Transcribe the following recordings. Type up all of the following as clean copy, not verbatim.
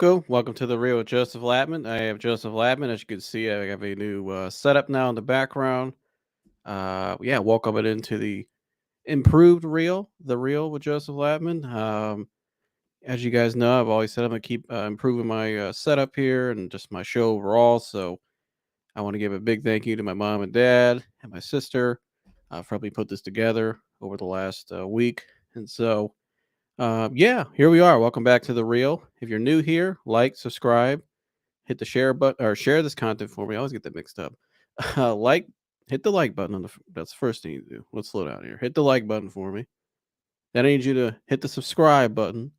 Welcome to the Real with Joseph Latman. I have Joseph Latman. As you can see, I have a new setup now in the background. Yeah, welcome it into the improved Real, the Real with Joseph Latman. As you guys know, I've always said I'm gonna keep improving my setup here and just my show overall. So I want to give a big thank you to my mom and dad and my sister for helping put this together over the last week. And so yeah, here we are. Welcome back to the Real. If you're new here, like, subscribe, hit the share button or share this content for me. I always get that mixed up. Like, hit the like button that's the first thing you do. Let's slow down here. Hit the like button for me. Then I need you to hit the subscribe button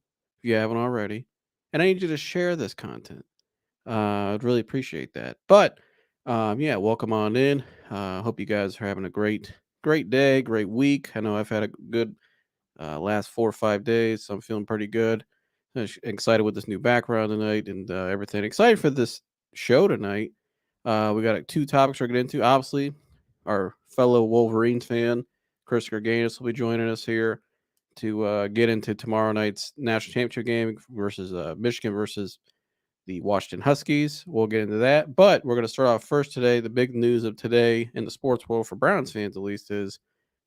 if you haven't already, and I need you to share this content. I'd really appreciate that. But yeah, welcome on in. Hope you guys are having a great day, great week. I know I've had a good last 4 or 5 days, so I'm feeling pretty good. Excited with this new background tonight and everything. Excited for this show tonight. We got two topics we're getting into. Obviously, our fellow Wolverines fan, Chris Gerganis, will be joining us here to get into tomorrow night's national championship game versus Michigan versus the Washington Huskies. We'll get into that. But we're going to start off first today. The big news of today in the sports world, for Browns fans at least, is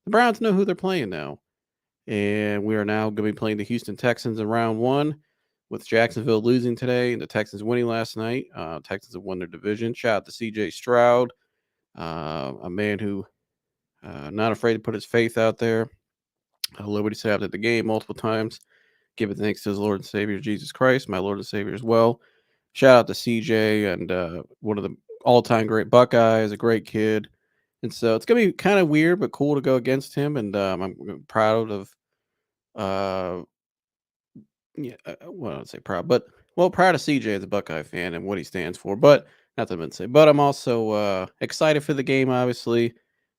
the Browns know who they're playing now. And we are now going to be playing the Houston Texans in round one, with Jacksonville losing today and the Texans winning last night. Texans have won their division. Shout out to C.J. Stroud, a man who not afraid to put his faith out there. Liberty said after the game multiple times, giving thanks to his Lord and Savior Jesus Christ, my Lord and Savior as well. Shout out to CJ and one of the all-time great Buckeyes, a great kid. And so it's gonna be kind of weird but cool to go against him, and I'm proud of uh, yeah, well, I would say proud, but proud of CJ as a Buckeye fan and what he stands for. But not that I'm say, but I'm also excited for the game. Obviously,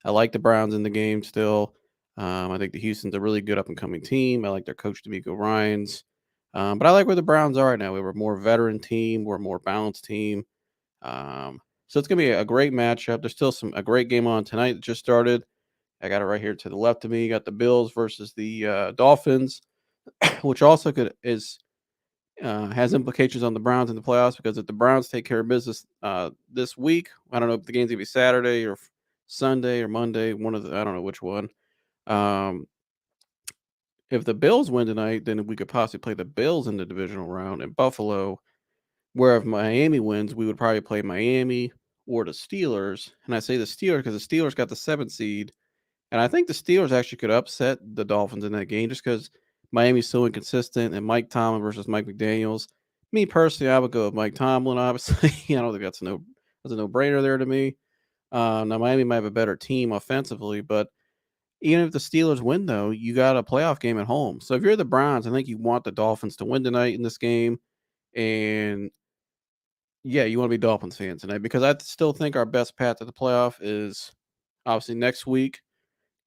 I like the Browns in the game still. I think the Houston's a really good up and coming team. I like their coach D'Amico Ryans, but I like where the Browns are right now. We were a more veteran team. We're a more balanced team. So it's gonna be a great matchup. There's still a great game on tonight that just started. I got it right here to the left of me. You got the Bills versus the Dolphins, which also has implications on the Browns in the playoffs, because if the Browns take care of business this week, I don't know if the game's gonna be Saturday or Sunday or Monday, one of the, I don't know which one. Um, if the Bills win tonight, then we could possibly play the Bills in the divisional round in Buffalo. Where if Miami wins, we would probably play Miami or the Steelers. And I say the Steelers because the Steelers got the 7th seed, and I think the Steelers actually could upset the Dolphins in that game just because Miami's so inconsistent, and Mike Tomlin versus Mike McDaniels. Me personally, I would go with Mike Tomlin, obviously. I don't think that's a no-brainer there to me. Now Miami might have a better team offensively, but even if the Steelers win, though, you got a playoff game at home. So if you're the Browns, I think you want the Dolphins to win tonight in this game. And yeah, you want to be Dolphins fans tonight, because I still think our best path to the playoff is obviously next week,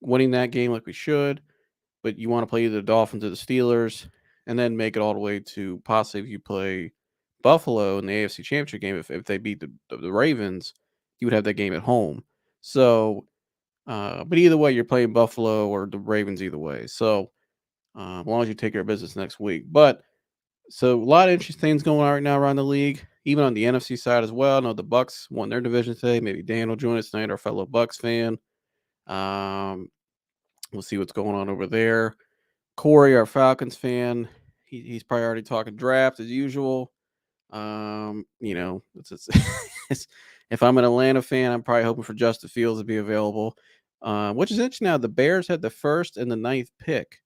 winning that game like we should. But you want to play either the Dolphins or the Steelers, and then make it all the way to possibly if you play Buffalo in the AFC Championship game. If they beat the Ravens, you would have that game at home. So, but either way, you're playing Buffalo or the Ravens either way. So, as long as you take care of business next week. But so a lot of interesting things going on right now around the league, even on the NFC side as well. I know the Bucks won their division today. Maybe Dan will join us tonight, our fellow Bucks fan. Um, we'll see what's going on over there. Corey, our Falcons fan, he's probably already talking draft as usual. It's it's, if I'm an Atlanta fan, I'm probably hoping for Justin Fields to be available. Which is interesting now. The Bears had the 1st and the 9th pick.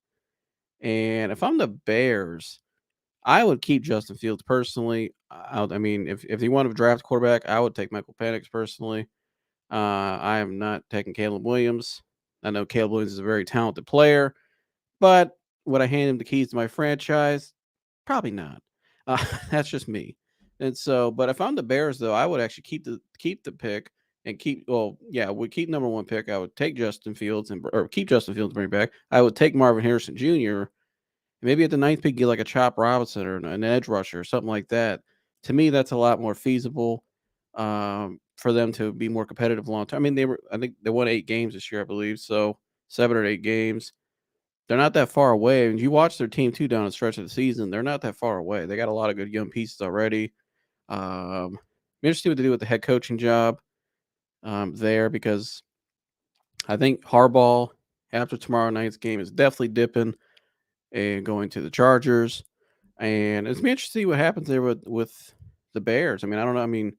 And if I'm the Bears, I would keep Justin Fields personally. I mean, if you want to draft quarterback, I would take Michael Penix personally. I am not taking Caleb Williams. I know Caleb Williams is a very talented player, but would I hand him the keys to my franchise? Probably not. That's just me. And so, but if I'm the Bears, though, I would actually keep the pick and would keep number 1 pick. I would take Justin Fields or keep Justin Fields and bring back. I would take Marvin Harrison Jr. Maybe at the 9th pick, get like a Chop Robinson or an edge rusher or something like that. To me, that's a lot more feasible for them to be more competitive long term. I mean, I think they won 8 games this year, I believe. So 7 or 8 games. they're not that far away. And you watch their team too down the stretch of the season. They're not that far away. They got a lot of good young pieces already. Be interested what to do with the head coaching job there, because I think Harbaugh after tomorrow night's game is definitely dipping and going to the Chargers. And it's be interesting to see what happens there with the Bears. I mean, I don't know. I mean,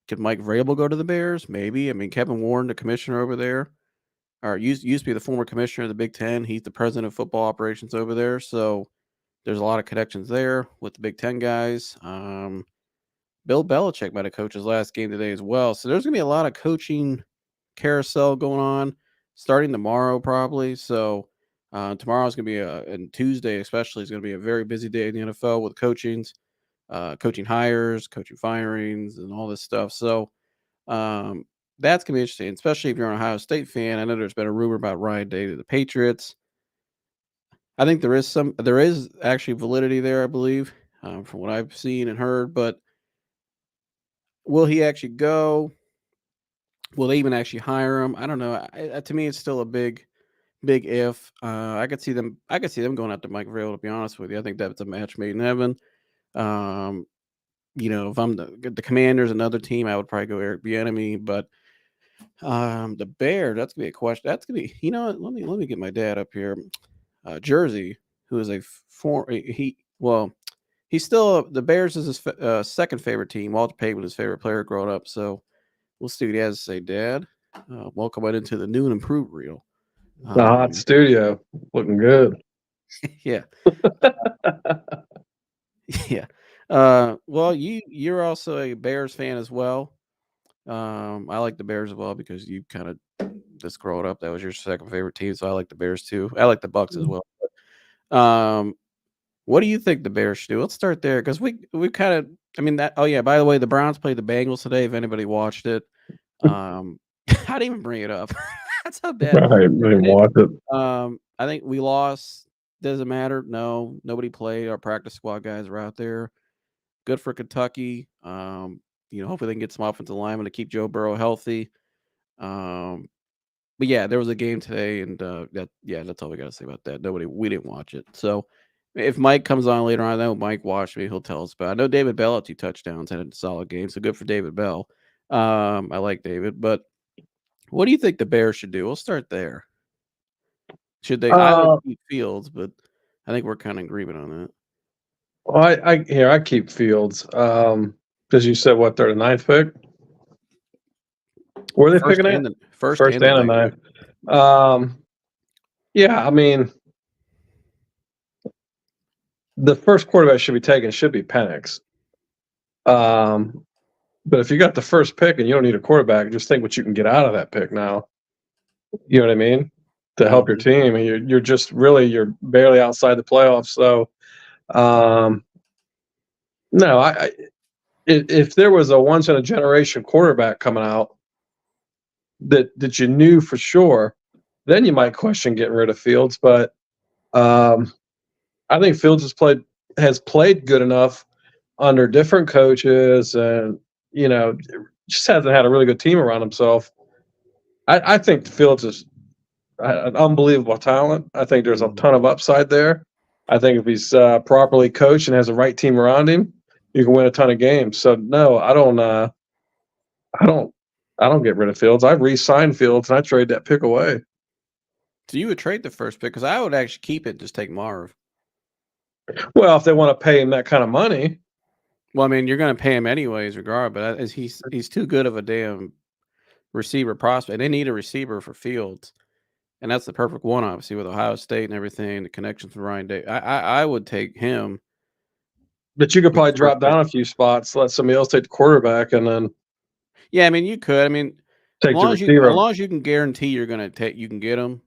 could Mike Vrabel go to the Bears? Maybe. I mean, Kevin Warren, the commissioner over there, or used to be the former commissioner of the Big Ten. He's the president of football operations over there. So there's a lot of connections there with the Big Ten guys. Bill Belichick might have coached his last game today as well. So there's going to be a lot of coaching carousel going on starting tomorrow, probably. So tomorrow's going to be and Tuesday especially is going to be a very busy day in the NFL with coaching hires, coaching firings, and all this stuff. So that's going to be interesting, especially if you're an Ohio State fan. I know there's been a rumor about Ryan Day to the Patriots. I think there is actually validity there, I believe, from what I've seen and heard. But will he actually go? Will they even actually hire him? I don't know. To me, it's still a big if. I could see them. I could see them going after Mike Vrabel. To be honest with you, I think that's a match made in heaven. If I'm the Commanders, another team, I would probably go Eric Bieniemy. But the Bears, that's gonna be a question. That's gonna be. Let me get my dad up here. Jersey, who is he's still the Bears is his second favorite team. Walter Payton was his favorite player growing up. So we'll see what he has to say. Dad, welcome right into the new and improved reel. The hot studio, looking good. Yeah. Yeah. Well, you're also a Bears fan as well. I like the Bears as well because you kind of just growing up, that was your second favorite team. So I like the Bears too. I like the Bucks as well. What do you think the Bears should do? Let's start there because we kind of. I mean that. Oh yeah. By the way, the Browns played the Bengals today. If anybody watched it, I didn't even bring it up. That's how bad. I didn't watch it. I think we lost. Doesn't matter. No, nobody played. Our practice squad guys are out there. Good for Kentucky. Hopefully they can get some offensive linemen to keep Joe Burrow healthy. But yeah, there was a game today, and that's all we got to say about that. We didn't watch it. So if Mike comes on later on, I know Mike watched me. He'll tell us. But I know David Bell had 2 touchdowns, had a solid game. So good for David Bell. I like David, but what do you think the Bears should do? We'll start there. Should they? I would keep Fields, but I think we're kind of in agreement on that. Well, I keep Fields because you said what, they're the 9th pick. Where are they picking at? First and the 9th. Yeah, I mean, the first quarterback should be Penix. But if you got the first pick and you don't need a quarterback, just think what you can get out of that pick now. You know what I mean? To help your team, and you're barely outside the playoffs. So, no, if there was a once in a generation quarterback coming out that you knew for sure, then you might question getting rid of Fields. But I think Fields has played good enough under different coaches, and just hasn't had a really good team around himself. I think Fields is an unbelievable talent. I think there's a ton of upside there. I think if he's properly coached and has the right team around him, you can win a ton of games. So no, I don't get rid of Fields. I re-signed Fields and I trade that pick away. So you would trade the first pick because I would actually keep it, just take Marv. Well, if they want to pay him that kind of money. Well, I mean, you're going to pay him anyways, regardless. But he's too good of a damn receiver prospect. They need a receiver for Fields, and that's the perfect one, obviously, with Ohio State and everything, the connections with Ryan Day. I would take him. But you could probably drop down a few spots, let somebody else take the quarterback, and then. Yeah, I mean, you could. I mean, as long as you can guarantee you can get him,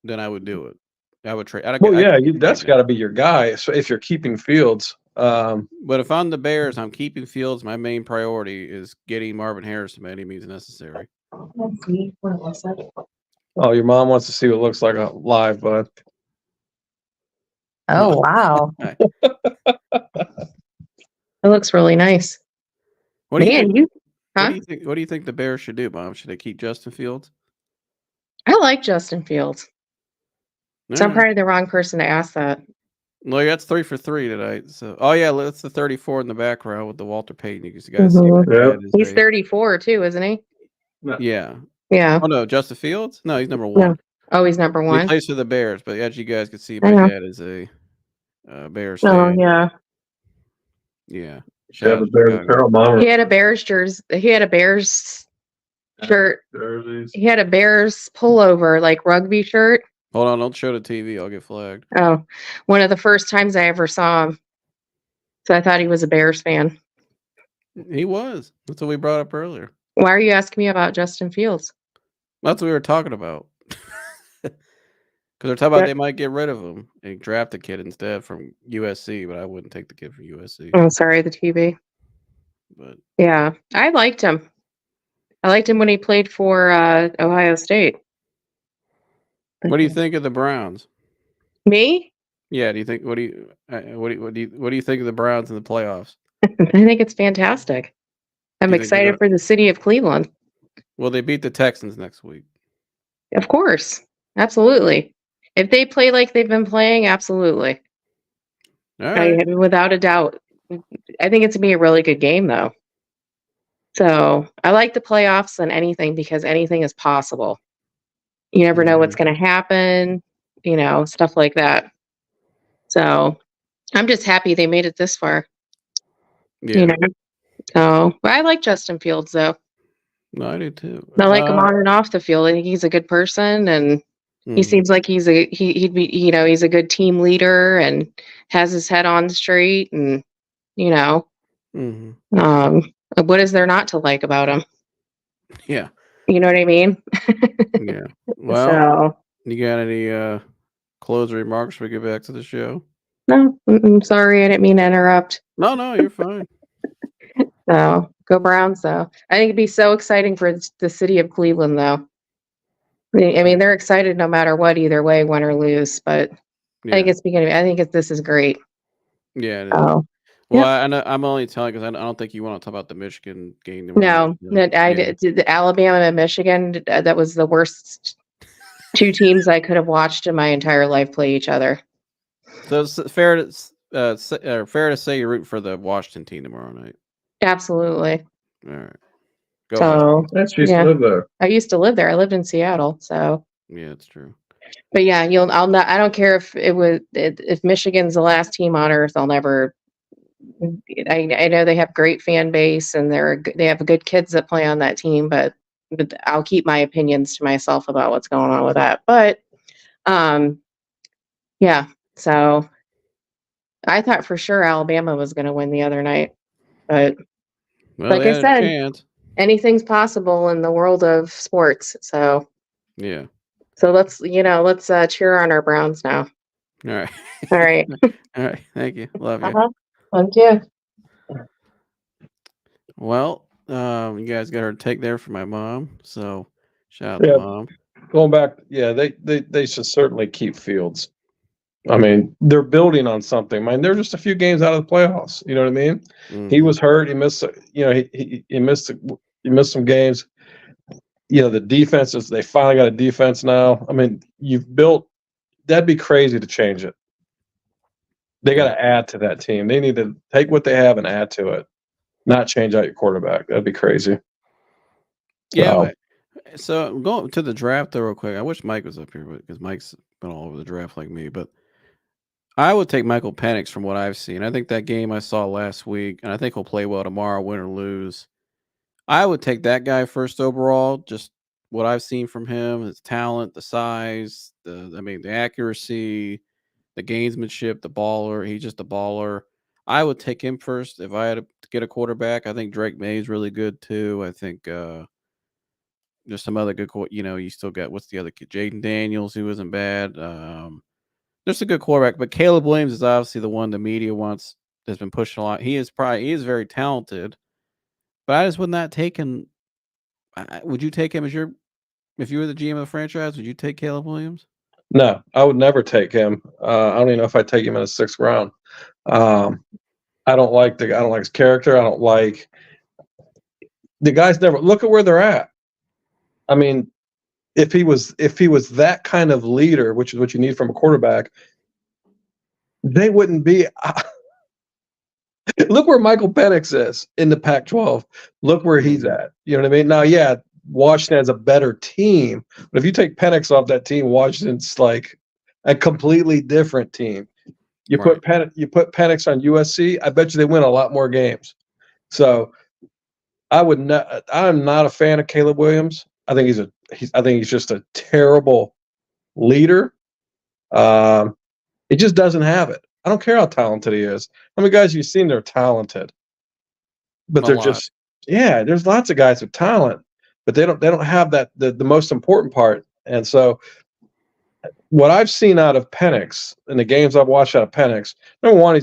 then I would do it. I would trade. That's got to be your guy. So if you're keeping Fields. But if I'm the Bears, I'm keeping Fields. My main priority is getting Marvin Harrison by any means necessary. Oh, your mom wants to see what it looks like live, bud. Oh, wow. It looks really nice. What do you think? What do you think the Bears should do, Mom? Should they keep Justin Fields? I like Justin Fields. So I'm Alright. probably the wrong person to ask that. Well, that's 3 for 3 tonight. So, oh yeah, that's the 34 in the background with the Walter Payton. You guys see my Yep. dad is He's 34 too, isn't he? yeah. Yeah. Oh no, Justin Fields? No, he's number No. 1. Oh, he's number He 1. plays for the Bears, but as you guys can see, I my know. dad is a Bears Oh fan. yeah. Yeah. Yeah, Shout the out to Bears Chicago. apparel bomber He had a Bears jersey. He had a Bears shirt. jerseys. He had a Bears pullover, like rugby shirt. Hold on, don't show the TV. I'll get flagged. Oh, one of the first times I ever saw him. So I thought he was a Bears fan. He was. That's what we brought up earlier. Why are you asking me about Justin Fields? That's what we were talking about. Because they're talking about they might get rid of him and draft a kid instead from USC, but I wouldn't take the kid from USC. Oh, sorry, the TV. But Yeah, I liked him. I liked him when he played for Ohio State. what do you think of the Browns? Me? Yeah, do you think what do you think of the Browns in the playoffs? I think it's fantastic. I'm Do you think they're excited for the city of Cleveland. Well, they beat the Texans next week. Of course. Absolutely. If they play like they've been playing, absolutely. All right. Without a doubt. I think it's going to be a really good game, though. So I like the playoffs and anything because anything is possible. You never know what's going to happen, stuff like that. So I'm just happy they made it this far. Yeah. So but I like Justin Fields, though. No, I do too. I like him on and off the field. I think he's a good person, and he seems like he'd be he's a good team leader and has his head on straight, and what is there not to like about him? Yeah. You know what I mean? Yeah. Well, you got any closing remarks before we get back to the show? No, I'm sorry, I didn't mean to interrupt. No, you're fine. So go Browns, though. I think it'd be so exciting for the city of Cleveland, though. I mean, they're excited no matter what, either way, win or lose. But Yeah. I think this is great. Yeah. It is. Oh, Well, I know, I'm only telling because I don't think you want to talk about the Michigan game. no, I did the Alabama and Michigan. That was the worst two teams I could have watched in my entire life play each other. So it's fair to say you're rooting for the Washington team tomorrow night. Absolutely. All right. Go ahead. That's used to live there. I used to live there. I lived in Seattle, so. Yeah, it's true. But yeah, I don't care if Michigan's the last team on earth. I'll never. I know they have great fan base and they have good kids that play on that team, but I'll keep my opinions to myself about what's going on with that. But, yeah. So I thought for sure Alabama was going to win the other night, but like I said, anything's possible in the world of sports. So yeah. So let's cheer on our Browns now. All right. All right. All right. Thank you. Love you. Thank you. Well, you guys got her take there for my mom. So shout out to Mom. Going back, they should certainly keep Fields. I mean, they're building on something. They're just a few games out of the playoffs. You know what I mean? Mm-hmm. He was hurt. He missed. He missed some games. The defenses. They finally got a defense now. I mean, you've built. That'd be crazy to change it. They got to add to that team. They need to take what they have and add to it, not change out your quarterback. That'd be crazy. Yeah. So going to the draft though, real quick. I wish Mike was up here because Mike's been all over the draft like me. But I would take Michael Penix from what I've seen. I think that game I saw last week, and I think he'll play well tomorrow, win or lose. I would take that guy first overall. Just what I've seen from him, his talent, the size, the accuracy, the gamesmanship, the baller. He's just a baller. I would take him first if I had to get a quarterback. I think Drake May's really good too. I think just some other good, you still got what's the other kid? Jaden Daniels, who isn't bad. Just a good quarterback, but Caleb Williams is obviously the one the media wants. Has been pushing a lot. He is very talented, but I just would not take him. Would you take him if you were the GM of the franchise? Would you take Caleb Williams? No, I would never take him. I don't even know if I'd take him in the 6th round. I don't like his character. I don't like the guys. Never look at where they're at. I mean, if he was that kind of leader, which is what you need from a quarterback, they wouldn't be. Look where Michael Penix is in the Pac-12. Look where he's at. You know what I mean? Now, yeah, Washington has a better team, but if you take Penix off that team, Washington's like a completely different team. You put Penix on USC, I bet you they win a lot more games. So I'm not a fan of Caleb Williams. I think he's just a terrible leader. He just doesn't have it. I don't care how talented he is. How many guys you've seen that are talented, but they're just there's lots of guys with talent, but they don't have that the most important part. And so, what I've seen out of Penix in the games I've watched out of Penix, number one,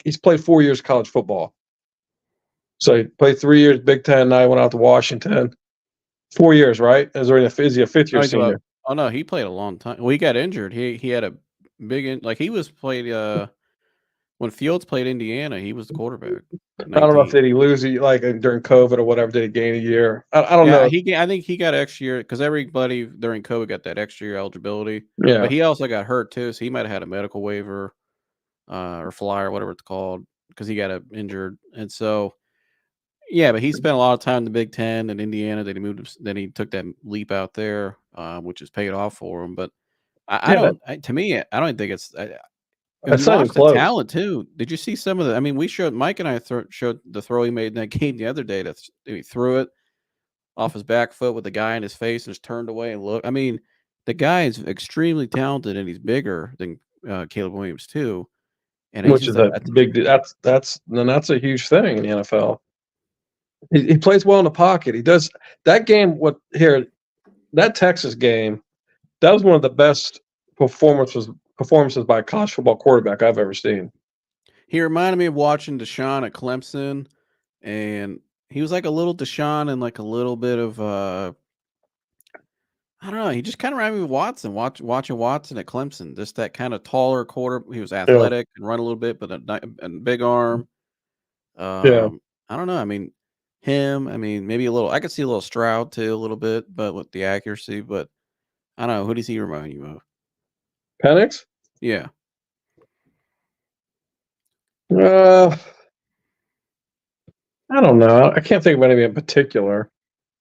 he's played 4 years college football. So he played 3 years Big Ten. Now he went out to Washington. 4 years, right? Is he a fifth year senior? Oh no, he played a long time. Well, he got injured. He had a big he was played when Fields played Indiana. He was the quarterback. I don't know if did he lose like during COVID or whatever. Did he gain a year? I don't know. I think he got extra year because everybody during COVID got that extra year eligibility. Yeah, but he also got hurt too, so he might have had a medical waiver or flyer, whatever it's called, because he got injured. And so, yeah, but he spent a lot of time in the Big Ten and Indiana. Then he took that leap out there, which has paid off for him. But I don't think it's. That's not even close. The talent too. Did you see some of the? I mean, Mike and I showed the throw he made in that game the other day. That he threw it off his back foot with the guy in his face and just turned away and looked. I mean, the guy is extremely talented and he's bigger than Caleb Williams too. And which is a big. That's a huge thing in the NFL. He plays well in the pocket. He does that game. That Texas game, that was one of the best performances by a college football quarterback I've ever seen. He reminded me of watching Deshaun at Clemson, and he was like a little Deshaun and like a little bit of I don't know. He just kind of reminded me of Watson. Watching Watson at Clemson, just that kind of taller quarter. He was athletic and run a little bit, but a big arm. I don't know. I mean, maybe a little. I could see a little Stroud too, a little bit, but with the accuracy. But I don't know. Who does he remind you of? Penix? Yeah. I don't know. I can't think of anybody in particular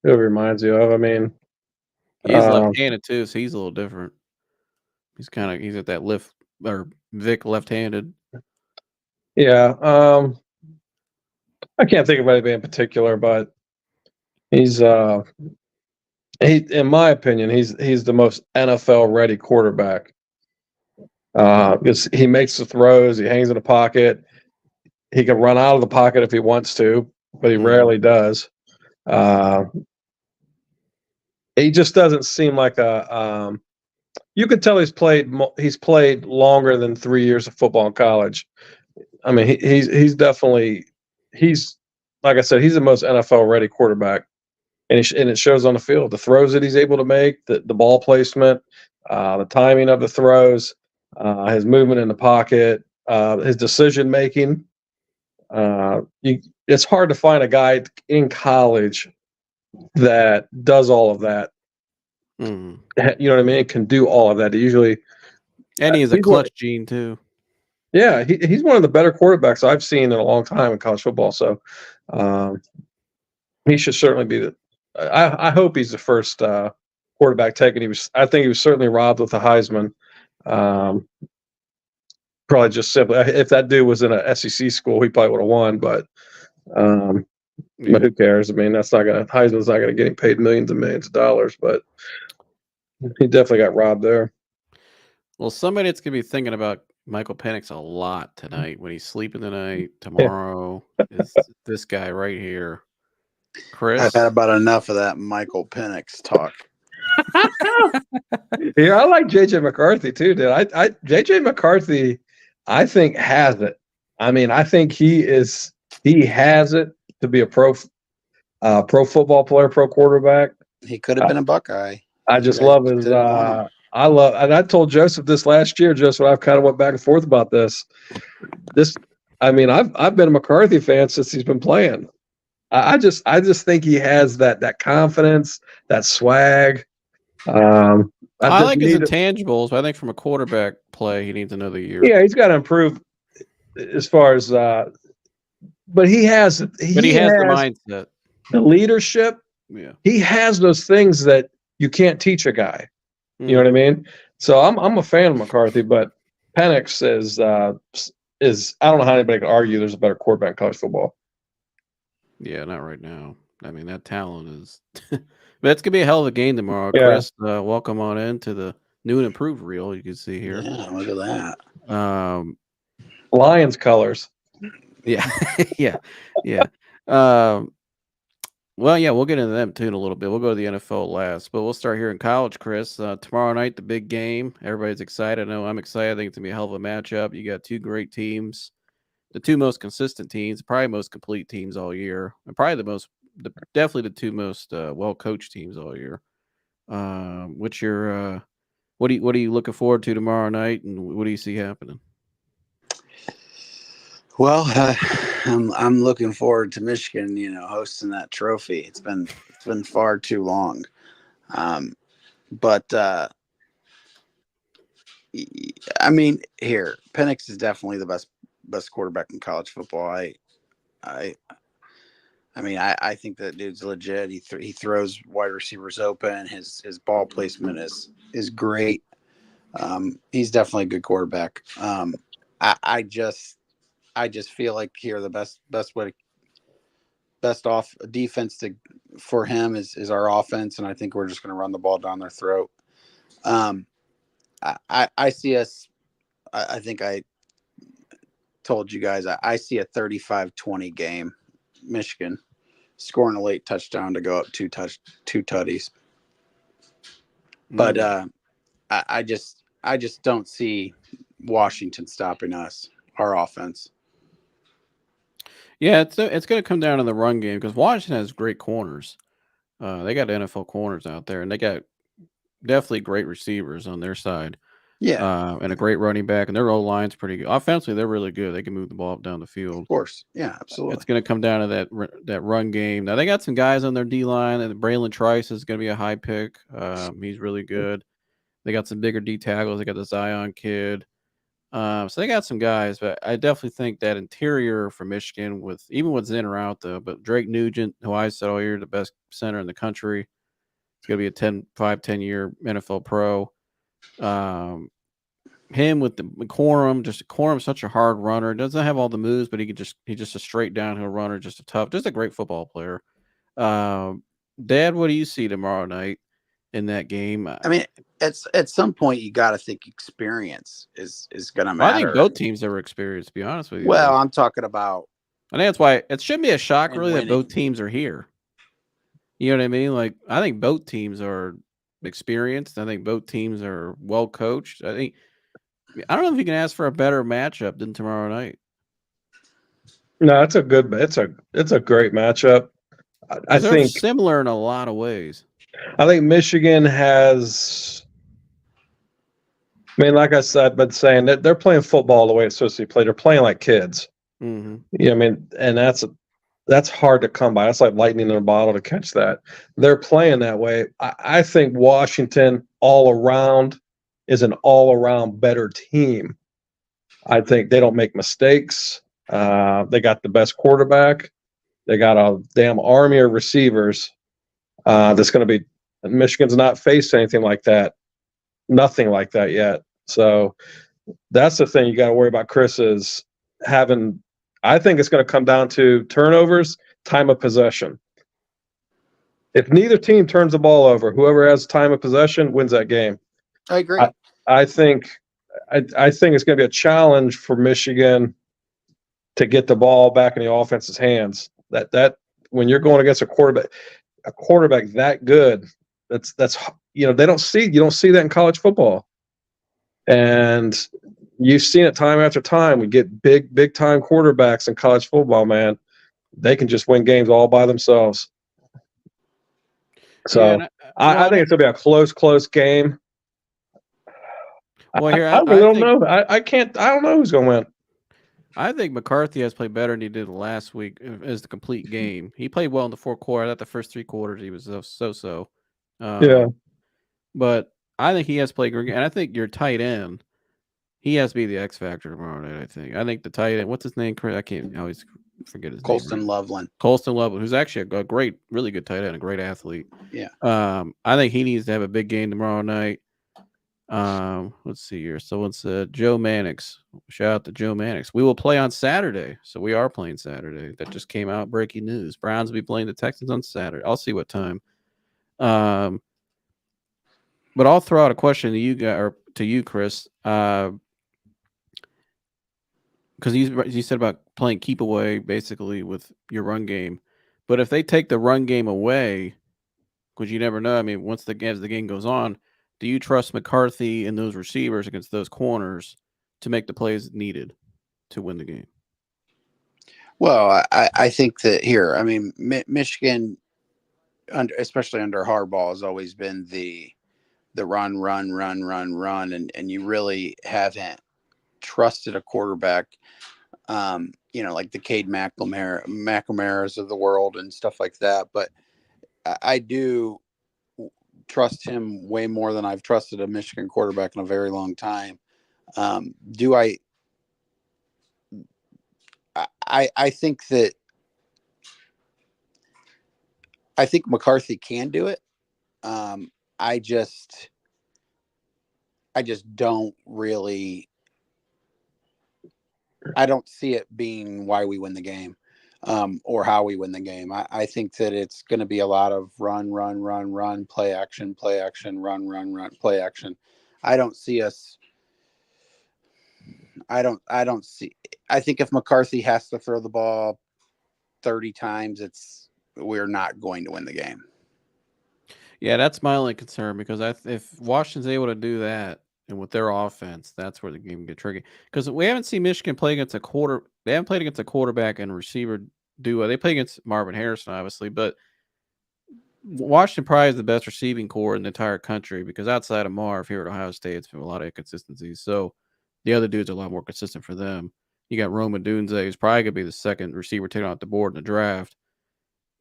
who it reminds you of. I mean, he's left-handed too, so he's a little different. He's at that Vic left-handed. Yeah. I can't think of anybody in particular, but he's in my opinion, he's the most NFL ready quarterback. Because he makes the throws, he hangs in the pocket, he can run out of the pocket if he wants to, but he rarely does. He just doesn't seem like a. You could tell he's played longer than 3 years of football in college. I mean, he's definitely like I said, he's the most NFL ready quarterback, and it shows on the field. The throws that he's able to make, the ball placement, the timing of the throws. His movement in the pocket, his decision making. It's hard to find a guy in college that does all of that. You know what I mean? Can do all of that. And he has a clutch gene too. Yeah, he's one of the better quarterbacks I've seen in a long time in college football. So he should certainly be I hope he's the first quarterback taken. I think he was certainly robbed with the Heisman. Probably just simply, if that dude was in a SEC school, he probably would have won. But who cares? I mean, Heisman's not gonna get him paid millions and millions of dollars. But he definitely got robbed there. Well, somebody that's gonna be thinking about Michael Penix a lot tonight when he's sleeping tonight. Tomorrow is this guy right here, Chris. I've had about enough of that Michael Penix talk. Yeah, I like JJ McCarthy too, dude. JJ McCarthy, I think has it. I mean, I think he has it to be a pro football player, pro quarterback. He could have been a Buckeye. I just love his. And I told Joseph this last year. Joseph, I've kind of went back and forth about this. I mean, I've been a McCarthy fan since he's been playing. I just think he has that confidence, that swag. I like his need to- intangibles, but I think from a quarterback play, he needs another year. yeah, he's got to improve as far as. But he has But he has the mindset. the leadership. Yeah. He has those things that you can't teach a guy. You know what I mean? So I'm a fan of McCarthy, but Penix is I don't know how anybody can argue there's a better quarterback in college football. Yeah, not right now. I mean, that talent is. But it's gonna be a hell of a game tomorrow. Yeah. Chris, welcome on into the new and improved reel. You can see here. Yeah, look at that. Lions colors. Yeah, yeah. Well, yeah, we'll get into them too in a little bit. We'll go to the NFL last, but we'll start here in college, Chris. Tomorrow night, the big game. Everybody's excited. I know I'm excited. I think it's gonna be a hell of a matchup. You got two great teams, the two most consistent teams, probably most complete teams all year, and probably definitely the two most well coached teams all year. What's your what are you looking forward to tomorrow night, and what do you see happening? Well, I'm looking forward to Michigan, hosting that trophy. It's been far too long, but I mean, here Penix is definitely the best quarterback in college football. I think that dude's legit. He throws wide receivers open. His ball placement is great. He's definitely a good quarterback. I just feel like here the best off defense for him is our offense, and I think we're just going to run the ball down their throat. I see us. I think I told you guys I see a 35-20 game. Michigan scoring a late touchdown to go up two tutties. But I just don't see Washington stopping us, our offense. Yeah, it's going to come down to the run game because Washington has great corners. They got NFL corners out there, and they got definitely great receivers on their side. Yeah, and a great running back, and their O-line's pretty good. Offensively, they're really good. They can move the ball up down the field. Of course, yeah, absolutely. It's going to come down to that run game. Now they got some guys on their D-line, and Braylon Trice is going to be a high pick. He's really good. They got some bigger D tackles. They got the Zion kid. So they got some guys, but I definitely think that interior for Michigan, even with Zen or out though, but Drake Nugent, who I said all year the best center in the country, it's going to be a 10-year NFL pro. Him with the Quorum's such a hard runner. Doesn't have all the moves, but he's just a straight downhill runner, just a great football player. Dad, what do you see tomorrow night in that game? I mean, at some point you got to think experience is going to matter. I think both teams are experienced, to be honest with you. Well, I'm talking about. I think that's why it shouldn't be a shock really winning. that both teams are here. You know what I mean? Like, I think both teams are experienced. I think both teams are well coached. I don't know if you can ask for a better matchup than tomorrow night. No, it's a great matchup. I They're think similar in a lot of ways. I think Michigan has. I mean, like I've been saying, that they're playing football the way it's supposed to be played. They're playing like kids. Mm-hmm. Yeah, I mean, and that's hard to come by. That's like lightning in a bottle to catch that. They're playing that way. I think Washington all around is an all-around better team. I think they don't make mistakes. They got the best quarterback. They got a damn army of receivers. That's going to be. Michigan's not faced anything like that. Nothing like that yet. So that's the thing you got to worry about. Chris is having. I think it's going to come down to turnovers, time of possession. If neither team turns the ball over, whoever has time of possession wins that game. I agree. I think it's going to be a challenge for Michigan to get the ball back in the offense's hands. That when you're going against a quarterback that good, that's you don't see that in college football. And you've seen it time after time. We get big time quarterbacks in college football, man. They can just win games all by themselves. So I think it's going to be a close game. Well, here I really don't know. I don't know who's going to win. I think McCarthy has played better than he did last week as the complete game. He played well in the fourth quarter. I thought the first 3 quarters he was so-so. Yeah. But I think he has played great. And I think your tight end, he has to be the X factor tomorrow night, I think the tight end, what's his name? I can't always forget his Colston name. Loveland. Colston Loveland, who's actually a great, really good tight end, a great athlete. Yeah. I think he needs to have a big game tomorrow night. Let's see here. Someone said Joe Mannix. Shout out to Joe Mannix. We will play on Saturday. So we are playing Saturday. That just came out. Breaking news. Browns will be playing the Texans on Saturday. I'll see what time. But I'll throw out a question to you guys, or to you, Chris. Because you said about playing keep away basically with your run game. But if they take the run game away, because you never know. I mean, as the game goes on, do you trust McCarthy and those receivers against those corners to make the plays needed to win the game? Well, I think that here, I mean, Michigan, especially under Harbaugh, has always been the run, and you really haven't trusted a quarterback, like the Cade McNamara's of the world and stuff like that. But I do trust him way more than I've trusted a Michigan quarterback in a very long time. I think McCarthy can do it. I just don't really. I don't see it being why we win the game, or how we win the game. I think that it's going to be a lot of run, play action, run, play action. I don't see us. I don't see. I think if McCarthy has to throw the ball 30 times, we're not going to win the game. Yeah, that's my only concern, because if Washington's able to do that, and with their offense, that's where the game can get tricky. Because we haven't seen Michigan play against they haven't played against a quarterback and receiver duo. They play against Marvin Harrison, obviously, but Washington probably is the best receiving core in the entire country, because outside of Marv here at Ohio State, it's been a lot of inconsistencies. So the other dudes are a lot more consistent for them. You got Roman Dunze, who's probably going to be the second receiver taken off the board in the draft.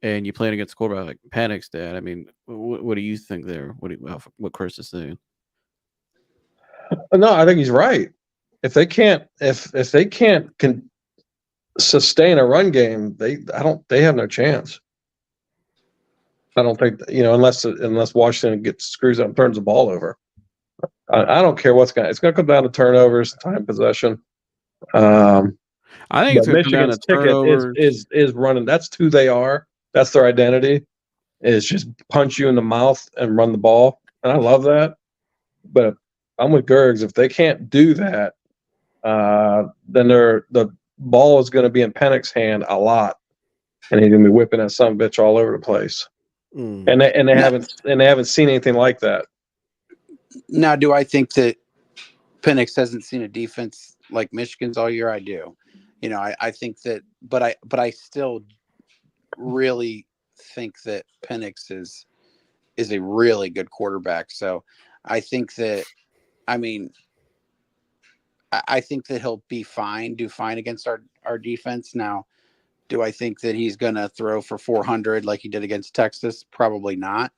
And you playing against a quarterback like Penix did. I mean, what do you think there? What Chris is saying? No, I think he's right. If they can't sustain a run game, they have no chance. I don't think, unless Washington screws up and turns the ball over. I don't care it's going to come down to turnovers, time possession. I think it's going to come down to Michigan's ticket is running. That's who they are. That's their identity. Is just punch you in the mouth and run the ball, and I love that. But I'm with Gergs. If they can't do that, then the ball is going to be in Penix's hand a lot, and he's going to be whipping that son of a bitch all over the place. And they haven't seen anything like that. Now, do I think that Penix hasn't seen a defense like Michigan's all year? I do. I think that, but I still really think that Penix is a really good quarterback. So I think that, I think that he'll do fine against our defense. Now, do I think that he's going to throw for 400 like he did against Texas? Probably not.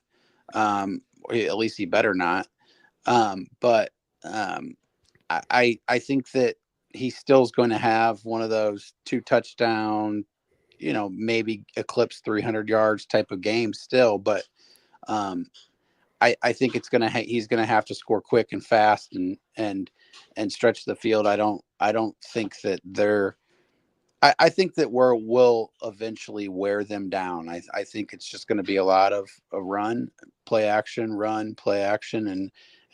At least he better not. But I think that he still is going to have one of those 2 touchdown, maybe eclipse 300 yards type of game still. But I think he's going to have to score quick and fast and stretch the field. I don't think that I think that we'll eventually wear them down. I think it's just going to be a lot of a run, play action,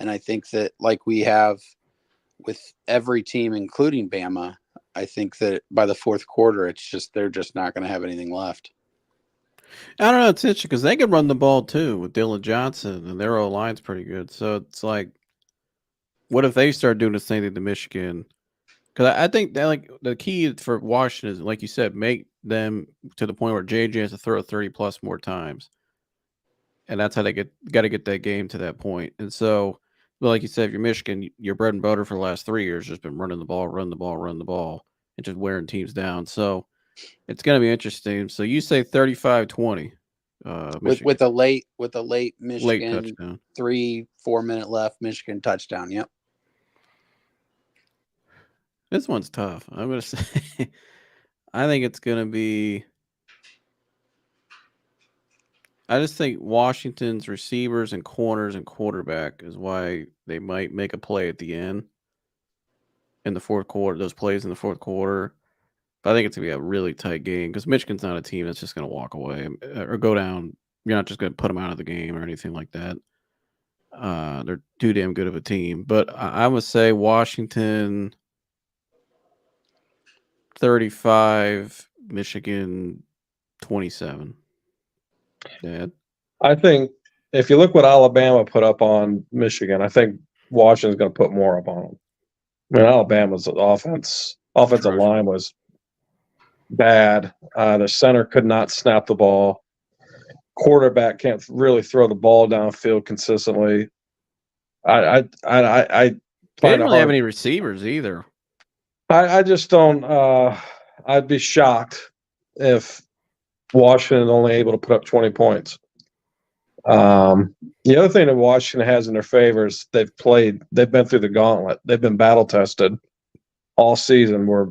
and I think that, like we have with every team, including Bama, I think that by the fourth quarter, they're just not going to have anything left. I don't know. It's interesting because they can run the ball too with Dylan Johnson, and their O-line's pretty good. So it's like, what if they start doing the same thing to Michigan? Because I think that the key for Washington is, like you said, make them to the point where JJ has to throw 30+ more times, and that's how they got to get that game to that point. And so, like you said, if you're Michigan, your bread and butter for the last 3 years has been running the ball, and just wearing teams down. So it's going to be interesting. So you say 35-20. with a late late Michigan touchdown. 3-4 minute left Michigan touchdown. Yep. This one's tough. I'm going to say I think it's going to be. I just think Washington's receivers and corners and quarterback is why they might make a play at the end in the fourth quarter. Those plays in the fourth quarter. But I think it's going to be a really tight game because Michigan's not a team that's just going to walk away or go down. You're not just going to put them out of the game or anything like that. They're too damn good of a team. But I would say Washington 35, Michigan 27. Dad? I think if you look what Alabama put up on Michigan, I think Washington's going to put more up on them. I mean, Alabama's offensive line was bad. The center could not snap the ball. Quarterback can't really throw the ball downfield consistently. I They didn't really have any receivers either. I just don't. I'd be shocked if Washington only able to put up 20 points. The other thing that Washington has in their favor is they've been through the gauntlet. They've been battle tested all season. Where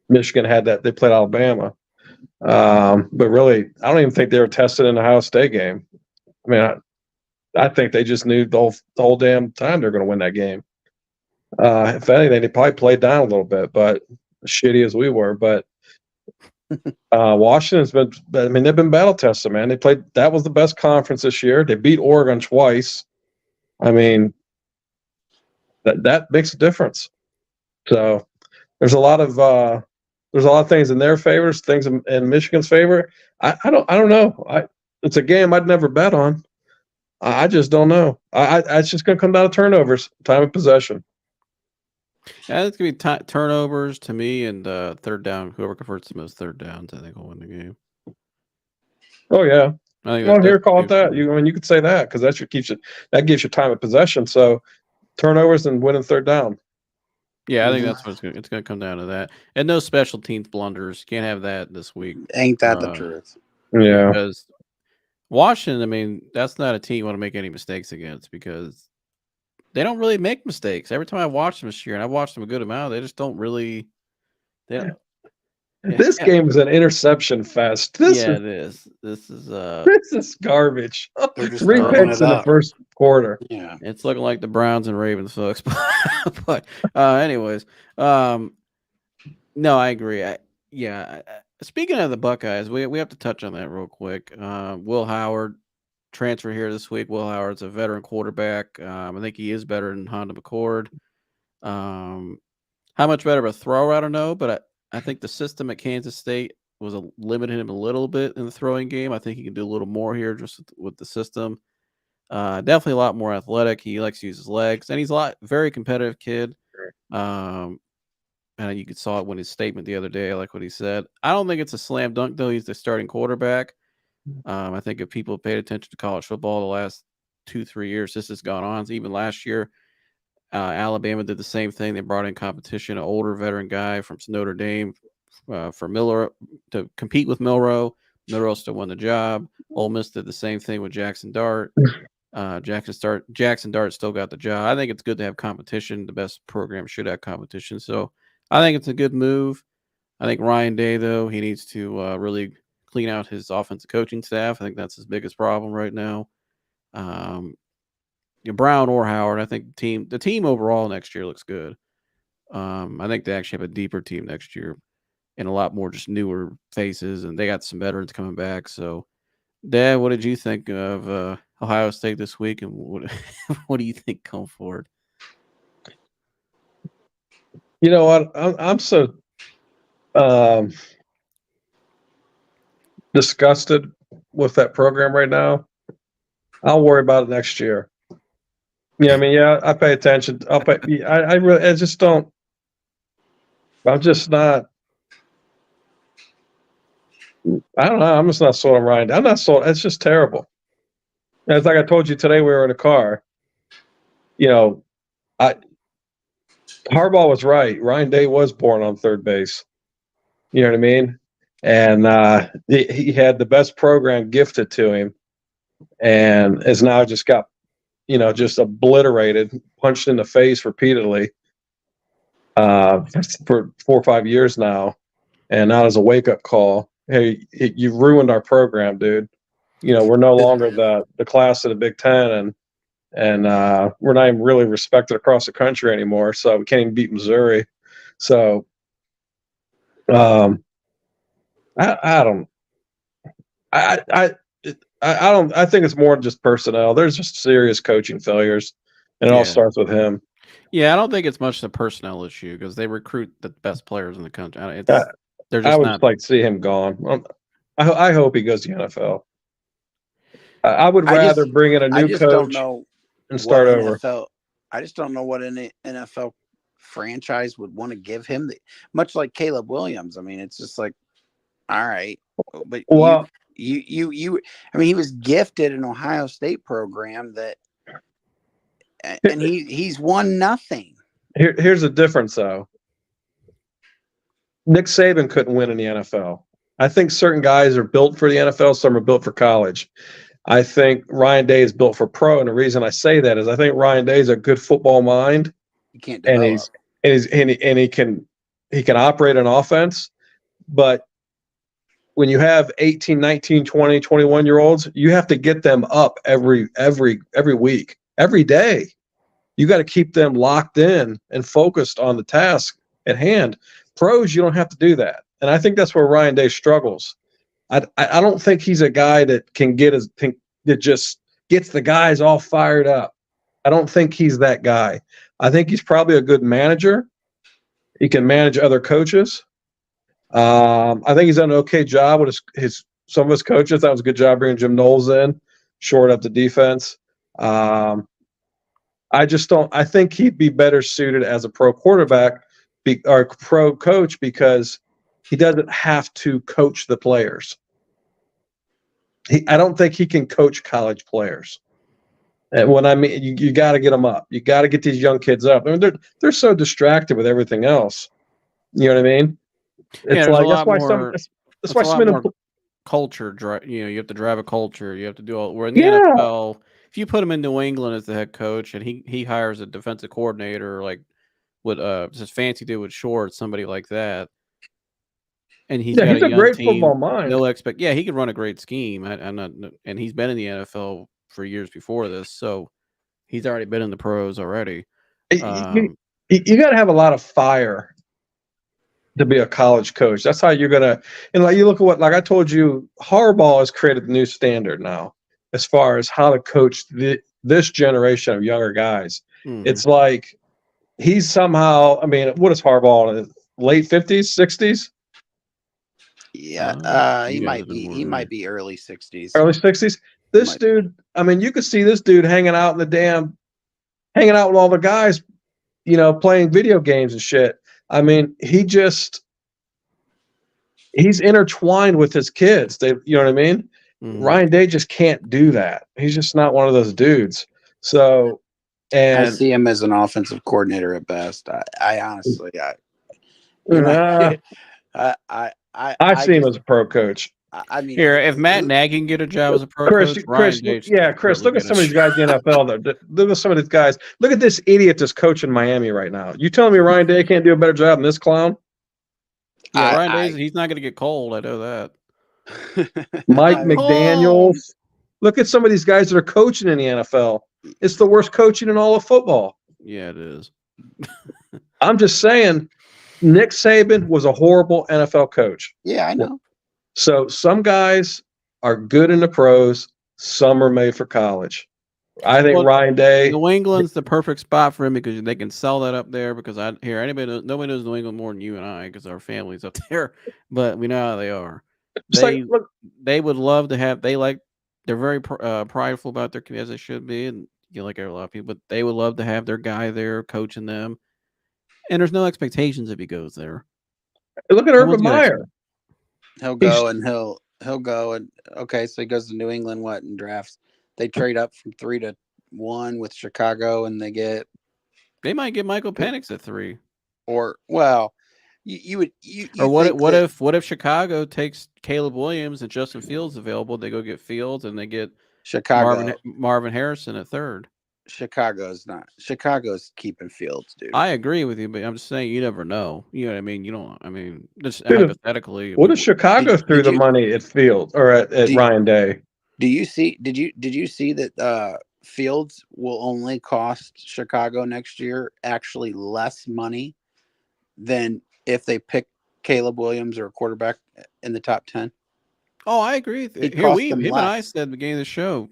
Michigan had that, they played Alabama, but really, I don't even think they were tested in the Ohio State game. I mean, I think they just knew the whole damn time they're going to win that game. If anything, they probably played down a little bit, but as shitty as we were, but. Washington's been. I mean, they've been battle tested, man. They played. That was the best conference this year. They beat Oregon twice. I mean, that makes a difference. So there's a lot of things in their favor, things in Michigan's favor. I don't know. It's a game I'd never bet on. I just don't know. It's just going to come down to turnovers, time of possession. Yeah, it's gonna be turnovers to me and third down. Whoever converts the most third downs, I think will win the game. Oh yeah, I think well, here call it that. You could say that because that gives you time of possession. So turnovers and winning third down. Yeah, I think that's what it's gonna come down to that, and no special teams blunders. Can't have that this week. Ain't that the truth? Yeah, because Washington. I mean, that's not a team you want to make any mistakes against because. They don't really make mistakes. Every time I watch them this year, and I've watched them a good amount, they just don't really. This game is an interception fest. It is. This is garbage. They're just 3 throwing picks it in the up. first quarter. Yeah, it's looking like the Browns and Ravens, folks. But anyways, no, I agree. Speaking of the Buckeyes, we have to touch on that real quick. Will Howard. Transfer here this week. Will Howard's a veteran quarterback. I think he is better than Honda McCord. How much better of a thrower, I don't know, but I think the system at Kansas State was limited him a little bit in the throwing game. I think he can do a little more here just with the system. Definitely a lot more athletic. He likes to use his legs, and he's very competitive kid. And you saw it when his statement the other day. I like what he said. I don't think it's a slam dunk though. He's the starting quarterback. I think if people paid attention to college football the last 2-3 years, this has gone on. Even last year, Alabama did the same thing. They brought in competition, an older veteran guy from Notre Dame for Miller to compete with Milroe. Milroe still won the job. Ole Miss did the same thing with Jackson Dart. Jackson Dart still got the job. I think it's good to have competition. The best program should have competition. So I think it's a good move. I think Ryan Day, though, he needs to really clean out his offensive coaching staff. I think that's his biggest problem right now. Brown or Howard, I think the team overall next year looks good. I think they actually have a deeper team next year and a lot more just newer faces, and they got some veterans coming back. So, Dad, what did you think of Ohio State this week, and what do you think going forward? You know what? I'm so disgusted with that program right now. I'll worry about it next year. Yeah, I mean, yeah, I pay attention. I just don't. I'm just not. I don't know. I'm just not sold on Ryan. I'm not sold. It's just terrible. It's like I told you today, we were in a car. You know, Harbaugh was right. Ryan Day was born on third base. You know what I mean? And he had the best program gifted to him, and has now just got, just obliterated, punched in the face repeatedly for 4 or 5 years now. And now as a wake up call, hey, you've ruined our program, dude. We're no longer the class of the Big Ten, and we're not even really respected across the country anymore. So we can't even beat Missouri. So I don't. I think it's more just personnel. There's just serious coaching failures, and it all starts with him. Yeah, I don't think it's much the personnel issue because they recruit the best players in the country. They're I just would not. just like to see him gone. I hope he goes to the NFL. I would rather bring in a I new just coach don't know and start what over. NFL. I just don't know what an NFL franchise would want to give him. Much like Caleb Williams. I mean, it's just like, all right, but Well, you. I mean, he was gifted an Ohio State program that, and he's won nothing. here's the difference, though. Nick Saban couldn't win in the NFL. I think certain guys are built for the NFL, some are built for college. I think Ryan Day is built for pro, and the reason I say that is I think Ryan Day is a good football mind, You can't and develop. he can operate an offense, but when you have 18, 19, 20, 21-year-olds, you have to get them up every week, every day. You got to keep them locked in and focused on the task at hand. Pros, you don't have to do that. And I think that's where Ryan Day struggles. I don't think he's a guy that that just gets the guys all fired up. I don't think he's that guy. I think he's probably a good manager. He can manage other coaches. I think he's done an okay job with some of his coaches. That was a good job bringing Jim Knowles in, shored up the defense. I think he'd be better suited as a pro quarterback or pro coach because he doesn't have to coach the players. I don't think he can coach college players. And when I mean, you got to get them up. You got to get these young kids up. I mean, they're so distracted with everything else. You know what I mean? It's like that's why some more culture. You have to drive a culture. You have to do all. Where in the Yeah. NFL, if you put him in New England as the head coach and he hires a defensive coordinator like what just fancy dude with shorts, somebody like that, and he's got he's a young great team, football mind. Yeah, he could run a great scheme. I'm not, and he's been in the NFL for years before this, so he's already been in the pros already. You got to have a lot of fire to be a college coach. That's how you're gonna. And like you look at like I told you, Harbaugh has created the new standard now as far as how to coach this generation of younger guys. Mhm. It's like he's somehow. I mean, what is Harbaugh? Late 50s, 60s? Yeah, he you might guys be. have been He more might than be early 60s. Early 60s. This Might dude. I mean, you could see this dude hanging out with all the guys, playing video games and shit. I mean, he's intertwined with his kids. You know what I mean? Mhm. Ryan Day just can't do that. He's just not one of those dudes. So, I and see him as an offensive coordinator at best. I honestly, I see him as a pro coach. I mean, Here, if Matt Nagy can get a job as a pro Chris, coach, Ryan Day should Chris, look at get some of these guys in the NFL. Look at some of these guys. Look at this idiot that's coaching Miami right now. You telling me Ryan Day can't do a better job than this clown? Yeah, Ryan Day, he's not going to get cold. I know that. Mike McDaniels. Look at some of these guys that are coaching in the NFL. It's the worst coaching in all of football. Yeah, it is. I'm just saying, Nick Saban was a horrible NFL coach. Yeah, I know. So some guys are good in the pros. Some are made for college. I think Ryan Day. New England's the perfect spot for him because they can sell that up there. Because nobody knows New England more than you and I because our family's up there. But we know how they are. They would love to have. They're very prideful about their community, as they should be, and like a lot of people. But they would love to have their guy there coaching them. And there's no expectations if he goes there. Look at Urban Meyer. He'll go and okay, so he goes to New England and drafts. They trade up from 3 to 1 with Chicago and they get They might get Michael Penix at 3. Or well, you would you Or what? think that What if Chicago takes Caleb Williams and Justin Fields available? They go get Fields and they get Chicago Marvin Harrison at 3rd. Chicago's keeping Fields, dude. I agree with you, but I'm just saying you never know. You know what I mean? You don't. I mean, just Dude, hypothetically. What if Chicago threw the money at Fields or at Ryan Day? Did you see that Fields will only cost Chicago next year actually less money than if they pick Caleb Williams or a quarterback in the top 10? Oh, I agree. It Here, cost him them and I less. said at the beginning of the show,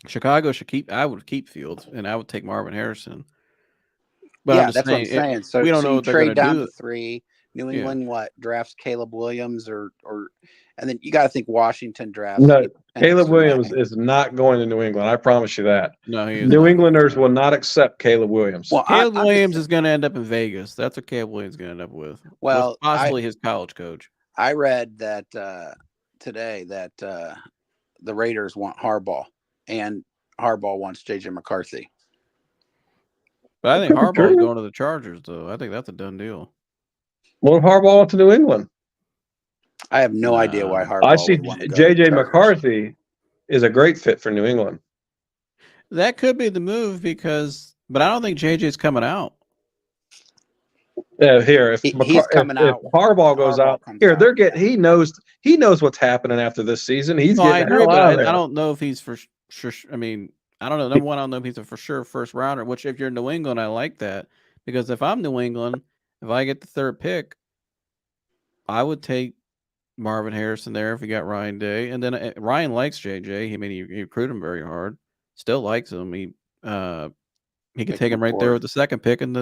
Chicago should keep. I would keep Fields, and I would take Marvin Harrison. But Yeah, I'm just that's what I'm saying, saying. So we don't know you what they're going trade to down do. to 3. New Yeah. England drafts Caleb Williams or and then you got to think Washington drafts. No, Penix Caleb or Williams May. is not going to New England. I promise you that. No, he is New not. Englanders will not accept Caleb Williams. Well, Caleb I'm Williams just- is going to end up in Vegas. That's what Caleb Williams is going to end up with. Well, with possibly his college coach. I read that today that the Raiders want Harbaugh and Harbaugh wants JJ McCarthy. But I think That could be Harbaugh's true. going to the Chargers, though. I think that's a done deal. What if Harbaugh went to New England? I have no idea why Harbaugh I see would want to go to the JJ Chargers. McCarthy is a great fit for New England. That could be the move but I don't think JJ's coming out. Yeah, here if He's coming out. If Harbaugh goes Harbaugh out, comes here they're out, getting. He knows what's happening after this season. He's I getting the agree, hell out but of there. I don't know if he's for sure. I mean, I don't know. Number one, I don't know if he's a for sure first rounder. Which, if you're New England, I like that because if I'm New England, if I get the 3rd pick, I would take Marvin Harrison there if he got Ryan Day, and then Ryan likes JJ. I mean, he recruited him very hard. Still likes him. He could take him right there with the 2nd pick and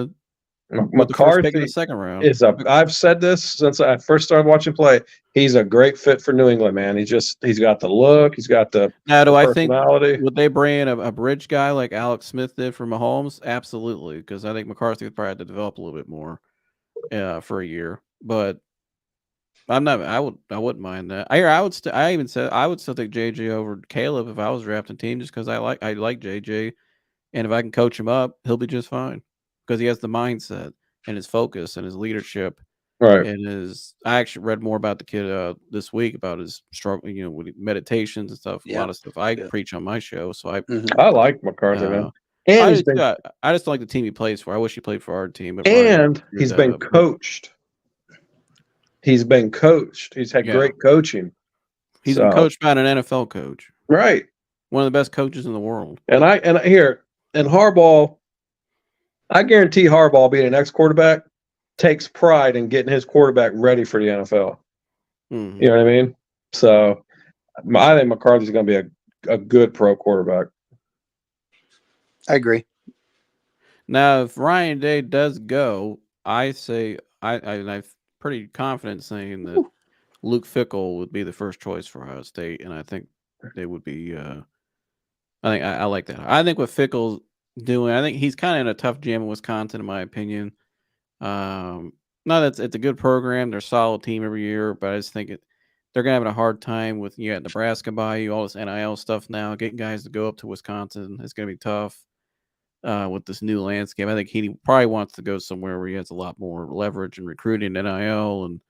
with the 1st pick in the 2nd round. I've said this since I first started watching play. He's a great fit for New England, man. He's got the look. He's got the personality. I think would they bring in a bridge guy like Alex Smith did for Mahomes? Absolutely, because I think McCarthy would probably have to develop a little bit more for a year. But I wouldn't mind that. I would still take JJ over Caleb if I was drafting team just because I like JJ, and if I can coach him up, he'll be just fine because he has the mindset and his focus and his leadership. Right. And I actually read more about the kid this week about his struggle, with meditations and stuff. A lot of stuff I preach on my show. So I like McCarthy, man. And I just don't like the team he plays for. I wish he played for our team. But he's been coached. He's been coached. He's had great coaching. He's been coached by an NFL coach. Right. One of the best coaches in the world. And Harbaugh, I guarantee Harbaugh being an ex-quarterback takes pride in getting his quarterback ready for the NFL. Mm-hmm. You know what I mean? So I think McCarthy's going to be a good pro quarterback. I agree. Now, if Ryan Day does go, I say I'm pretty confident saying that Luke Fickell would be the first choice for Ohio State, and I think they would be. I like that. I think what Fickell's doing, I think he's kind of in a tough jam in Wisconsin, in my opinion. No, it's a good program. They're a solid team every year, but I just think they're gonna have a hard time with you got Nebraska by you, all this NIL stuff now, getting guys to go up to Wisconsin. It's gonna be tough with this new landscape. I think he probably wants to go somewhere where he has a lot more leverage and recruiting NIL, and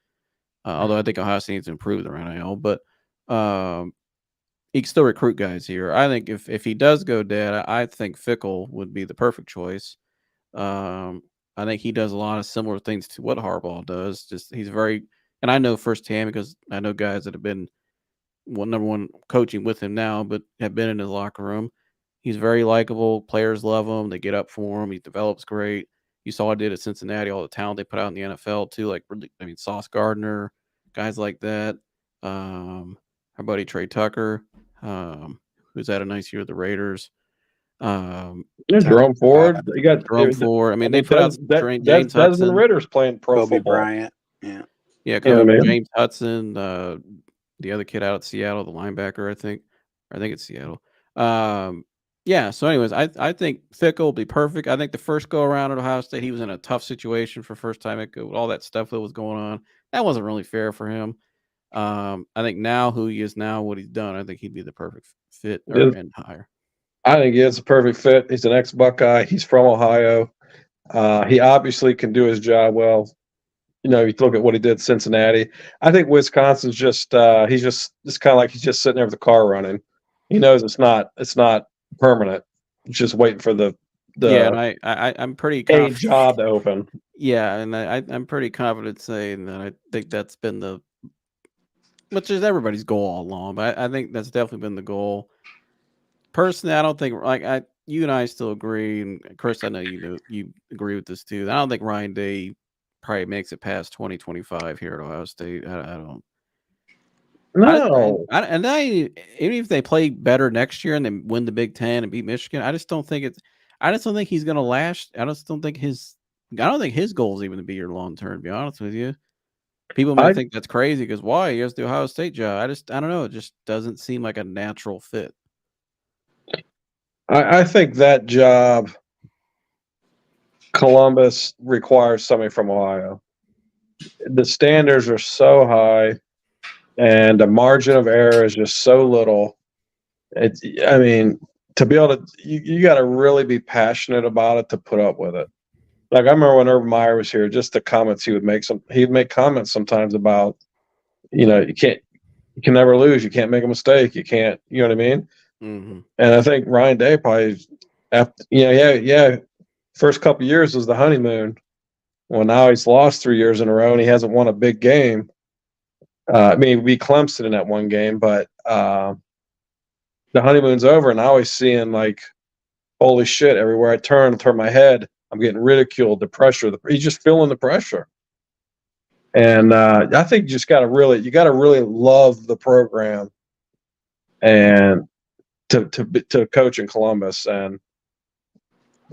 although I think Ohio State needs to improve their NIL, but he can still recruit guys here. I think if he does go dead, I think Fickell would be the perfect choice. I think he does a lot of similar things to what Harbaugh does. Just he's very, and I know firsthand because I know guys that have been number one coaching with him now, but have been in his locker room. He's very likable. Players love him. They get up for him. He develops great. You saw I did at Cincinnati, all the talent they put out in the NFL too. Like, Sauce Gardner, guys like that. Our buddy Trey Tucker, who's had a nice year with the Raiders. Jerome Ford. You got Jerome Ford. I mean, they put out James Hudson. Desmond Ritter's playing pro Kobe football. Bryant. Yeah, James Hudson, the other kid out at Seattle, the linebacker, I think it's Seattle. Yeah, so anyways, I think Fickell will be perfect. I think the first go around at Ohio State, he was in a tough situation for first time with all that stuff that was going on. That wasn't really fair for him. I think now who he is now, what he's done, I think he'd be the perfect fit and hire. I think he is a perfect fit. He's an ex-Buckeye. He's from Ohio. He obviously can do his job well. You know, you look at what he did at Cincinnati. I think Wisconsin's just he's just it's kind of like he's just sitting there with the car running. He knows it's not permanent. It's just waiting for the Yeah, and I'm pretty a confident. job to open. Yeah, and I'm pretty confident saying that I think that's been which is everybody's goal all along, but I think that's definitely been the goal. Personally, I don't think you and I still agree, and Chris, I know you agree with this too. I don't think Ryan Day probably makes it past 2025 here at Ohio State. I don't. No, And even if they play better next year and they win the Big Ten and beat Michigan, I just don't think he's going to last. I don't think his goal is even to be your long term. To be honest with you, people might think that's crazy because why he has the Ohio State job. I don't know. It just doesn't seem like a natural fit. I think that job, Columbus requires somebody from Ohio. The standards are so high, and the margin of error is just so little. I mean, to be able to, you got to really be passionate about it to put up with it. Like I remember when Urban Meyer was here, just the comments he would make. He'd make comments sometimes about, you can never lose. You can't make a mistake. You can't. You know what I mean? Mm-hmm. And I think Ryan Day probably, first couple of years was the honeymoon. Well, now he's lost 3 years in a row and he hasn't won a big game. I mean, we beat Clemson in that one game, but the honeymoon's over, and now he's seeing like, holy shit! Everywhere I turn my head, I'm getting ridiculed. The pressure, he's just feeling the pressure. And I think you got to really love the program, and to coach in Columbus, and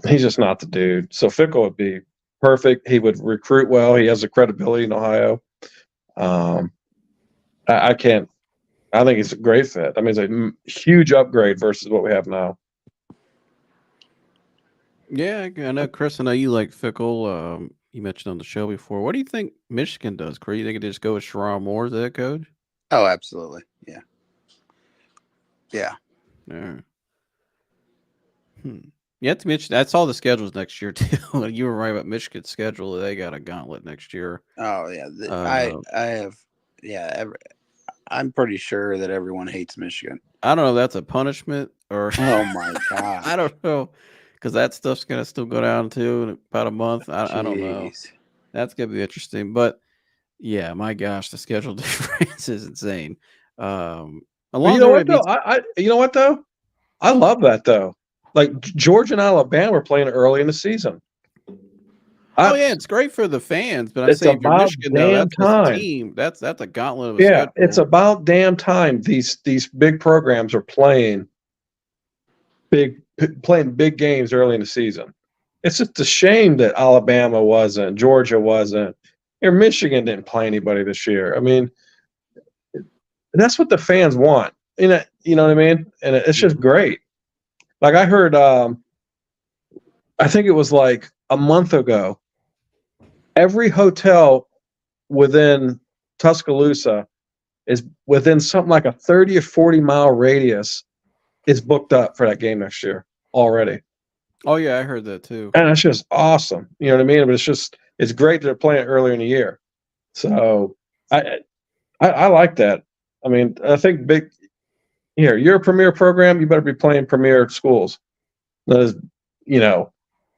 he's just not the dude. So Fickle would be perfect. He would recruit well. He has the credibility in Ohio. I think he's a great fit. I mean, it's a huge upgrade versus what we have now. Yeah, I know, Chris. I know you like Fickle. You mentioned on the show before. What do you think Michigan does? Chris, you think they just go with Sharon Moore as the head coach? Oh, absolutely. Yeah. Yeah. Yeah. Yeah, to mention, I saw the schedules next year too. You were right about Michigan's schedule. They got a gauntlet next year. Oh yeah. I have. Yeah. I'm pretty sure that everyone hates Michigan. I don't know if that's a punishment or. Oh my god. I don't know, because that stuff's gonna still go down too in about a month. I don't know. That's gonna be interesting, but yeah, my gosh, the schedule difference is insane. You know what though? I love that though. Like Georgia and Alabama were playing early in the season. Oh yeah, it's great for the fans, but I'm saying if you're Michigan, though, that's a team. That's a gauntlet of a schedule. It's about damn time these big programs are playing big games early in the season. It's just a shame that Alabama wasn't, Georgia wasn't, or Michigan didn't play anybody this year. I mean, that's what the fans want. You know what I mean? And it's just great. Like I heard, I think it was like a month ago, every hotel within Tuscaloosa is within something like a 30 or 40-mile radius is booked up for that game next year already. Oh yeah, I heard that too. And it's just awesome. You know what I mean? But it's great that they're playing earlier in the year. So I like that. I mean, I think you're a premier program, you better be playing premier schools. That is,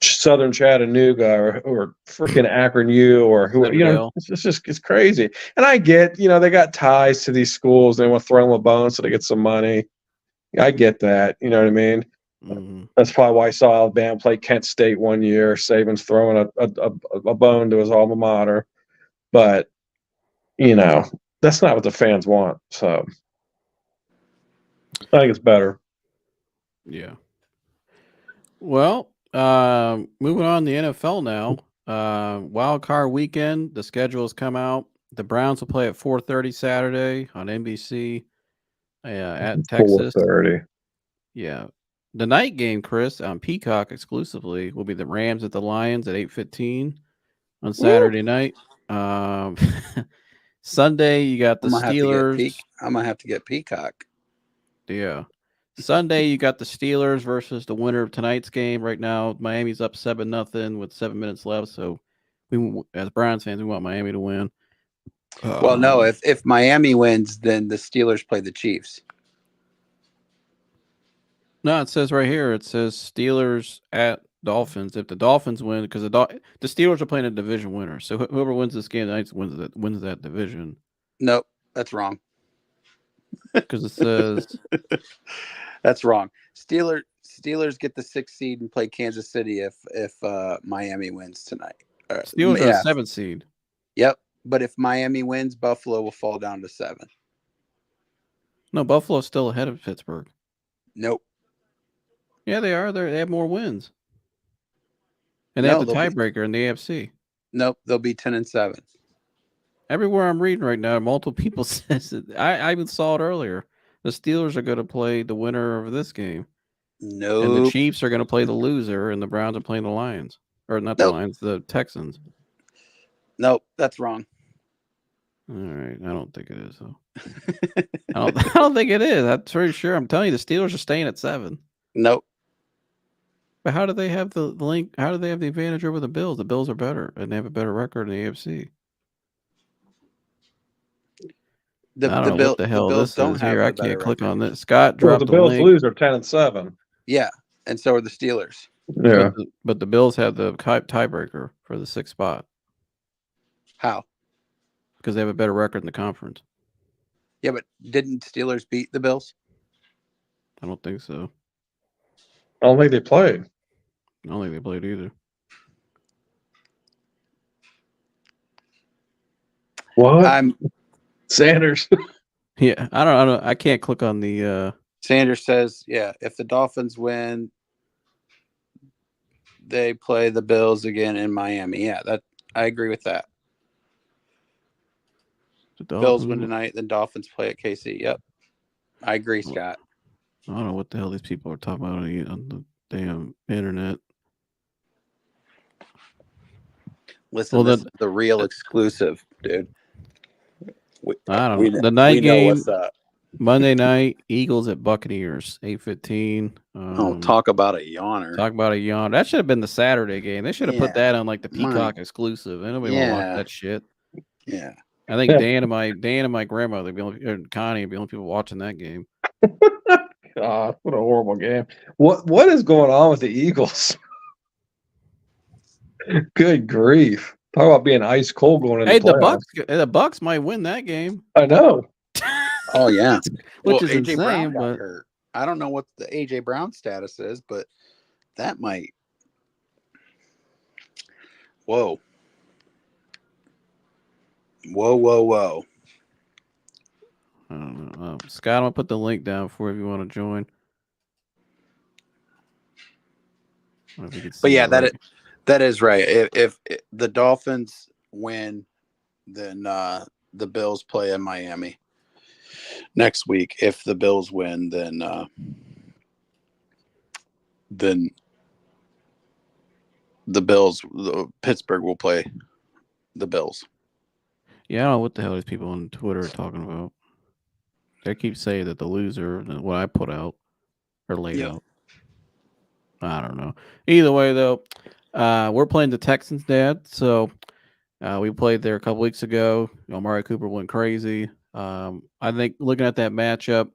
Southern Chattanooga or freaking Akron U or who, it's crazy. And I get, they got ties to these schools. They want to throw them a bone so they get some money. I get that. You know what I mean? Mm-hmm. That's probably why I saw Alabama play Kent State one year. Saban's throwing a bone to his alma mater. But, that's not what the fans want. So I think it's better. Yeah. Well, moving on to the NFL now. Wild card weekend. The schedule has come out. The Browns will play at 4:30 Saturday on NBC at Texas. 4:30. Yeah. The night game, Chris, on Peacock exclusively, will be the Rams at the Lions at 8:15 on Saturday night. Sunday, you got the Steelers. I'm gonna have to get Peacock. Yeah. Sunday, you got the Steelers versus the winner of tonight's game. Right now, Miami's up 7-0 with 7 minutes left. So, as Browns fans, we want Miami to win. Well, no, if Miami wins, then the Steelers play the Chiefs. No, it says right here. It says Steelers at Dolphins. If the Dolphins win, because the Steelers are playing a division winner, so whoever wins this game tonight wins that division. Nope, that's wrong. Because it says That's wrong. Steelers get the 6th seed and play Kansas City if Miami wins tonight. Steelers are the 7th seed. Yep, but if Miami wins, Buffalo will fall down to 7. No, Buffalo's still ahead of Pittsburgh. Nope. Yeah, they are. They have more wins, and they have the tiebreaker in the AFC. Nope, they'll be 10-7. Everywhere I'm reading right now, multiple people says it. I even saw it earlier. The Steelers are going to play the winner of this game. No. And the Chiefs are going to play the loser, and the Browns are playing the Lions. Or not the Lions, the Texans. Nope, that's wrong. All right. I don't think it is, though. I don't think it is. I'm pretty sure. I'm telling you, the Steelers are staying at 7. Nope. But how do they have the link? How do they have the advantage over the Bills? The Bills are better, and they have a better record in the AFC. I don't know what the hell this is here. I can't click on this. Scott dropped the Bills link. lose are 10-7. Yeah, and so are the Steelers. Yeah, but the Bills have the tiebreaker for the 6th spot. How? Because they have a better record in the conference. Yeah, but didn't Steelers beat the Bills? I don't think so. I don't think they played. I don't think they played either. What? Sanders. Yeah, I don't. I can't click on the. Sanders says, yeah, if the Dolphins win, they play the Bills again in Miami. Yeah, I agree with that. Bills win tonight, then Dolphins play at KC. Yep, I agree, Scott. I don't know what the hell these people are talking about on the damn internet. Listen, this is the real exclusive, dude. I don't know. The night game, what's up. Monday night, Eagles at Buccaneers, 8:15. Talk about a yawner. Talk about a yawn. That should have been the Saturday game. They should have put that on like the Peacock exclusive. Nobody want to watch that shit. Yeah. I think Dan and my grandmother, and Connie, would be the only people watching that game. God, what a horrible game. What is going on with the Eagles? Good grief. Talk about being ice cold going into playoffs. The Bucks might win that game. I know. Oh yeah. Which is insane, but hurt. I don't know what the AJ Brown status is, but that might. Whoa. Whoa. I don't know. Scott, I'm gonna put the link down for if you want to join. But yeah, that is right. If the Dolphins win, then the Bills play in Miami next week. If the Bills win, then Pittsburgh will play the Bills. Yeah, I don't know what the hell these people on Twitter are talking about. They keep saying that the loser, what I put out, or laid out. I don't know. Either way, though, we're playing the Texans, Dad. So we played there a couple weeks ago. Amari Cooper went crazy. I think looking at that matchup,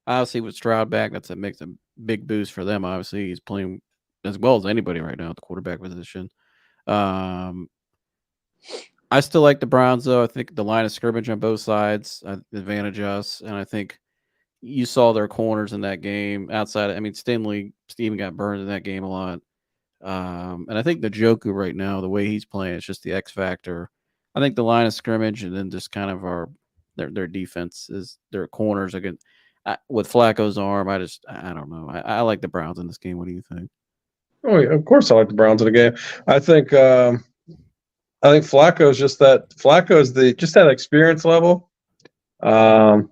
obviously with Stroud back, that makes a big boost for them. Obviously, he's playing as well as anybody right now at the quarterback position. I still like the Browns, though. I think the line of scrimmage on both sides advantage us, and I think you saw their corners in that game. Outside, I mean, Steven got burned in that game a lot, and I think the Njoku right now, the way he's playing, it's just the X factor. I think the line of scrimmage, and then just kind of their defense is their corners again. With Flacco's arm, I don't know. I like the Browns in this game. What do you think? Oh yeah, of course I like the Browns in the game. I think Flacco's just that. Flacco's just that experience level. To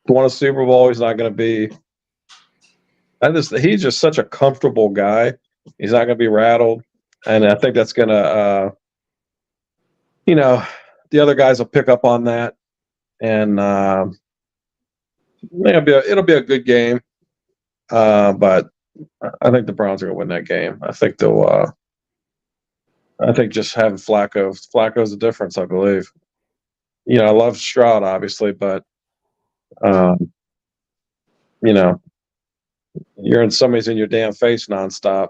win a Super Bowl, he's not going to be. He's just such a comfortable guy. He's not going to be rattled, and I think that's going to, the other guys will pick up on that, and it'll be a good game. But I think the Browns are going to win that game. I think they'll. I think just having Flacco's the difference. I believe. I love Stroud, obviously, but you know, somebody's in your damn face nonstop.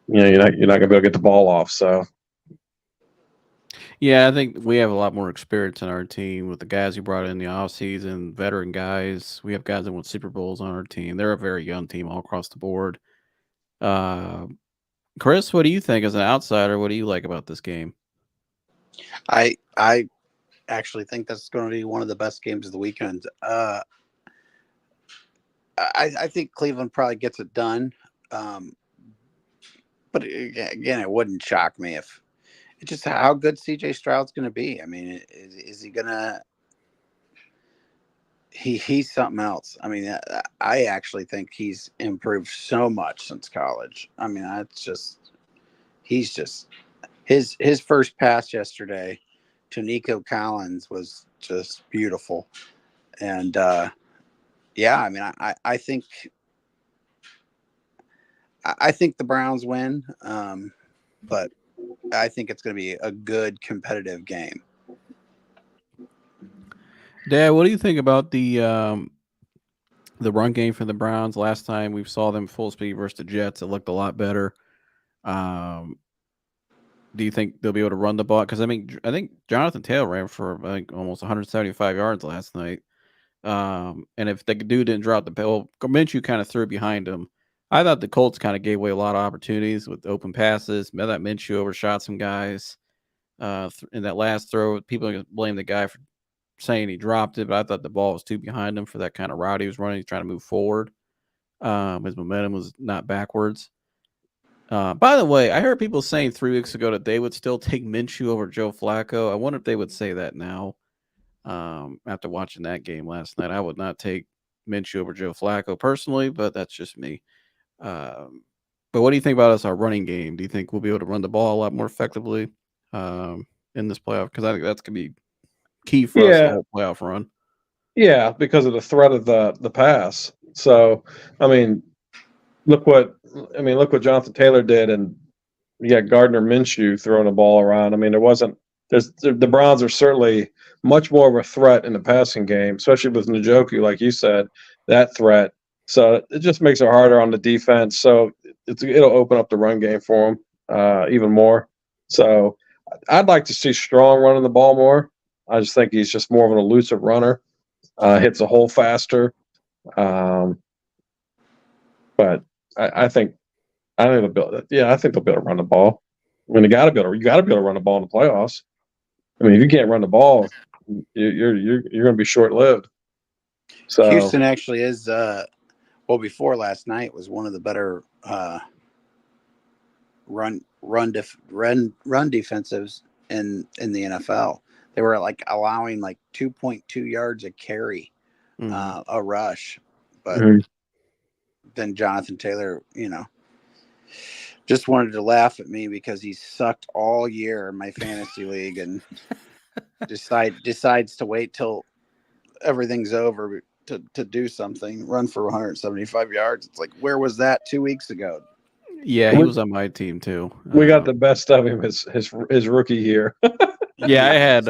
You're not going to be able to get the ball off. So. Yeah, I think we have a lot more experience on our team with the guys you brought in the offseason, veteran guys. We have guys that won Super Bowls on our team. They're a very young team all across the board. Chris, what do you think as an outsider? What do you like about this game? I actually think that's going to be one of the best games of the weekend. I think Cleveland probably gets it done. But again, it wouldn't shock me if it's just how good CJ Stroud's going to be. I mean, is he going to? He's something else. I mean, I actually think he's improved so much since college. I mean, he's just his first pass yesterday to Nico Collins was just beautiful. And yeah, I mean, I think the Browns win, but I think it's going to be a good competitive game. Dad, what do you think about the run game for the Browns? Last time we saw them full speed versus the Jets, it looked a lot better. Do you think they'll be able to run the ball? Because I think Jonathan Taylor ran for almost 175 yards last night. And if the dude didn't drop the ball, Minshew kind of threw behind him. I thought the Colts kind of gave away a lot of opportunities with open passes. That Minshew overshot some guys. In that last throw, people blame the guy for saying he dropped it, but I thought the ball was too behind him for that kind of route he was running. He's trying to move forward. His momentum was not backwards. By the way, I heard people saying 3 weeks ago that they would still take Minshew over Joe Flacco. I wonder if they would say that now. After watching that game last night, I would not take Minshew over Joe Flacco personally, but that's just me. But what do you think about our running game? Do you think we'll be able to run the ball a lot more effectively in this playoff? Because I think that's going to be key for us the whole playoff run. Yeah, because of the threat of the pass. So, I mean, look what Jonathan Taylor did, and you got Gardner Minshew throwing the ball around. I mean, the Browns are certainly much more of a threat in the passing game, especially with Njoku, like you said, that threat. So it just makes it harder on the defense. So it'll open up the run game for them even more. So I'd like to see Strong running the ball more. I just think he's just more of an elusive runner, hits a hole faster. But I think they'll be able to run the ball. I mean, you got to be able to run the ball in the playoffs. I mean, if you can't run the ball, you're going to be short lived. So Houston actually is before last night was one of the better run defensives in the NFL. They were like allowing like 2.2 yards a carry, a rush, but then Jonathan Taylor, just wanted to laugh at me because he sucked all year in my fantasy league and decides to wait till everything's over to do something, run for 175 yards. It's like, where was that 2 weeks ago? Yeah, he was on my team too. We got the best of him his rookie year. Yeah, I had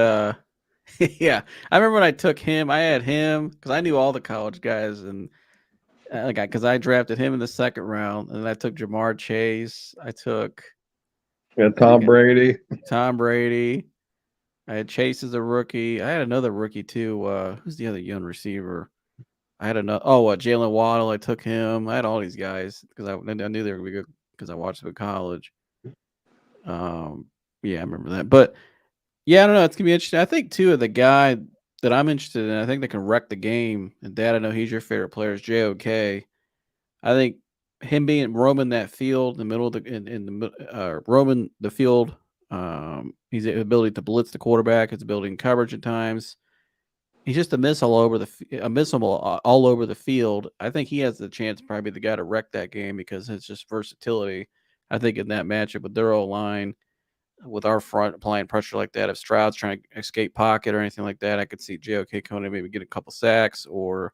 yeah. I remember when I took him, I had him because I knew all the college guys, and because I drafted him in the second round, and then I took Jamar Chase. I took Tom Brady. I had Chase as a rookie. I had another rookie too. Who's the other young receiver? I had another. Jalen Waddle. I took him. I had all these guys because I knew they were gonna be good because I watched them in college. Yeah, I remember that. But yeah, I don't know. It's gonna be interesting. I think too the guy that I'm interested in. I think that can wreck the game. And Dad, I know he's your favorite player. Is JOK. I think him roaming that field in the middle of roaming the field. His ability to blitz the quarterback, his ability in coverage at times. He's just a miss all over the field. I think he has the chance to probably be the guy to wreck that game because it's just versatility. I think in that matchup with their O-line, with our front applying pressure like that, if Stroud's trying to escape pocket or anything like that, I could see JOK coming in, maybe get a couple sacks or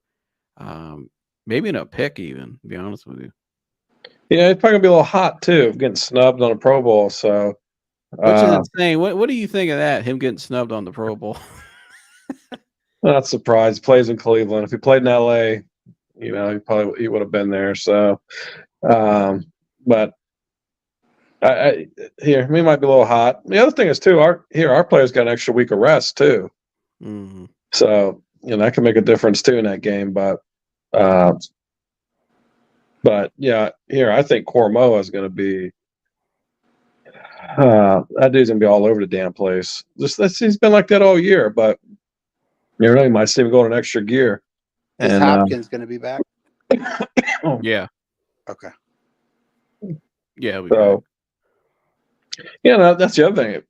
maybe in a pick even, to be honest with you. Yeah, it's probably gonna be a little hot too, getting snubbed on a Pro Bowl. So, Which is insane. What do you think of that? Him getting snubbed on the Pro Bowl? not surprised. He plays in Cleveland. If he played in LA, he would have been there. So, but here, he might be a little hot. The other thing is too, our players got an extra week of rest too. Mm-hmm. So that can make a difference too in that game. But yeah, here I think Cormo is going to be. That dude's gonna be all over the damn place. He's been like that all year, but you know, you might see him go in an extra gear. Is And Hopkins going to be back? Yeah. Okay. Yeah. so yeah, that's the other thing.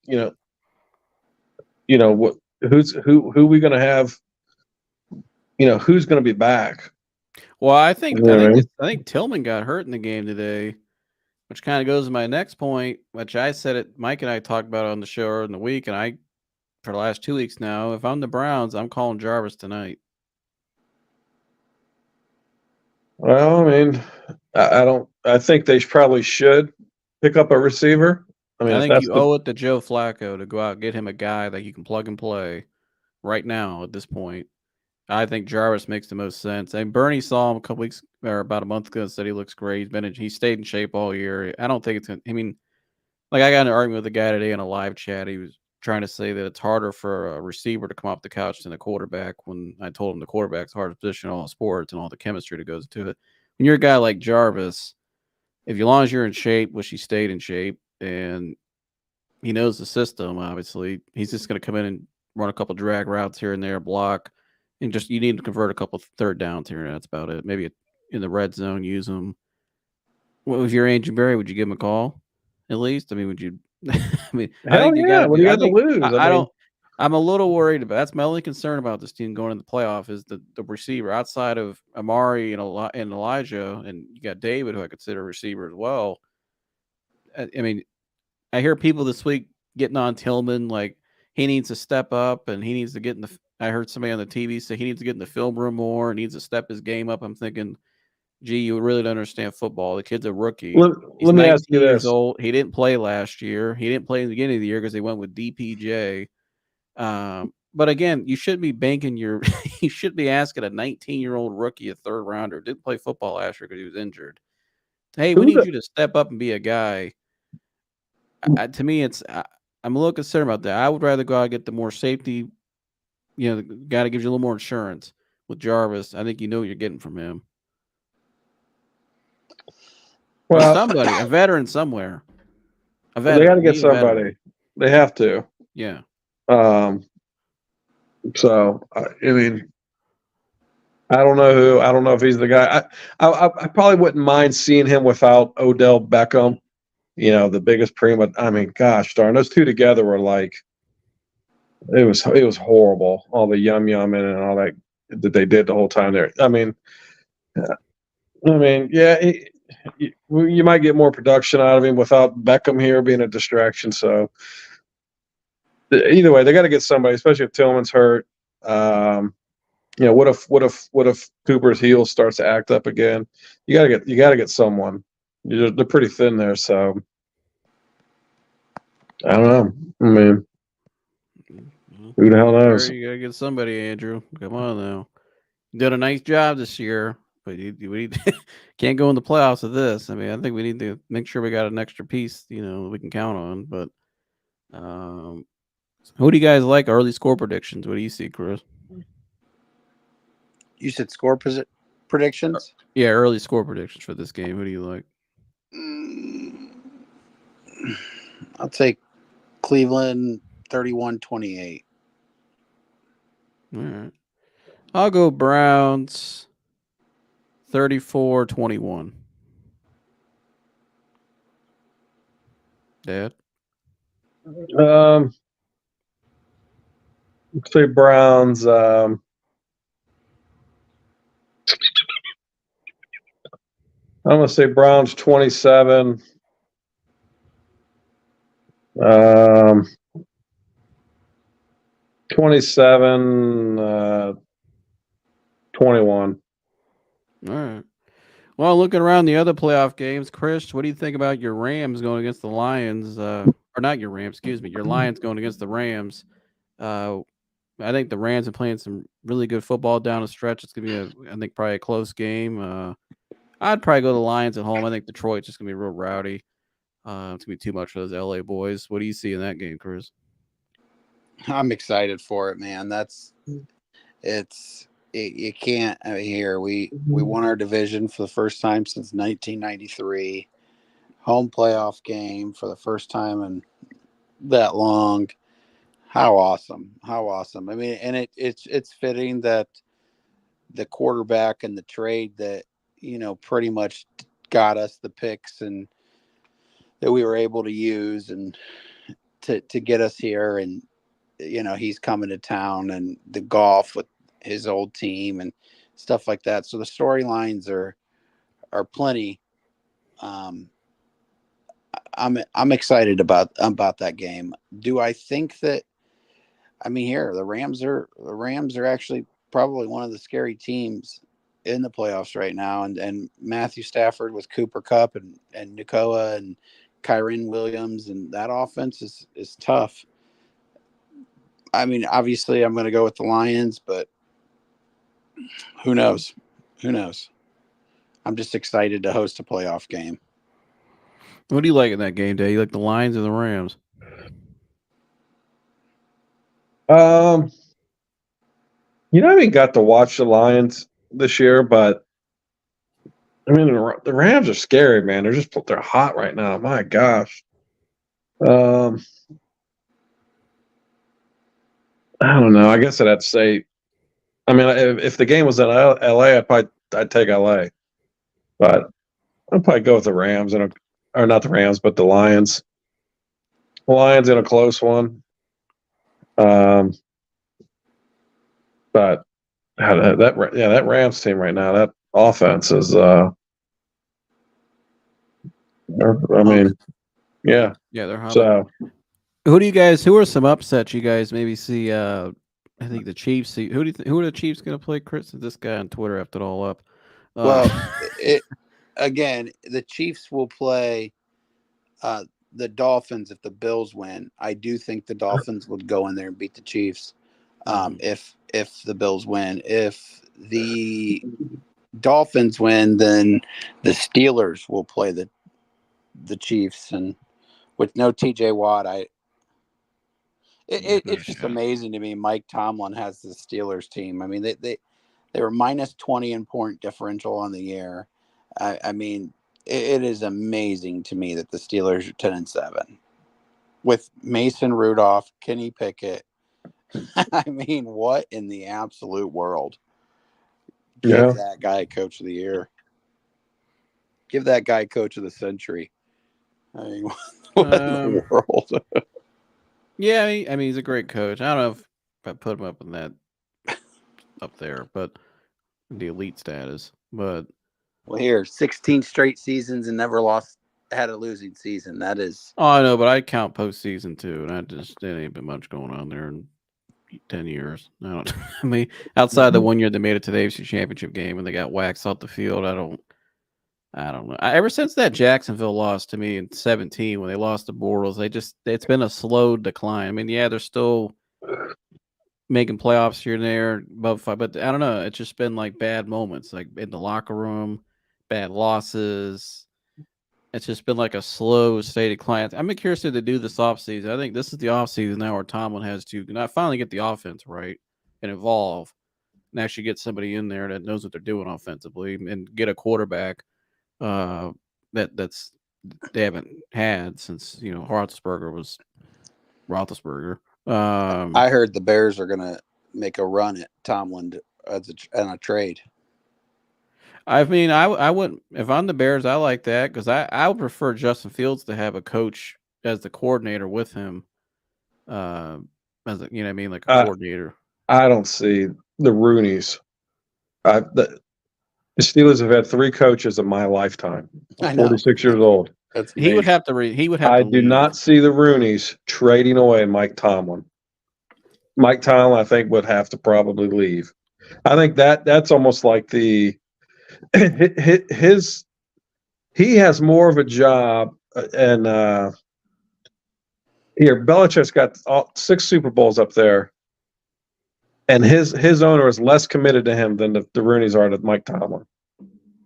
Who we going to have? Who's going to be back? Well, I think You know what I mean? I think Tillman got hurt in the game today, which kind of goes to my next point, which I said it. Mike and I talked about it on the show earlier in the week, and for the last 2 weeks now, if I'm the Browns, I'm calling Jarvis tonight. Well, I mean, I don't. I think they probably should pick up a receiver. I mean, I if think that's you owe it to Joe Flacco to go out and get him a guy that you can plug and play right now at this point. I think Jarvis makes the most sense. And Bernie saw him a couple weeks or about a month ago and said he looks great. He stayed in shape all year. I don't think it's going to, I mean, like I got in an argument with a guy today in a live chat. He was trying to say that it's harder for a receiver to come off the couch than a quarterback when I told him the quarterback's the hardest position in all sports and all the chemistry that goes into it. When you're a guy like Jarvis, as long as you're in shape, which he stayed in shape, and he knows the system, obviously, he's just going to come in and run a couple drag routes here and there, block, and just you need to convert a couple third downs here, and that's about it. Maybe in the red zone, use him. What was your Andrew Berry? Would you give him a call at least? I mean, would you? I mean, I hell think you yeah. got What do you got to lose? I don't. I'm a little worried about. That's my only concern about this team going in the playoff is the receiver outside of Amari and Elijah, and you got David, who I consider a receiver as well. I mean, I hear people this week getting on Tillman like he needs to step up and he needs to get in the. I heard somebody on the TV say he needs to get in the film room more and needs to step his game up. I'm thinking, gee, you really don't understand football. The kid's a rookie. He's let me 19 ask you years this. old. He didn't play last year. He didn't play in the beginning of the year because they went with DPJ. But again, you shouldn't be banking your. You should be asking a 19-year-old rookie, a third rounder, didn't play football last year because he was injured. Hey, we need you to step up and be a guy. To me, I'm a little concerned about that. I would rather go out and get the more safety. The guy that gives you a little more insurance with Jarvis. I think you know what you're getting from him. Well, somebody, a veteran somewhere. A veteran. They got to get somebody. They have to. Yeah. So I mean, I don't know who. I don't know if he's the guy. I probably wouldn't mind seeing him without Odell Beckham. The biggest prima. I mean, gosh darn, those two together were like, it was horrible. All the yum and all that they did the whole time there. I mean, yeah, you might get more production out of him without Beckham here being a distraction. So either way, they got to get somebody, especially if Tillman's hurt. What if Cooper's heel starts to act up again? You gotta get someone. They're pretty thin there, so I don't know. I mean, who the hell knows? You gotta get somebody, Andrew. Come on now. You did a nice job this year, but we can't go in the playoffs with this. I mean, I think we need to make sure we got an extra piece, we can count on. But who do you guys like? Early score predictions. What do you see, Chris? You said score predictions? Yeah, early score predictions for this game. Who do you like? I'll take Cleveland 31-28. All right. I'll go Browns 34-21. Dad? Say Browns. I'm gonna say Browns 27. 27, 21. All right. Well, looking around the other playoff games, Chris, what do you think about your Rams going against the Lions? Or not your Rams, excuse me, your Lions going against the Rams. Uh, I think the Rams are playing some really good football down the stretch. It's gonna be, I think, probably a close game. I'd probably go to the Lions at home. I think Detroit's just gonna be real rowdy. It's gonna be too much for those LA boys. What do you see in that game, Chris? I'm excited for it, man. You can't here. We won our division for the first time since 1993. Home playoff game for the first time in that long. How awesome! How awesome! I mean, and it's fitting that the quarterback and the trade that pretty much got us the picks and that we were able to use and to get us here, and he's coming to town, and the golf with his old team and stuff like that. So the storylines are plenty. I'm excited about that game. Do I think that? I mean, here the Rams are actually probably one of the scary teams in the playoffs right now, and Matthew Stafford with Cooper Kupp and Nakoa and Kyren Williams, and that offense is tough. I mean, obviously, I'm going to go with the Lions, but who knows? Who knows? I'm just excited to host a playoff game. What do you like in that game, Day? You like the Lions or the Rams? I haven't got to watch the Lions this year, but I mean, the Rams are scary, man. They're hot right now. My gosh. I don't know. I guess I'd have to say. I mean, if the game was in LA, I'd take LA, but I'd probably go with the Rams or not the Rams, but the Lions. The Lions in a close one. But that Rams team right now, that offense is. I mean, yeah. Yeah, they're hot. So Who are some upsets you guys maybe see? I think the Chiefs. Who are the Chiefs going to play, Chris? This guy on Twitter effed it all up. Well, again, the Chiefs will play the Dolphins if the Bills win. I do think the Dolphins would go in there and beat the Chiefs if the Bills win. If the Dolphins win, then the Steelers will play the Chiefs, and with no TJ Watt, it's just amazing to me. Mike Tomlin has the Steelers team. I mean, they were minus 20 in point differential on the year. I mean, it is amazing to me that the Steelers are 10-7 with Mason Rudolph, Kenny Pickett. I mean, what in the absolute world? Give that guy coach of the year. Give that guy coach of the century. I mean, what in the world? Yeah, I mean, he's a great coach. I don't know if I put him up in that up there, but the elite status. But well, here 16 straight seasons and never had a losing season. That is. Oh, I know, but I count postseason too, and there ain't been much going on there in 10 years. I mean, outside the 1 year they made it to the AFC Championship game and they got waxed off the field, I don't know. Ever since that Jacksonville loss to me in 2017 when they lost to Bortles, it's been a slow decline. I mean, yeah, they're still making playoffs here and there above 5, but I don't know. It's just been like bad moments, like in the locker room, bad losses. It's just been like a slow, steady decline. I'm curious to do this offseason. I think this is the offseason now where Tomlin has to not finally get the offense right and evolve and actually get somebody in there that knows what they're doing offensively and get a quarterback that's they haven't had since Roethlisberger was Roethlisberger. I heard the Bears are going to make a run at Tomlin on a trade. I mean, I wouldn't if I'm the Bears. I like that because I would prefer Justin Fields to have a coach as the coordinator with him, as a, what I mean, like a coordinator. I don't see the Rooneys. The Steelers have had 3 coaches in my lifetime. I'm 46 years old. He would have to. He would have. I to do leave. not see the Rooneys trading away Mike Tomlin. Mike Tomlin, I think, would have to probably leave. I think that's almost like the he has more of a job, and here Belichick's got 6 Super Bowls up there, and his owner is less committed to him than the Rooneys are to Mike Tomlin.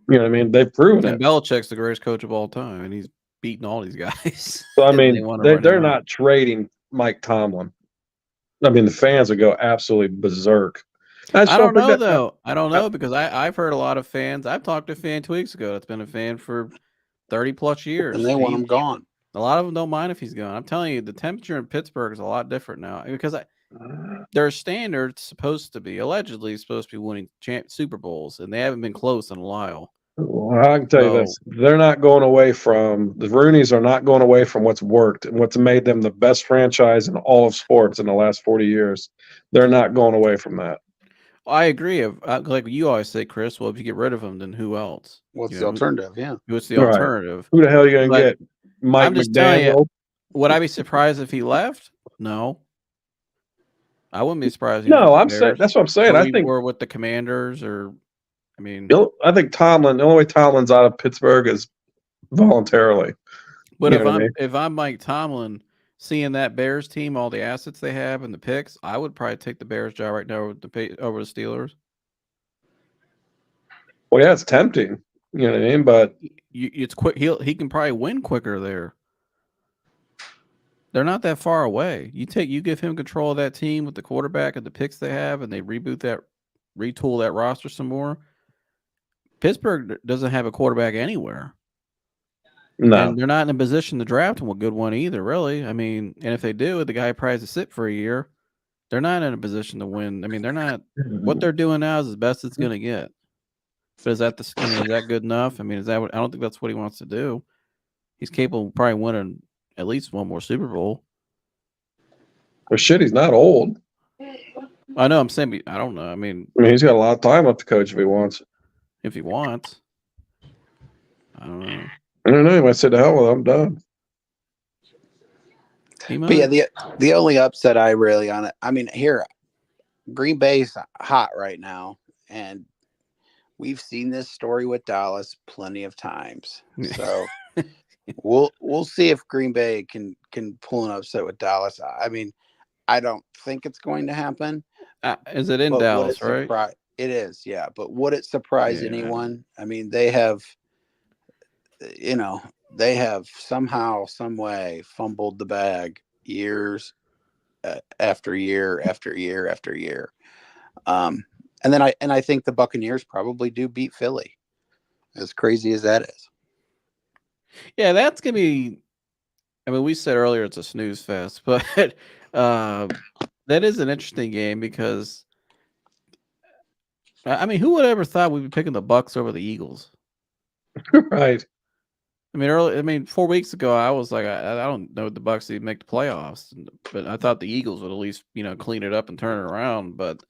You know what I mean? They've proven And it. Belichick's the greatest coach of all time, and he's beating all these guys. So I And mean, they wanna run him they're out. not trading Mike Tomlin. I mean, the fans would go absolutely berserk. I don't know though. I don't know because I've heard a lot of fans. I've talked to a fan 2 weeks ago that's been a fan for 30 plus years. And they want him gone. A lot of them don't mind if he's gone. I'm telling you, the temperature in Pittsburgh is a lot different now because their standards supposed to be allegedly supposed to be winning Super Bowls, and they haven't been close in a while. Well, I can tell you this: they're not going away from the Rooneys are not going away from what's worked and what's made them the best franchise in all of sports in the last 40 years. They're not going away from that. I agree. Like you always say, Chris. Well, if you get rid of him, then who else? What's the alternative? Yeah. What's the Right. alternative? Who the hell are you going to get? Mike I'm just telling you, McDaniel? would I be surprised if he left? No. I wouldn't be surprised. No, I'm saying that's what I'm saying. I think or with the Commanders, or I mean, I think Tomlin. The only way Tomlin's out of Pittsburgh is voluntarily. But You know what I mean? if I'm Mike Tomlin, seeing that Bears team, all the assets they have and the picks, I would probably take the Bears job right now over the Steelers. Well, yeah, it's tempting. You know what I mean? But it's quick. He can probably win quicker there. They're not that far away. You give him control of that team with the quarterback and the picks they have, and they retool that roster some more. Pittsburgh doesn't have a quarterback anywhere. no, and they're not in a position to draft a good one either, really. I mean, and if they do, the guy probably has to sit for a year. They're not in a position to win. I mean, they're not. What they're doing now is as best it's going to get. But is that is that good enough? I mean, I don't think that's what he wants to do. He's capable of probably winning at least one more Super Bowl. well, shit, he's not old. I know. I'm saying, I don't know. I mean, he's got a lot of time left to coach if he wants. I don't know. I don't know. He might say, "The hell with it, I'm done." But yeah, the only upset I really on it. I mean, here, Green Bay's hot right now, and we've seen this story with Dallas plenty of times. So we'll see if Green Bay can pull an upset with Dallas. I mean, I don't think it's going to happen. Is it in Dallas, right? It is, yeah. But would it surprise anyone? I mean, they have somehow, some way fumbled the bag years after year after year after year. And then I think the Buccaneers probably do beat Philly, as crazy as that is. Yeah, that's gonna be. I mean, we said earlier it's a snooze fest, but that is an interesting game because I mean, who would ever thought we'd be picking the Bucs over the Eagles? Right. I mean, 4 weeks ago, I was like, I don't know if the Bucs even make the playoffs, but I thought the Eagles would at least, clean it up and turn it around. But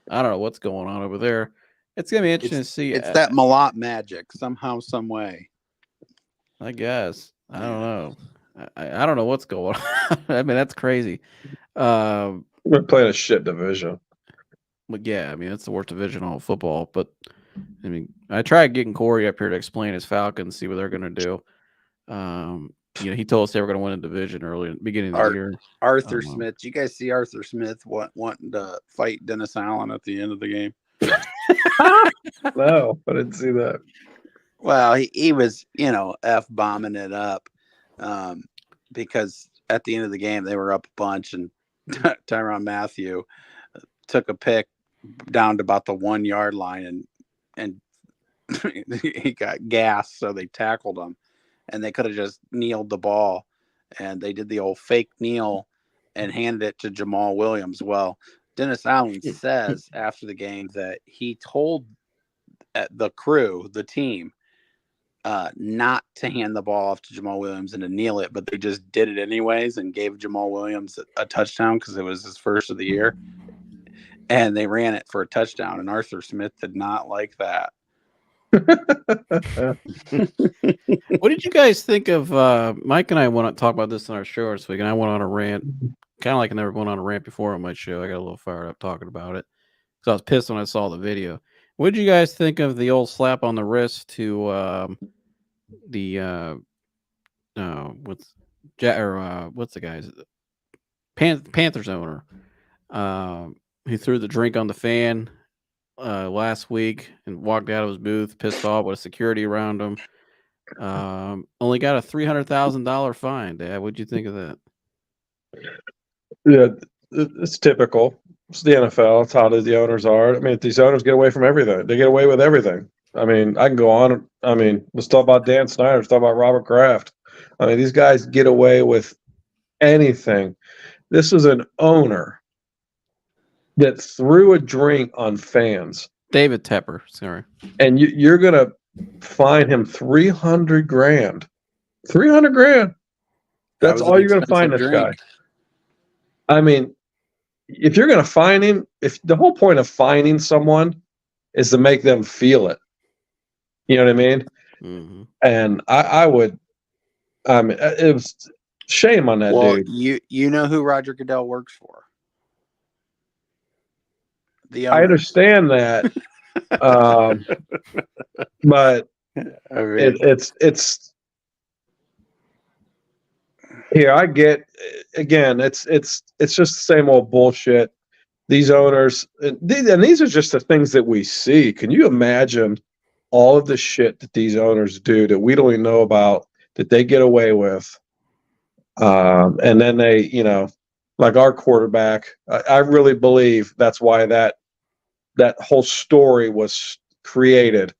I don't know what's going on over there. It's gonna be interesting to see. It's that Malott magic somehow, some way. I guess. I don't know. I don't know what's going on. I mean, that's crazy. We're playing a shit division. But yeah, I mean, it's the worst division in all football. But I mean, I tried getting Corey up here to explain his Falcons, see what they're going to do. He told us they were going to win a division early in the beginning of the year. Arthur Smith. Did you guys see Arthur Smith wanting to fight Dennis Allen at the end of the game? No, I didn't see that. Well, he was, F-bombing it up because at the end of the game, they were up a bunch, and Tyrann Mathieu took a pick down to about the 1 yard line, and he got gassed, so they tackled him, and they could have just kneeled the ball, and they did the old fake kneel and handed it to Jamal Williams. Well, Dennis Allen says after the game that he told the crew, the team, not to hand the ball off to Jamal Williams and to kneel it, but they just did it anyways and gave Jamal Williams a touchdown because it was his first of the year, and they ran it for a touchdown, and Arthur Smith did not like that. What did you guys think of Mike and I want to talk about this on our show this week, and I went on a rant, kind of like I never went on a rant before on my show. I got a little fired up talking about it because I was pissed when I saw the video. What did you guys think of the old slap on the wrist to the what's what's the guy's Panthers owner? He threw the drink on the fan last week and walked out of his booth pissed off with security around him. Only got a $300,000 fine. Dad, what'd you think of that? Yeah, it's typical. It's the NFL. It's how the owners are. I mean, these owners get away from everything. They get away with everything. I mean, I can go on. I mean, let's talk about Dan Snyder. Let's talk about Robert Kraft. I mean, these guys get away with anything. This is an owner that threw a drink on fans. David Tepper, sorry. And you're going to fine him $300,000. $300,000. That's all you're going to fine this guy. I mean, if you're going to fine him, if the whole point of fining someone is to make them feel it, you know what I mean? Mm-hmm. And I would, it was shame on that dude. You know who Roger Goodell works for? The I understand that, but it's here. I get again. It's just the same old bullshit. These owners, and these are just the things that we see. Can you imagine all of the shit that these owners do that we don't even know about, that they get away with? And then they, you know, like our quarterback, I really believe that's why that whole story was created,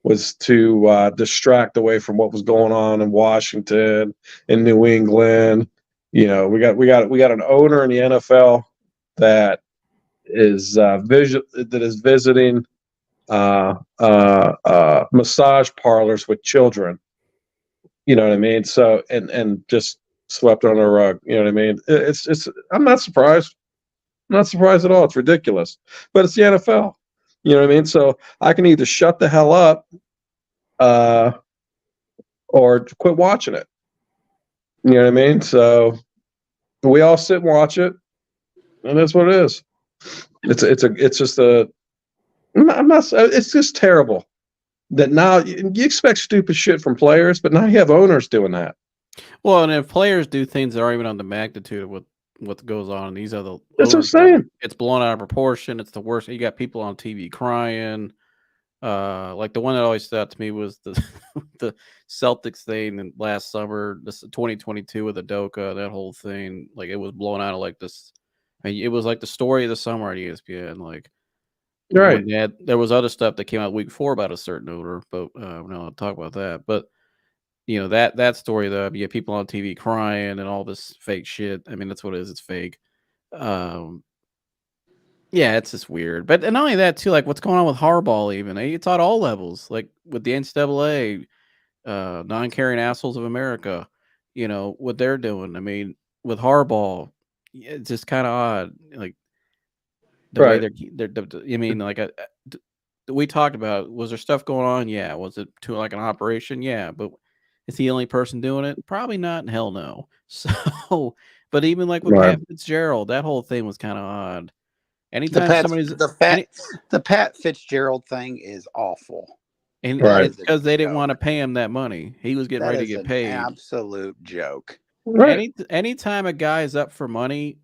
was to distract away from what was going on in Washington, in New England. You know, we got an owner in the NFL that is visiting massage parlors with children. You know what I mean? So and just swept on a rug. You know what I mean? It's. I'm not surprised. I'm not surprised at all. It's ridiculous, but it's the NFL. You know what I mean? So I can either shut the hell up, or quit watching it. You know what I mean? So we all sit and watch it, and that's what it is. It's just terrible that now you expect stupid shit from players, but now you have owners doing that. Well, and if players do things that aren't even on the magnitude of what goes on, these are the that's what I'm saying. It's blown out of proportion. It's the worst. You got people on TV crying. Like the one that always stood out to me was the the Celtics thing last summer, this 2022 with Udoka, that whole thing. Like it was blown out of like this. I mean, it was like the story of the summer on ESPN. Like, right? There was other stuff that came out week 4 about a certain owner, but no, I'll talk about that. But you know that story though, you have people on TV crying and all this fake shit. I mean, that's what it is. It's fake. Yeah, it's just weird. But and not only that too, like what's going on with Harbaugh even. It's at all levels, like with the NCAA, non-caring assholes of America, you know, what they're doing. I mean, with Harbaugh, it's just kind of odd. Like the way they're I mean, like we talked about, was there stuff going on? Yeah. Was it to like an operation? Yeah. But is he the only person doing it? Probably not. Hell no. So, but even like with Pat Fitzgerald, that whole thing was kind of odd. Anytime the Pat Fitzgerald thing is awful, and because they didn't want to pay him that money, he was getting ready to get paid. Absolute joke. Right. Anytime a guy is up for money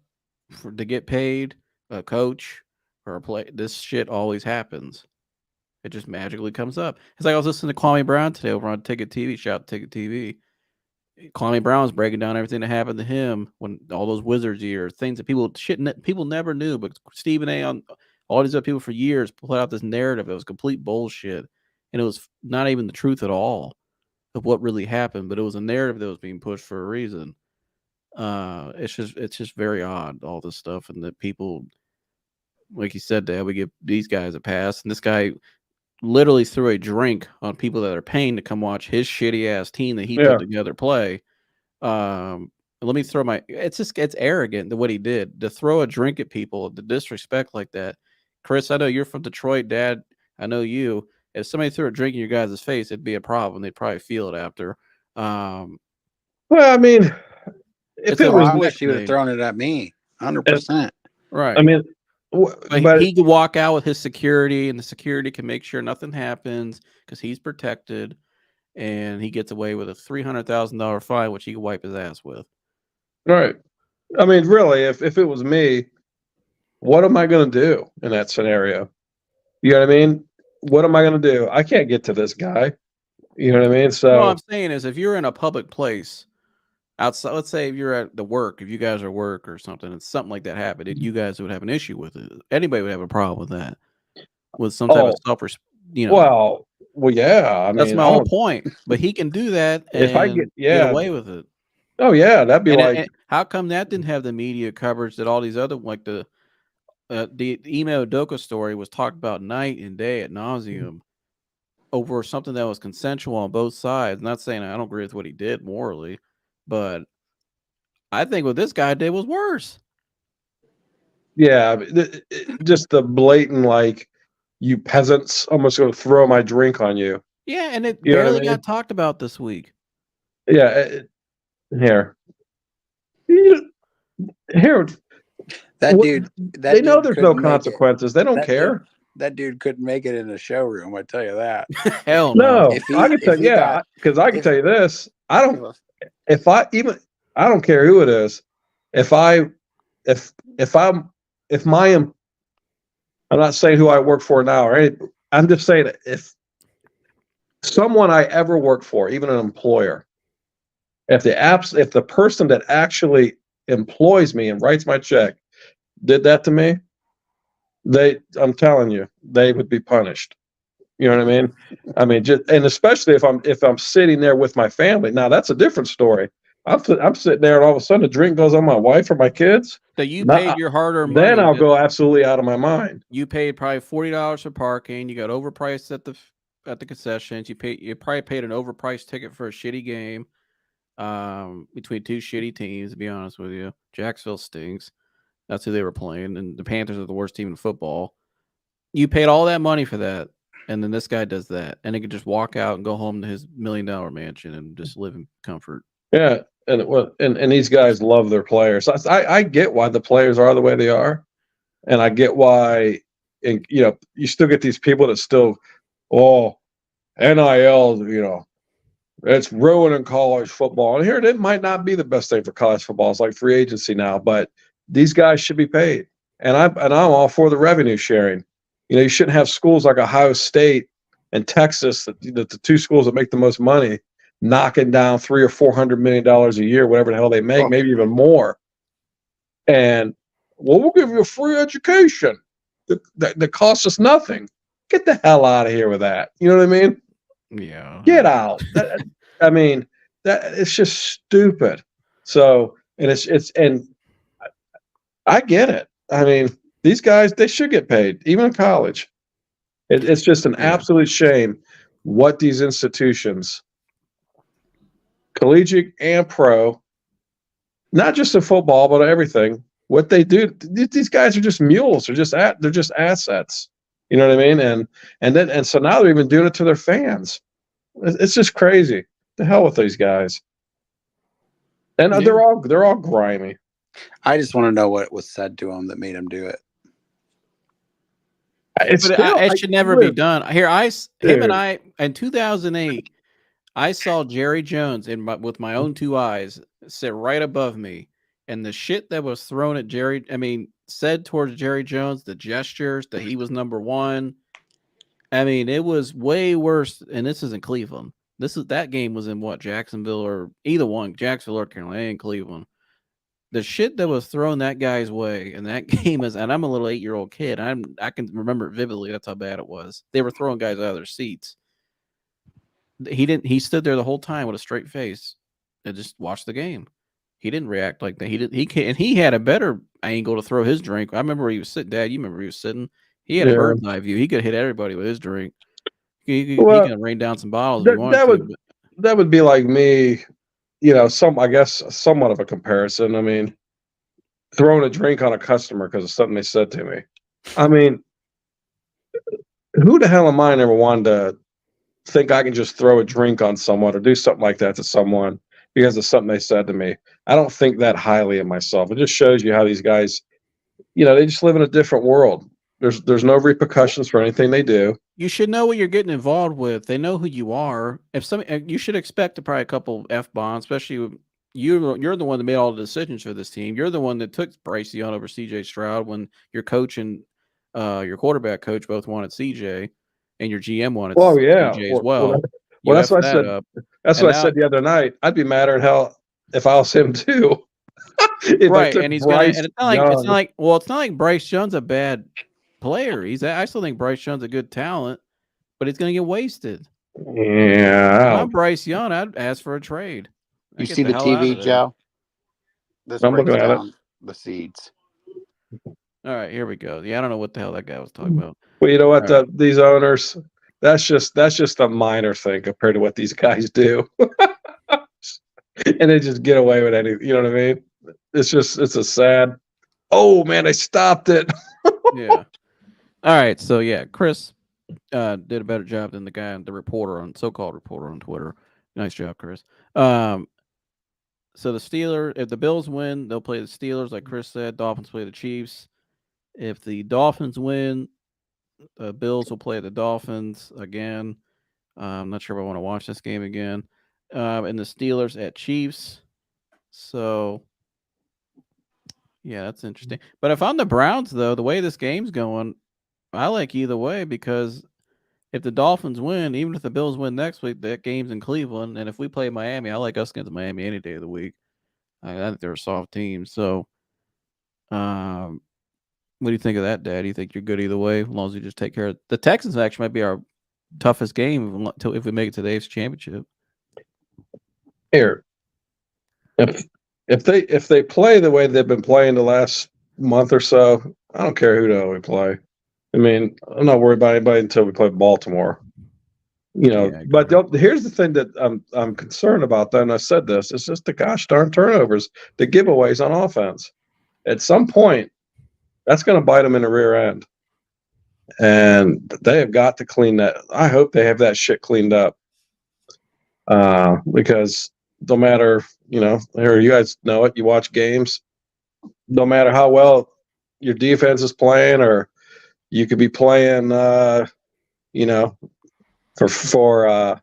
to get paid, a coach or a play, this shit always happens. It just magically comes up. It's like I was listening to Kwame Brown today over on Ticket TV. Shout out Ticket TV. Kwame Brown was breaking down everything that happened to him when all those Wizards years, things that people never knew, but Stephen A. on all these other people for years put out this narrative. It was complete bullshit, and it was not even the truth at all of what really happened. But it was a narrative that was being pushed for a reason. It's just very odd, all this stuff, and that people, like you said, Dad, we give these guys a pass, and this guy literally threw a drink on people that are paying to come watch his shitty ass team that he put together play. Let me throw it's arrogant what he did, to throw a drink at people, the disrespect like that. Chris, I know you're from Detroit, Dad. I know you. If somebody threw a drink in your guys' face, it'd be a problem. They'd probably feel it after. Well, I mean, if it was, I wish he would have thrown it at me, 100%. Right. I mean, but he could walk out with his security, and the security can make sure nothing happens because he's protected, and he gets away with a $300,000 fine, which he can wipe his ass with. right. I mean, really, if it was me, what am I going to do in that scenario? You know what I mean? What am I going to do? I can't get to this guy. You know what I mean? So What I'm saying is, if you're in a public place outside, let's say if you're at the work, if you guys are work or something, and something like that happened, you guys would have an issue with it. Anybody would have a problem with that, with some type of self, well, yeah. I that's mean, my whole point. But he can do that if I get, get away with it. oh yeah, that'd be And how come that didn't have the media coverage that all these other, like the Ime Udoka story was talked about night and day at nauseum over something that was consensual on both sides? Not saying I don't agree with what he did morally, but I think what this guy did was worse. yeah, just the blatant, like, you peasants, almost going to throw my drink on you. Yeah, and it You know what I barely mean? got talked about this week. Yeah, here. Here, That what- dude. they know there's no couldn't make it. consequences. They don't That care. That dude couldn't make it in a showroom. I tell you that. Hell no. No, If he- I can tell if he you, yeah, got- because I can if- tell you this. I don't. I don't care who it is. I'm not saying who I work for now, or anything. I'm just saying if someone I ever worked for, even an employer, if the person that actually employs me and writes my check did that to me, I'm telling you, they would be punished. You know what I mean? I mean, and especially if I'm sitting there with my family. Now that's a different story. I'm sitting there, and all of a sudden a drink goes on my wife or my kids. So you paid your hard-earned money. Then I'll go absolutely out of my mind. You paid probably $40 for parking. You got overpriced at the concessions. You probably paid an overpriced ticket for a shitty game between two shitty teams, to be honest with you. Jacksonville stinks. That's who they were playing, and the Panthers are the worst team in football. You paid all that money for that, and then this guy does that, and he could just walk out and go home to his $1 million mansion and just live in comfort. Yeah, and these guys love their players. I get why the players are the way they are, and I get why. And you still get these people that still, NIL, it's ruining college football. And here, it might not be the best thing for college football. It's like free agency now, but these guys should be paid. And I'm all for the revenue sharing. You shouldn't have schools like Ohio State and Texas, the two schools that make the most money, knocking down $300 or $400 million a year, whatever the hell they make, maybe even more. And we'll give you a free education that costs us nothing. Get the hell out of here with that. You know what I mean? Yeah. Get out. I mean, it's just stupid. So, and I get it. I mean, these guys, they should get paid, even in college. It's just an absolute shame what these institutions, collegiate and pro, not just in football, but everything, what they do. These guys are just mules. They're just assets. You know what I mean? And so now they're even doing it to their fans. It's just crazy. The hell with these guys. And they're all grimy. I just want to know what was said to him that made him do it. It should never be done. Here, him and I, in 2008, I saw Jerry Jones with my own two eyes sit right above me, and the shit that was thrown at said towards Jerry Jones, the gestures that he was number one. I mean, it was way worse. And this isn't Cleveland. That game was in Jacksonville or either one, Jacksonville or Carolina and Cleveland. The shit that was thrown that guy's way in that game and I'm a little 8-year-old kid. I can remember it vividly. That's how bad it was. They were throwing guys out of their seats. He stood there the whole time with a straight face and just watched the game. He didn't react like that. He had a better angle to throw his drink. I remember where he was sitting. Dad, you remember he was sitting. He had a bird's eye view. He could hit everybody with his drink. He can rain down some bottles if he wanted to. That would be like me, I guess somewhat of a comparison. I mean, throwing a drink on a customer because of something they said to me. I mean, who the hell am I never wanted to think I can just throw a drink on someone or do something like that to someone because of something they said to me? I don't think that highly of myself. It just shows you how these guys they just live in a different world. There's no repercussions for anything they do. You should know what you're getting involved with. They know who you are. You should expect probably a couple F-bombs, especially you're the one that made all the decisions for this team. You're the one that took Bryce Young over CJ Stroud when your coach and your quarterback coach both wanted CJ, and your GM wanted CJ as well. That's what I that said. up. That's And what I now- said the other night. I'd be madder than hell if I was him too. If I right, took and he's Bryce gonna. And it's Young. not like Bryce Young's a bad player. I still think Bryce Young's a good talent, but he's gonna get wasted. Yeah, If I'm Bryce Young, I'd ask for a trade. You I'd get see the hell out of TV, there. Joe? This I'm breaks looking at it. down the seeds. All right, here we go. Yeah, I don't know what the hell that guy was talking about. well, you know what? All right. These owners, that's just a minor thing compared to what these guys do, and they just get away with anything. You know what I mean? It's a sad. Oh man, they stopped it. Yeah. All right. So yeah, Chris did a better job than the so-called reporter on Twitter. Nice job, Chris. So the Steelers, if the Bills win, they'll play the Steelers, like Chris said. Dolphins play the Chiefs. If the Dolphins win, the Bills will play the Dolphins again. I'm not sure if I want to watch this game again. And the Steelers at Chiefs. So yeah, that's interesting. But if I'm the Browns, though, the way this game's going, I like either way because if the Dolphins win, even if the Bills win next week, that game's in Cleveland. And if we play Miami, I like us against Miami any day of the week. I think they're a soft team. So, what do you think of that, Dad? Do you think you're good either way, as long as you just take care of the Texans? Actually, might be our toughest game if we make it to the AFC Championship. Here, if they play the way they've been playing the last month or so, I don't care who we play. I mean, I'm not worried about anybody until we play Baltimore. Yeah, but here's the thing that I'm concerned about. Though, and I said this: it's just the gosh darn turnovers, the giveaways on offense. At some point, that's going to bite them in the rear end, and they have got to clean that. I hope they have that shit cleaned up, because no matter or you guys know it, you watch games. No matter how well your defense is playing, or you could be playing, for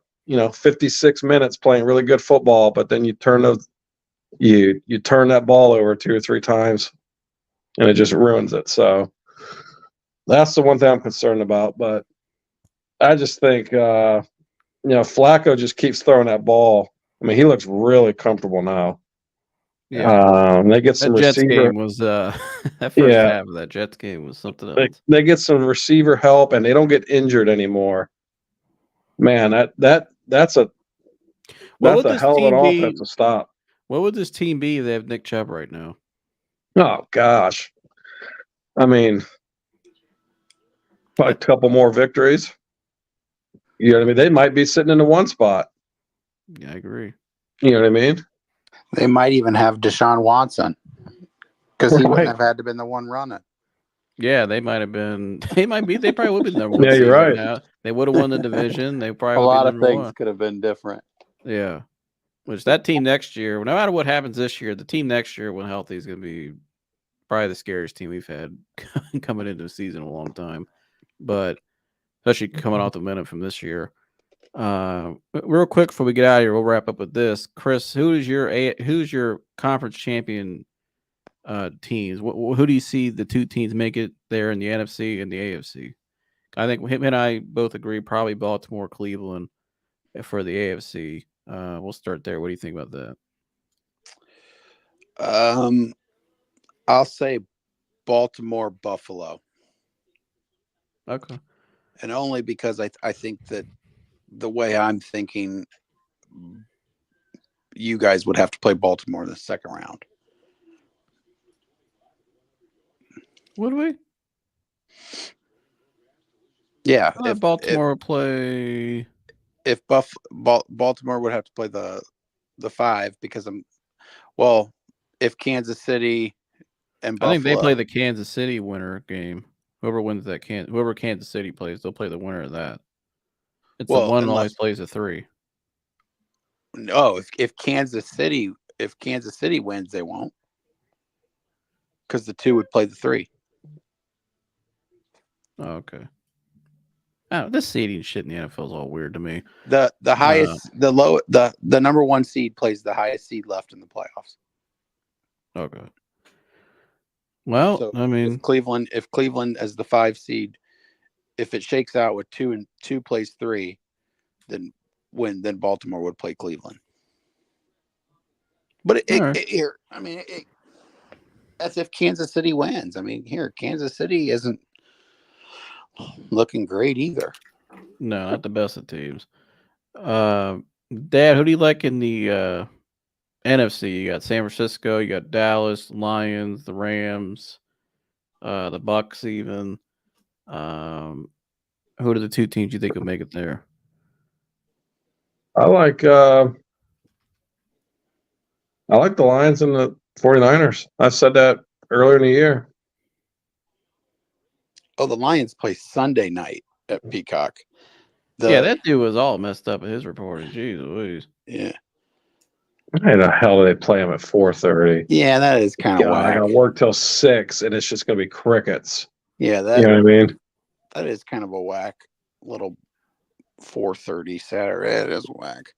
56 minutes playing really good football, but then you turn that ball over 2 or 3 times, and it just ruins it. So that's the one thing I'm concerned about. But I just think Flacco just keeps throwing that ball. I mean, he looks really comfortable now. Yeah, they get some that Jets receiver. game was that first half of that Jets game was something else. They get some receiver help, and they don't get injured anymore. Man, that's a hell of an offensive stop. What would this team be if they have Nick Chubb right now? Oh gosh, I mean, probably a couple more victories. You know what I mean? They might be sitting in the 1 spot. Yeah, I agree. You know what I mean? They might even have Deshaun Watson because he wouldn't have had to been the one running. Yeah, they might have been. They probably would be the number 1 Yeah, seed you're right. now. They would have won the division. They probably A would lot be of number things 1. could have been different. Yeah. Which that team next year, no matter what happens this year, the team next year when healthy is going to be probably the scariest team we've had coming into the season in a long time. But especially coming off the momentum from this year. Real quick before we get out of here, we'll wrap up with this. Chris, who's your conference champion teams? Who do you see the 2 teams make it there in the NFC and the AFC? I think him and I both agree probably Baltimore, Cleveland for the AFC. We'll start there. What do you think about that? I'll say Baltimore, Buffalo. Okay. And only because I think that the way I'm thinking, you guys would have to play Baltimore in the second round. Would we? Yeah. If Baltimore play. If Baltimore would have to play the 5 because if Kansas City and Buffalo. I think they play the Kansas City winner game. Whoever wins that whoever Kansas City plays, they'll play the winner of that. It's the one that always plays a 3. No, if Kansas City wins, they won't. because the 2 would play the 3. Oh, okay. Oh, this seeding shit in the NFL is all weird to me. The highest, the number 1 seed plays the highest seed left in the playoffs. Okay. Well, So I mean, if Cleveland as the 5 seed, if it shakes out with 2 and 2 plays 3, then Baltimore would play Cleveland. But here, I mean, that's if Kansas City wins. I mean, here, Kansas City isn't looking great either. no, not the best of teams. Dad, who do you like in the NFC? You got San Francisco, you got Dallas, Lions, the Rams, the Bucks, even. Who are the 2 teams you think will make it there? I like the Lions and the 49ers. I said that earlier in the year. Oh, the Lions play Sunday night at Peacock. Yeah, that dude was all messed up in his reporting. Jeez Louise. Yeah. Why the hell do they play them at 4:30? Yeah, that is kind of whack. I gotta work till 6, and it's just gonna be crickets. Yeah, You know what I mean? that is kind of a whack little 4:30 Saturday. It is whack.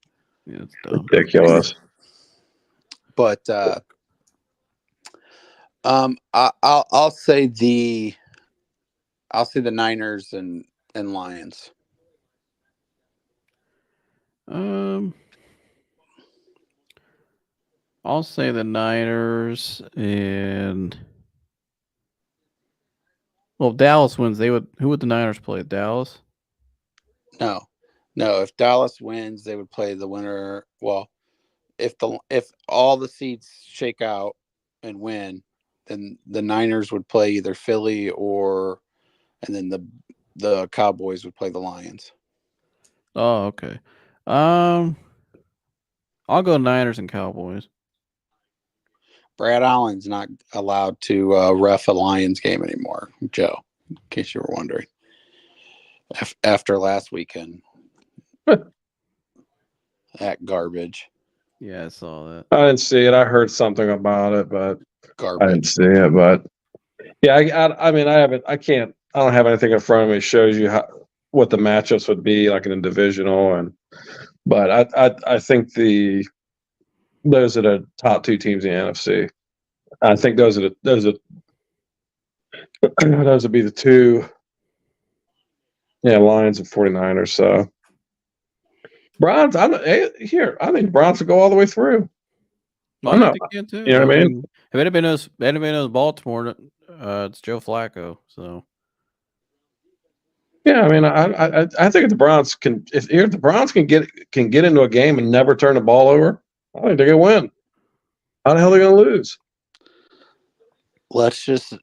Yeah, it's dumb. Ridiculous. But I'll say the Niners and Lions. I'll say the Niners, and well, if Dallas wins, who would the Niners play? Dallas? No. If Dallas wins, they would play the winner. Well, if all the seeds shake out and win, then the Niners would play either Philly and then the Cowboys would play the Lions. Oh, okay. I'll go Niners and Cowboys. Brad Allen's not allowed to ref a Lions game anymore, Joe, in case you were wondering. After last weekend. That garbage. Yeah, I saw that. I didn't see it. I heard something about it, but Garbage. I didn't see it. But yeah, I mean, I don't have anything in front of me that shows you what the matchups would be like in a divisional, but I think those are the top 2 teams in the NFC. I think those would be the 2. Yeah, Lions and 49ers. So Browns, I think Browns will go all the way through. I think they can too. You know what I mean? If anybody knows Baltimore, it's Joe Flacco. So yeah, I mean, I think if the Browns can get into a game and never turn the ball over, I think they're gonna win. How the hell are they gonna lose? Let's just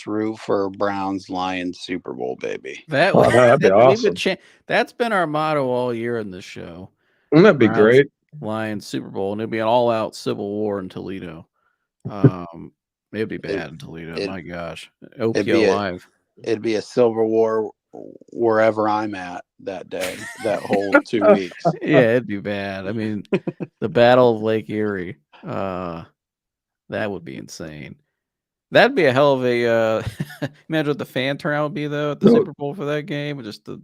root for Browns Lions Super Bowl, baby. That'd be awesome. That's been our motto all year in this show. Wouldn't that be great? Lions Super Bowl, and it'd be an all-out civil war in Toledo. It'd be bad in Toledo. My gosh, OPO live. It'd be a civil war wherever I'm at that day. That whole 2 weeks. Yeah, it'd be bad. I mean, the Battle of Lake Erie. That would be insane. That'd be a hell of a imagine what the fan turnout would be though at the Super Bowl for that game, just the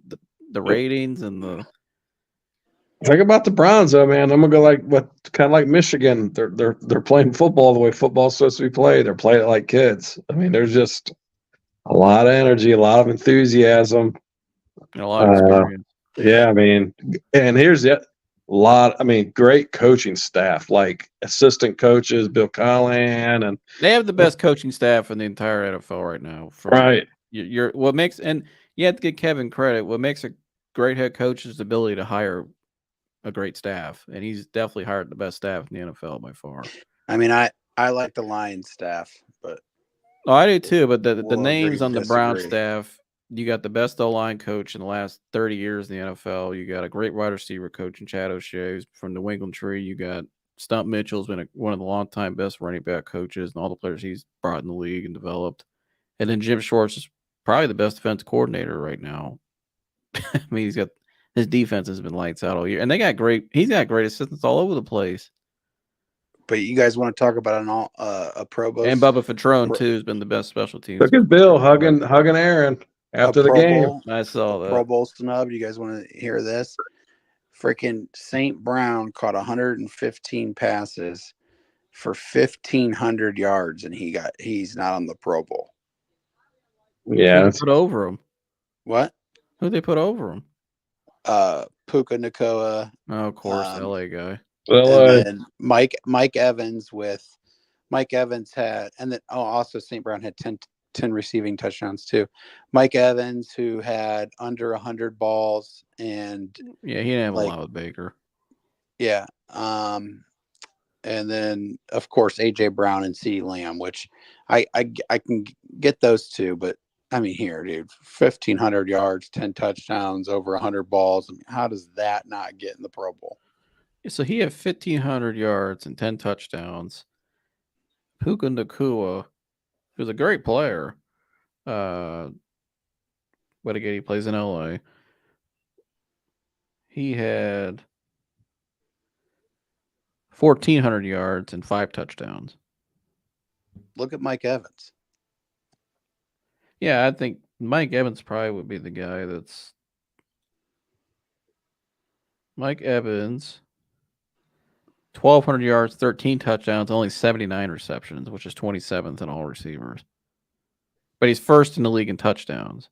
ratings and the. Think about the Browns though, man. I'm gonna go kind of like Michigan. They're playing football the way football's supposed to be played. They're playing it like kids. I mean, there's just a lot of energy, a lot of enthusiasm, and a lot of experience. Yeah, I mean, and here's it. Great coaching staff, like assistant coaches, Bill Callahan, and they have the best coaching staff in the entire NFL right now. Right. What makes, and you have to give Kevin credit. What makes a great head coach is the ability to hire a great staff, and he's definitely hired the best staff in the NFL by far. I mean, I like the Lions staff, but I do too. But the names on the Brown staff. You got the best O-line coach in the last 30 years in the NFL. You got a great wide receiver coach in Chad O'Shea, who's from the New England Tree. You got Stump Mitchell's been one of the longtime best running back coaches, and all the players he's brought in the league and developed. And then Jim Schwartz is probably the best defense coordinator right now. I mean, his defense has been lights out all year, and he's got great assistants all over the place. But you guys want to talk about a Pro Bowl? And Bubba Fatrone too has been the best special teams. Look at Bill hugging Aaron after the Pro game. Bowl, I saw Pro that. Bowl snub. You guys want to hear this? Freaking St. Brown caught 115 passes for 1,500 yards, and he's not on the Pro Bowl. Yeah, Who they put over him? What? Who they put over him? Puka Nacua. Oh, of course, LA guy. And then Mike Evans had, and then also St. Brown had 10 receiving touchdowns too. Mike Evans, who had under 100 balls, and yeah, he didn't have a lot with Baker. Yeah, and then of course AJ Brown and CeeDee Lamb, which I can get those two, but I mean here, dude, 1,500 yards, 10 touchdowns, over 100 balls. I mean, how does that not get in the Pro Bowl? So he had 1,500 yards and 10 touchdowns. Puka Nacua, who's a great player, but again, he plays in LA. He had 1,400 yards and 5 touchdowns. Look at Mike Evans. Yeah, I think Mike Evans probably would be the guy that's Mike Evans. 1,200 yards, 13 touchdowns, only 79 receptions, which is 27th in all receivers. But he's first in the league in touchdowns.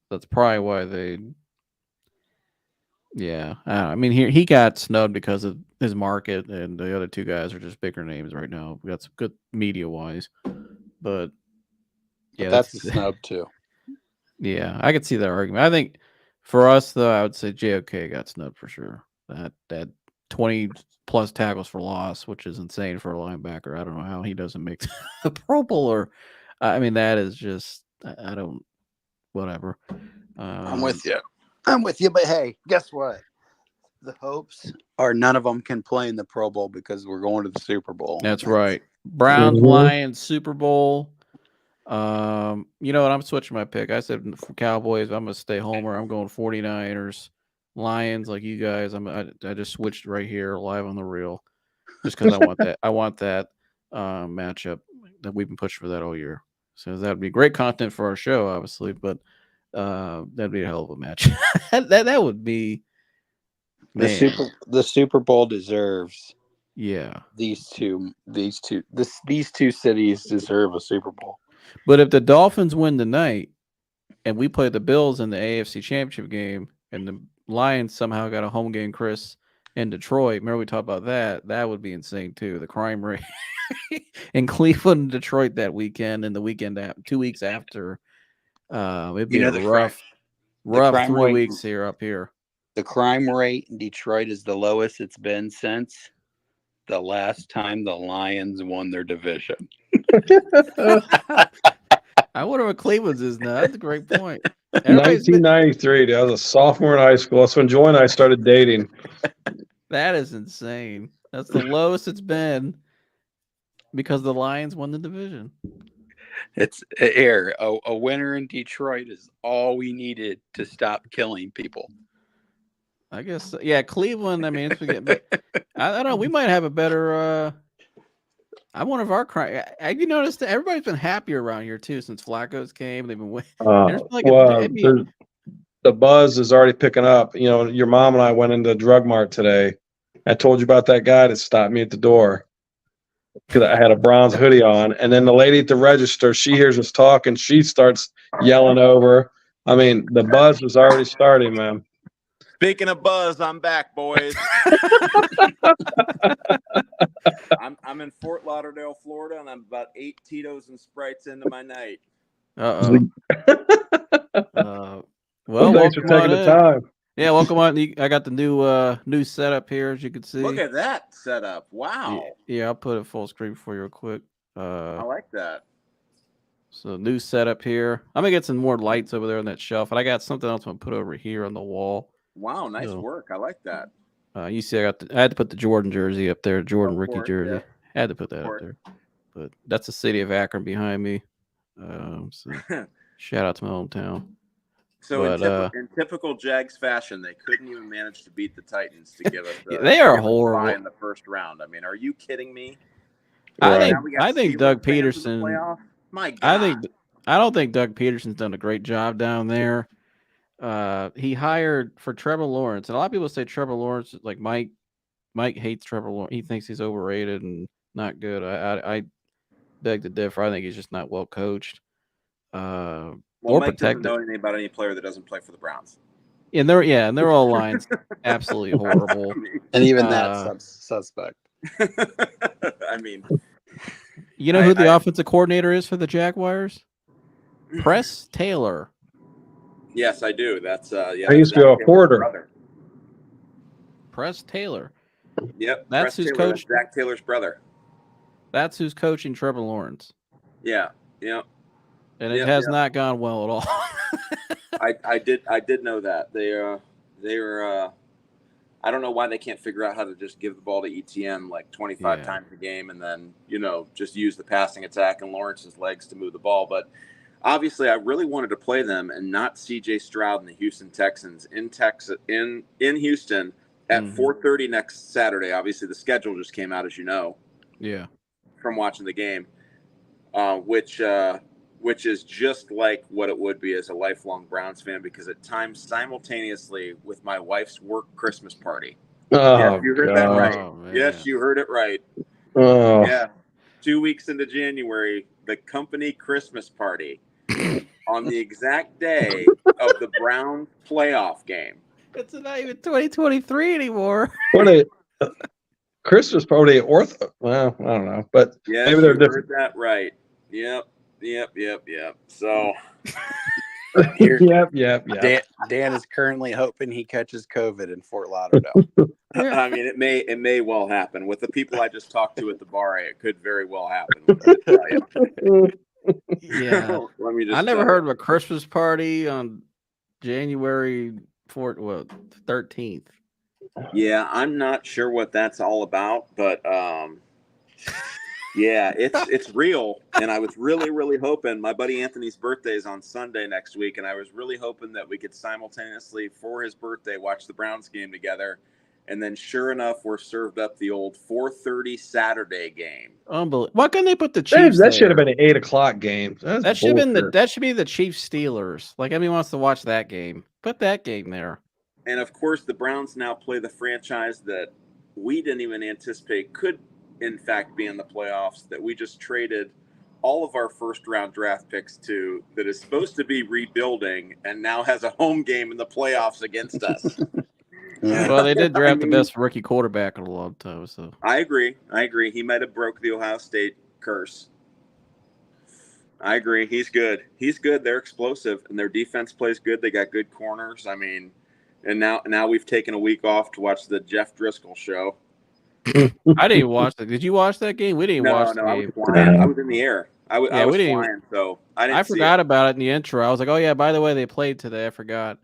That's probably why they. Yeah, I mean he got snubbed because of his market, and the other two guys are just bigger names right now. We got some good media wise, but yeah, that's a snub too. Yeah, I could see that argument. I think for us though, I would say JOK got snubbed for sure. That 20 plus tackles for loss, which is insane for a linebacker. I don't know how he doesn't make the Pro Bowl. Or, I mean, that is just I don't. Whatever. I'm with you. But hey, guess what? The hopes are none of them can play in the Pro Bowl because we're going to the Super Bowl. That's right. Browns, Lions, Super Bowl. You know what? I'm switching my pick. I said for Cowboys, I'm gonna stay homer. I'm going 49ers. Lions, like you guys. I just switched right here, live on the reel, just because I want that. I want that matchup that we've been pushing for that all year. So that'd be great content for our show, obviously, but that'd be a hell of a match. that would be the Super Bowl deserves. Yeah, these two cities deserve a Super Bowl. But if the Dolphins win tonight, and we play the Bills in the AFC Championship game, and the Lions somehow got a home game, Chris, in Detroit. Remember we talked about that? That would be insane too. The crime rate in Cleveland and Detroit that weekend, and the weekend 2 weeks after. It'd be a rough 3 weeks up here. The crime rate in Detroit is the lowest it's been since the last time the Lions won their division. I wonder what Cleveland's is now. That's a great point. 1993, dude. I was a sophomore in high school. That's when Joy and I started dating. That is insane. That's the lowest it's been because the Lions won the division. It's a winner in Detroit is all we needed to stop killing people. I guess, yeah. Cleveland. I mean, I don't know. We might have a better. I'm one of our crime. Have you noticed that everybody's been happier around here too since Flacco's came? They've been winning. The buzz is already picking up. You know, your mom and I went into Drug Mart today. I told you about that guy that stopped me at the door because I had a Browns hoodie on, and then the lady at the register, she hears us talk and she starts yelling over. I mean, the buzz was already starting, man. Speaking of buzz, I'm back, boys. I'm in Fort Lauderdale, Florida, and I'm about 8 Tito's and Sprites into my night. Well, thanks for taking the time. Yeah, welcome on. I got the new setup here, as you can see. Look at that setup! Wow. Yeah, I'll put it full screen for you real quick. I like that. So new setup here. I'm gonna get some more lights over there on that shelf, and I got something else I'm gonna put over here on the wall. Wow, nice work. I like that. You see, I had to put the Jordan jersey up there, Rookie jersey. Yeah. I had to put that up there. But that's the city of Akron behind me. So shout out to my hometown. So in typical Jags fashion, they couldn't even manage to beat the Titans to give us. They are horrible in the first round. I mean, are you kidding me? Right. Now we got I think Steelers Doug fans in the Peterson. playoff. My God. I don't think Doug Peterson's done a great job down there. He hired for Trevor Lawrence, and a lot of people say Trevor Lawrence, like Mike hates Trevor Lawrence. He thinks he's overrated and not good. I beg to differ. I think he's just not well coached. Well, or Mike doesn't protected. know anything about any player that doesn't play for the Browns. And their all lines absolutely horrible. And even that suspect. I mean, you know who the offensive coordinator is for the Jaguars? Press Taylor. Yes, I do. That's I used to be a porter. Brother. Press Taylor. Yep, that's Press who's Taylor, coach. Zach Taylor's brother. That's who's coaching Trevor Lawrence. Yeah. And it has not gone well at all. I did know that they were. I don't know why they can't figure out how to just give the ball to ETN like 25 times a game and then just use the passing attack and Lawrence's legs to move the ball. But obviously, I really wanted to play them and not C.J. Stroud and the Houston Texans in Houston at 4:30 next Saturday. Obviously, the schedule just came out, as you know. Yeah. From watching the game, which is just like what it would be as a lifelong Browns fan, because it times simultaneously with my wife's work Christmas party. Oh, yes, you heard that right. Oh, yes, you heard it right. Oh. Yeah. 2 weeks into January, the company Christmas party on the exact day of the Browns playoff game. It's not even 2023 anymore. What a Christmas party ortho. Well, I don't know, but yes, maybe they're you different. heard that right. Yep. So Yep. Dan is currently hoping he catches COVID in Fort Lauderdale. I mean, it may well happen. With the people I just talked to at the bar, it could very well happen. Yeah. Let me just I never heard of a Christmas party on January 13th. Yeah, I'm not sure what that's all about, but yeah, it's real. And I was really hoping, my buddy Anthony's birthday is on Sunday next week, and I was really hoping that we could simultaneously, for his birthday, watch the Browns game together. And then sure enough, we're served up the old 4:30 Saturday game. Unbelievable. Why couldn't they put the Chiefs That should have been an 8:00 game. That should have been that should be the Chiefs Steelers. Like, everyone wants to watch that game. Put that game there. And of course, the Browns now play the franchise that we didn't even anticipate could, in fact, be in the playoffs, that we just traded all of our first-round draft picks to, that is supposed to be rebuilding and now has a home game in the playoffs against us. Well, they did draft the best rookie quarterback in a long time. So I agree. He might have broke the Ohio State curse. I agree. He's good. They're explosive, and their defense plays good. They got good corners. I mean, and now we've taken a week off to watch the Jeff Driscoll show. I didn't watch that. Did you watch that game? We didn't watch the game. I was flying. I was in the air. I was flying, so I didn't. I forgot about it in the intro. I was like, oh yeah, by the way, they played today. I forgot.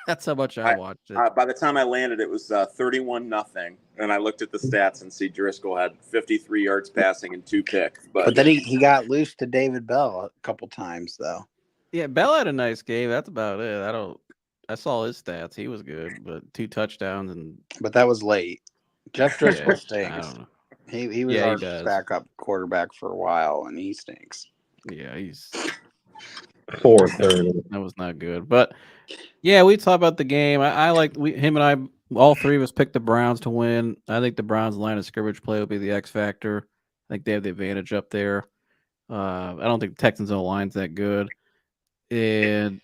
That's how much I watched it. By the time I landed, it was 31-0, and I looked at the stats and see Driscoll had 53 yards passing and 2 picks. But then he got loose to David Bell a couple times, though. Yeah, Bell had a nice game. That's about it. I saw his stats. He was good, but 2 touchdowns But that was late. Jeff Driscoll stinks. I don't know. He was our backup quarterback for a while, and he stinks. Yeah, he's 4:30. That was not good. But yeah, we talked about the game. I like him and I, all three of us picked the Browns to win. I think the Browns' line of scrimmage play will be the X factor. I think they have the advantage up there. I don't think the Texans' line's that good. And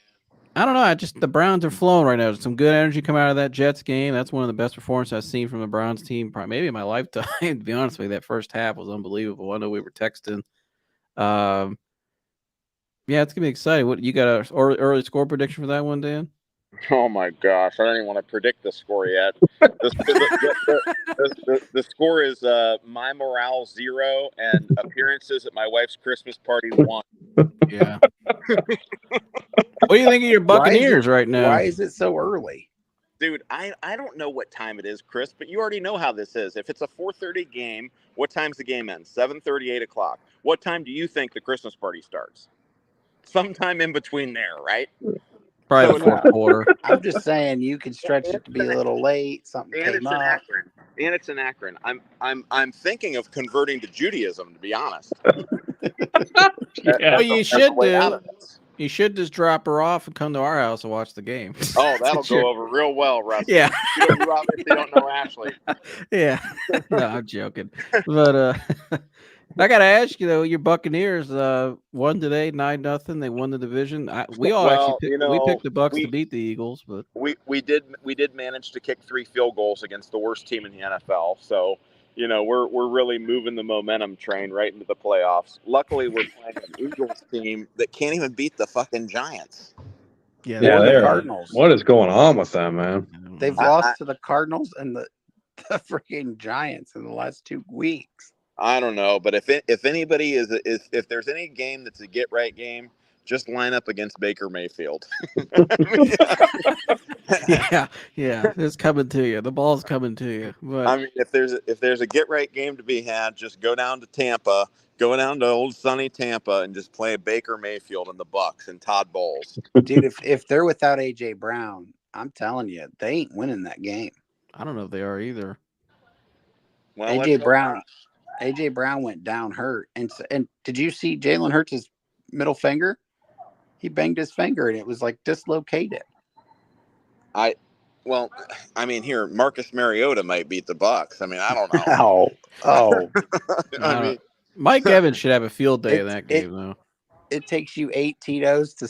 I don't know. The Browns are flowing right now. There's some good energy coming out of that Jets game. That's one of the best performances I've seen from the Browns team, probably maybe in my lifetime. To be honest with you, that first half was unbelievable. I know we were texting. Yeah, it's gonna be exciting. What you got? An early score prediction for that one, Dan? oh my gosh, I don't even want to predict the score yet. The score is my morale 0 and appearances at my wife's Christmas party 1. Yeah. What do you think of your Buccaneers right now? Why is it so early? Dude, I don't know what time it is, Chris, but you already know how this is. If it's a 4:30 game, what time's the game end? 7:30, 8 o'clock. What time do you think the Christmas party starts? Sometime in between there, right? Probably the fourth quarter. I'm just saying you could stretch it to be a little late. Something And came up. and it's in Akron. I'm thinking of converting to Judaism, to be honest. Yeah. Well, you That's should the way out do. of this. You should just drop her off and come to our house and watch the game. Oh, that'll Sure. go over real well, Russ. Yeah. You obviously don't know Ashley. Yeah. No, I'm joking. But I gotta ask you though, your Buccaneers won today 9-0. They won the division. We all Well, actually we picked the Bucks to beat the Eagles, but we did manage to kick 3 field goals against the worst team in the NFL. So, we're really moving the momentum train right into the playoffs. Luckily, we're playing an Eagles team that can't even beat the fucking Giants. yeah, Yeah, Or the they are. Cardinals. What is going on with them, man? They've lost to the Cardinals and the freaking Giants in the last 2 weeks. I don't know, but if anybody if there's any game that's a get right game, just line up against Baker Mayfield. yeah, it's coming to you. The ball's coming to you. But I mean, if there's a get right game to be had, just go down to Tampa, go down to old sunny Tampa, and just play Baker Mayfield and the Bucks and Todd Bowles. Dude, if they're without AJ Brown, I'm telling you, they ain't winning that game. I don't know if they are either. Well, AJ Brown went down hurt, and did you see Jalen Hurts' middle finger? He banged his finger, and it was like dislocated. Here Marcus Mariota might beat the Bucks. I mean, I don't know. Oh, I mean, Mike Evans should have a field day in that game, though. It takes you 8 Tito's to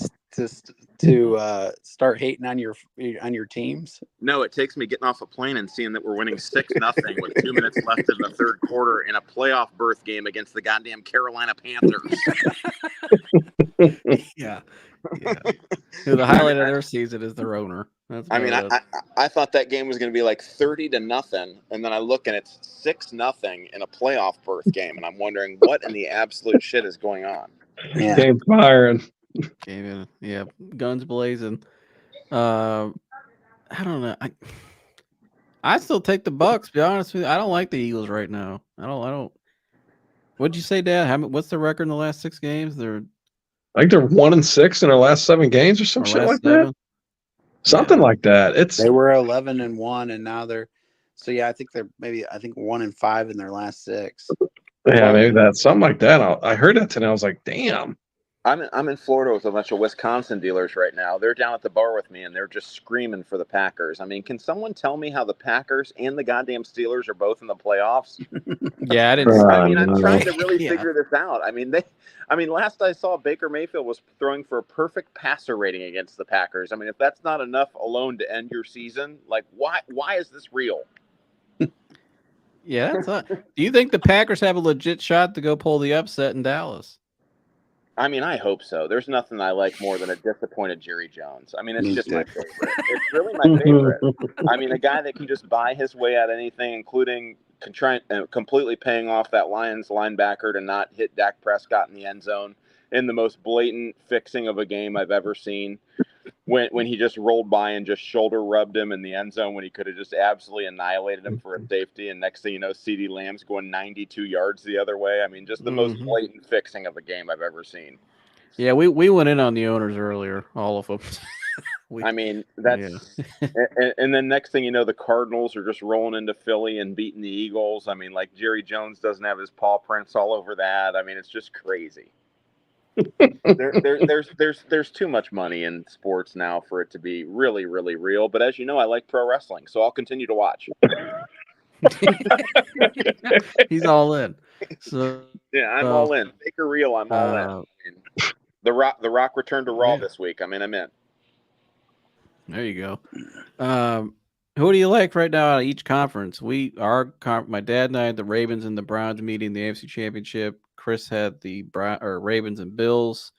start hating on your teams. no, it takes me getting off a plane and seeing that we're winning 6-0 with 2 minutes left in the third quarter in a playoff berth game against the goddamn Carolina Panthers. Yeah. The highlight of their season is their owner. I thought that game was going to be like 30-0, and then I look and it's 6-0 in a playoff berth game, and I'm wondering what in the absolute shit is going on. Yeah. Game's firing. Yeah, guns blazing. I don't know. I still take the Bucks. To be honest with you, I don't like the Eagles right now. I don't. What'd you say, Dad? What's the record in the last 6 games? I think they're 1-6 in their last 7 games or some shit like that. Something like that. They were 11-1, and now they're. So yeah, I think they're 1-5 in their last 6. Yeah, maybe that's something like that. I heard that today. I was like, damn. I'm in Florida with a bunch of Wisconsin dealers right now. They're down at the bar with me, and they're just screaming for the Packers. I mean, can someone tell me how the Packers and the goddamn Steelers are both in the playoffs? Yeah, I didn't. I'm trying to really figure this out. Last I saw, Baker Mayfield was throwing for a perfect passer rating against the Packers. I mean, if that's not enough alone to end your season, like why is this real? Yeah, do you think the Packers have a legit shot to go pull the upset in Dallas? I mean, I hope so. There's nothing I like more than a disappointed Jerry Jones. I mean, it's just my favorite. It's really my favorite. I mean, a guy that can just buy his way out of anything, including completely paying off that Lions linebacker to not hit Dak Prescott in the end zone in the most blatant fixing of a game I've ever seen. When he just rolled by and just shoulder rubbed him in the end zone when he could have just absolutely annihilated him for a safety. And next thing you know, CeeDee Lamb's going 92 yards the other way. I mean, just the most blatant fixing of a game I've ever seen. Yeah, we went in on the owners earlier, all of them. And then next thing you know, the Cardinals are just rolling into Philly and beating the Eagles. I mean, like Jerry Jones doesn't have his paw prints all over that. I mean, it's just crazy. There's too much money in sports now for it to be really, really real. But as you know, I like pro wrestling, so I'll continue to watch. He's all in. So yeah, I'm all in. Make her real. I'm all in. I mean, the Rock returned to Raw this week. I mean, I'm in. There you go. Who do you like right now out of each conference? My dad and I had the Ravens and the Browns meeting the AFC Championship. Chris had the Ravens and Bills.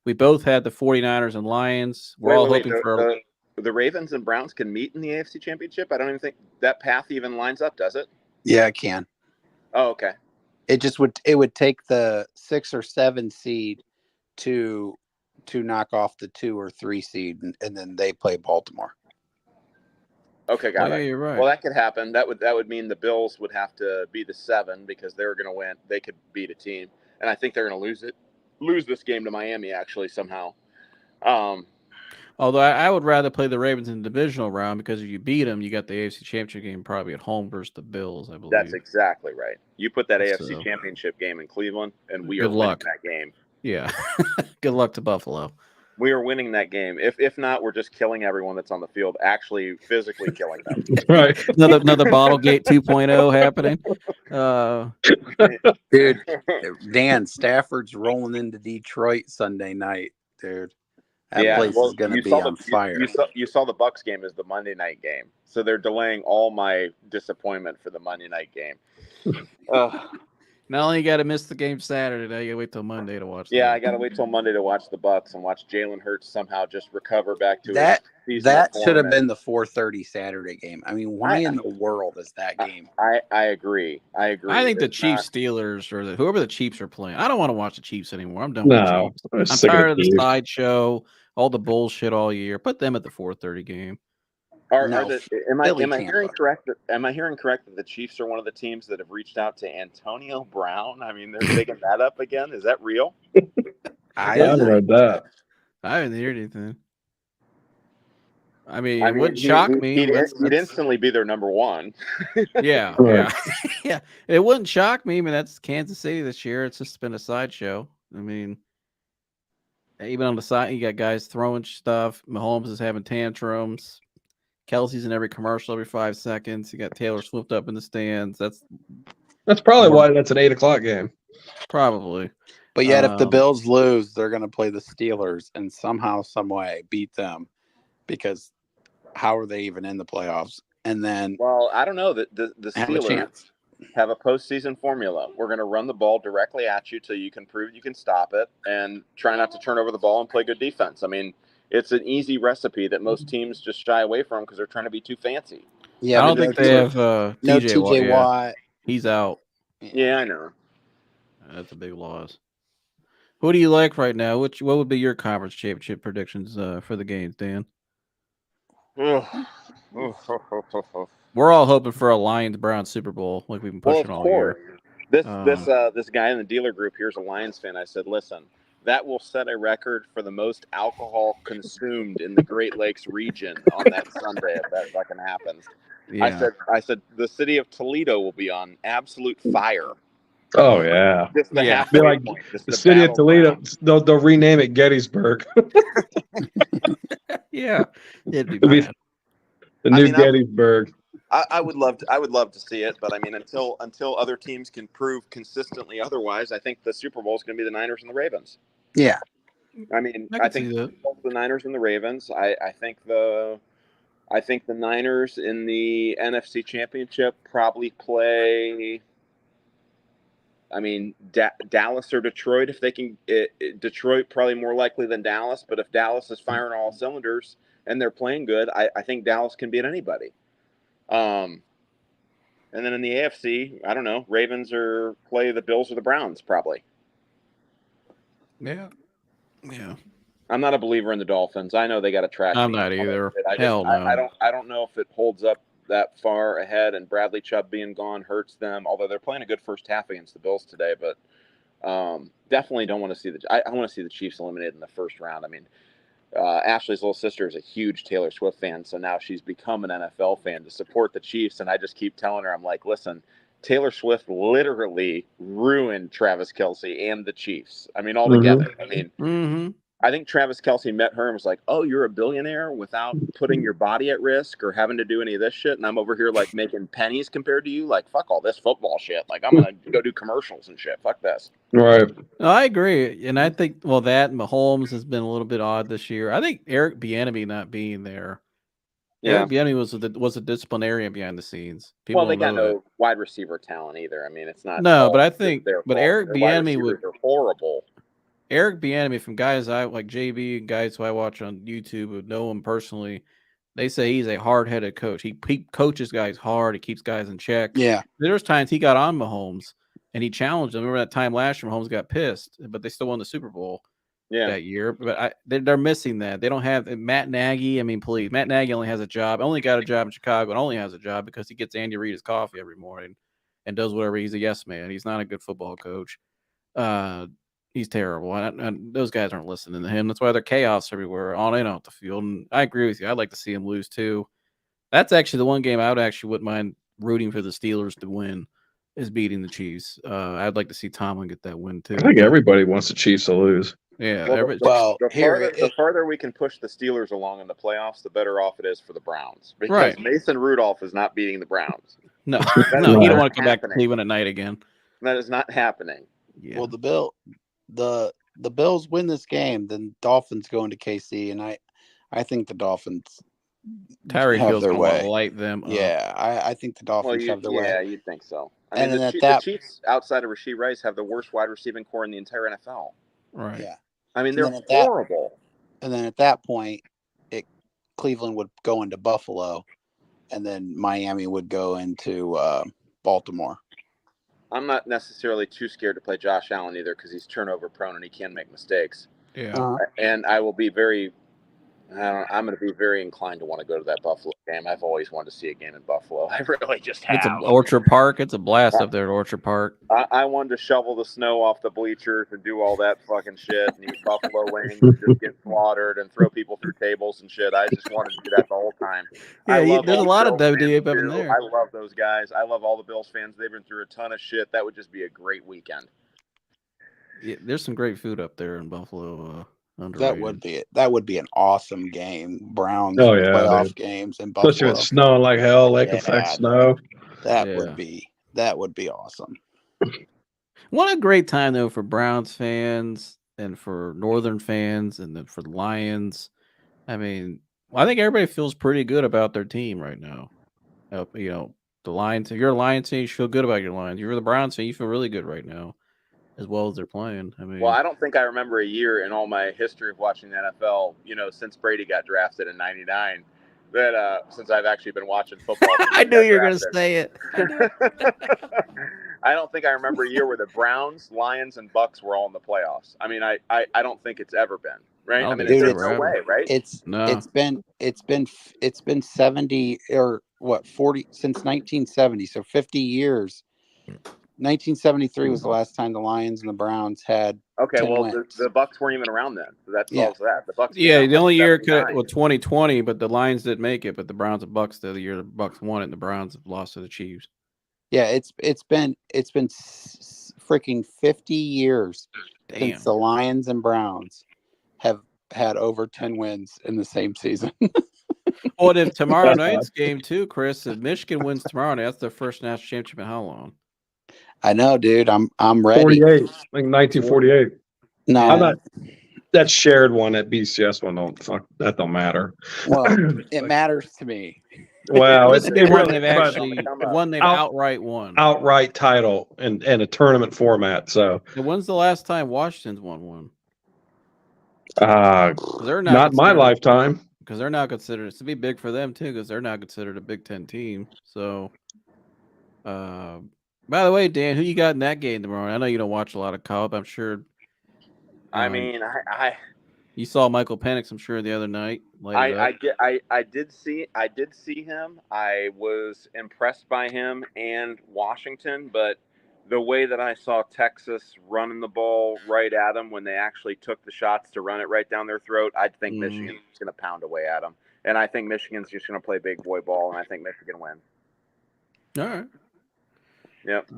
We both had the 49ers and Lions. We're all hoping for the Ravens and Browns can meet in the AFC Championship. I don't even think that path even lines up, does it? Yeah, it can. Oh, okay. It would take the 6 or 7 seed to knock off the 2 or 3 seed, and then they play Baltimore. Okay, got it. Yeah, you're right. Well, that could happen. That would mean the Bills would have to be the 7 because they were going to win. They could beat a team, and I think they're going to lose this game to Miami actually somehow. Although I would rather play the Ravens in the divisional round because if you beat them, you got the AFC Championship game probably at home versus the Bills, I believe. That's exactly right. You put that AFC So- Championship game in Cleveland, and we Good are luck. winning that game. Yeah. Good luck to Buffalo. We are winning that game. If not, we're just killing everyone that's on the field, actually physically killing them. Right. Another Bottlegate 2.0 happening. Dude, Dan, Stafford's rolling into Detroit Sunday night, dude. That place is going to be on fire. You saw the Bucks game as the Monday night game, so they're delaying all my disappointment for the Monday night game. Not only you got to miss the game Saturday, now you got to wait till Monday to watch. Yeah, I got to wait till Monday to watch the Bucks and watch Jalen Hurts somehow just recover back to that. His That should have been the 4:30 Saturday game. I mean, why in the world is that game? I agree. I think the Chiefs, Steelers, or whoever the Chiefs are playing. I don't want to watch the Chiefs anymore. I'm done with the Chiefs. I'm tired of the sideshow, all the bullshit all year. Put them at the 4:30 game. Am I hearing correct? Am I hearing correct that the Chiefs are one of the teams that have reached out to Antonio Brown? I mean, they're digging that up again. Is that real? I haven't heard that. I haven't heard anything. I mean, it wouldn't shock me. He'd instantly be their number one. Yeah, yeah. It wouldn't shock me. I mean, that's Kansas City this year. It's just been a sideshow. I mean, even on the side, you got guys throwing stuff. Mahomes is having tantrums. Kelsey's in every commercial every 5 seconds. You got Taylor Swift up in the stands. That's probably why that's an 8:00 game. Probably. But yet, if the Bills lose, they're going to play the Steelers and somehow, some way, beat them. Because how are they even in the playoffs? And then, well, I don't know. The Steelers have a postseason formula. We're going to run the ball directly at you till you can prove you can stop it, and try not to turn over the ball and play good defense. I mean, it's an easy recipe that most teams just shy away from because they're trying to be too fancy. Yeah, I don't think they have no TJ Watt. He's out. Yeah, I know. That's a big loss. Who do you like right now? What would be your conference championship predictions for the games, Dan? We're all hoping for a Lions-Browns Super Bowl, like we've been pushing all year. This guy in the dealer group here's a Lions fan. I said, listen, that will set a record for the most alcohol consumed in the Great Lakes region on that Sunday if that fucking happens. Yeah. I said the city of Toledo will be on absolute fire. Oh yeah, just the be like the city of Toledo. They'll rename it Gettysburg. Yeah, it'd be bad. The new Gettysburg. I would love to see it, but I mean, until other teams can prove consistently otherwise, I think the Super Bowl is going to be the Niners and the Ravens. Yeah, I mean, I think the Niners and the Ravens. I think the Niners in the NFC Championship probably play. I mean, Dallas or Detroit, if they can. Detroit probably more likely than Dallas, but if Dallas is firing all cylinders and they're playing good, I think Dallas can beat anybody. And then in the AFC, I don't know, Ravens or play the Bills or the Browns probably. Yeah. I'm not a believer in the Dolphins. I know they got a track. I'm not either. No. I don't know if it holds up that far ahead, and Bradley Chubb being gone hurts them. Although they're playing a good first half against the Bills today, but definitely don't want to see I want to see the Chiefs eliminated in the first round. I mean, Ashley's little sister is a huge Taylor Swift fan, so now she's become an NFL fan to support the Chiefs. And I just keep telling her, I'm like, listen, Taylor Swift literally ruined Travis Kelce and the Chiefs. I mean, all together. I mean, I think Travis Kelce met her and was like, oh, you're a billionaire without putting your body at risk or having to do any of this shit. And I'm over here like making pennies compared to you. Like, fuck all this football shit. Like, I'm going to go do commercials and shit. Fuck this. Right. No, I agree. And I think, that Mahomes has been a little bit odd this year. I think Eric Bieniemy not being there. Yeah. Eric Bieniemy was a disciplinarian behind the scenes. People they got no wide receiver talent either. I mean, it's not. No, but I think, Eric Bieniemy would. They're horrible. Eric Bieniemy, from guys I like, JB, and guys who I watch on YouTube who know him personally, they say he's a hard-headed coach. He coaches guys hard. He keeps guys in check. Yeah. There's times he got on Mahomes and he challenged him. Remember that time last year, Mahomes got pissed, but they still won the Super Bowl that year. But they're missing that. They don't have Matt Nagy. I mean, please, Matt Nagy only has a job. Only got a job in Chicago, and only has a job because he gets Andy Reid his coffee every morning and does whatever. He's a yes man. He's not a good football coach. He's terrible. And those guys aren't listening to him. That's why they're chaos everywhere, on and off the field. And I agree with you. I'd like to see him lose too. That's actually the one game I wouldn't mind rooting for the Steelers to win, is beating the Chiefs. I'd like to see Tomlin get that win too. I think everybody wants the Chiefs to lose. Yeah. The farther we can push the Steelers along in the playoffs, the better off it is for the Browns. Because Mason Rudolph is not beating the Browns. No, you don't want to come back to Cleveland at night again. That is not happening. Yeah. Well, the Bills win this game, then Dolphins go into KC, and I think the Dolphins Tyreek have Hill's their gonna way. light them up. Yeah, I think the Dolphins have their way. Yeah, you'd think so. I And mean, then the Chiefs, outside of Rashee Rice, have the worst wide receiving core in the entire NFL. Right. Yeah. I mean, And they're then horrible. And then at that point, Cleveland would go into Buffalo, and then Miami would go into Baltimore. I'm not necessarily too scared to play Josh Allen either, because he's turnover prone and he can make mistakes. Yeah. And I will be I'm going to be very inclined to want to go to that Buffalo game. I've always wanted to see a game in Buffalo. I really just have. It's Orchard Park. It's a blast up there at Orchard Park. I wanted to shovel the snow off the bleachers and do all that fucking shit and eat buffalo wings and just get slaughtered and throw people through tables and shit. I just wanted to do that the whole time. Yeah, there's a lot of WDA up in there. I love those guys. I love all the Bills fans. They've been through a ton of shit. That would just be a great weekend. Yeah, there's some great food up there in Buffalo. That would be an awesome game. Browns playoff games in Buffalo. Especially if it's snowing like hell, lake effect snow. That would be awesome. What a great time though for Browns fans and for Northern fans and then for the Lions. I mean, I think everybody feels pretty good about their team right now. The Lions. If you're a Lions fan, you feel good about your Lions. If you're the Browns fan, you feel really good right now, as well as they're playing. I mean, well, I don't think I remember a year in all my history of watching the NFL, since Brady got drafted in '99, that since I've actually been watching football. I knew you were going to say it. I don't think I remember a year where the Browns, Lions, and Bucks were all in the playoffs. I mean, I don't think it's ever been, right? I mean, there's no way, right? It's been 70 or 40 since 1970, so 50 years. 1973 was the last time the Lions and the Browns had. Okay, well, the Bucks weren't even around then, so that solves that. The Bucks. Yeah, the only year could 2020, but the Lions didn't make it. But the Browns and Bucks, the year the Bucks won it, and the Browns have lost to the Chiefs. Yeah, it's been freaking 50 years since the Lions and Browns have had over 10 wins in the same season. Well, if tomorrow night's game too, Chris, if Michigan wins tomorrow night, that's their first national championship in how long? I know, dude. I'm ready. 48, like 1948. No, I'm not. That shared one, that BCS one, that don't matter. Well, it matters to me. Well, they've outright won. Outright title and a tournament format. So, and when's the last time Washington's won one? They're not my lifetime. Because they're now considered, it's to be big for them too, because they're now considered a Big Ten team. So, by the way, Dan, who you got in that game tomorrow? I know you don't watch a lot of college. I'm sure. I mean, you saw Michael Penix, I'm sure, the other night. I did see him. I was impressed by him and Washington, but the way that I saw Texas running the ball right at them when they actually took the shots to run it right down their throat, I think Michigan's going to pound away at them. And I think Michigan's just going to play big boy ball, and I think Michigan wins. All right. Yep.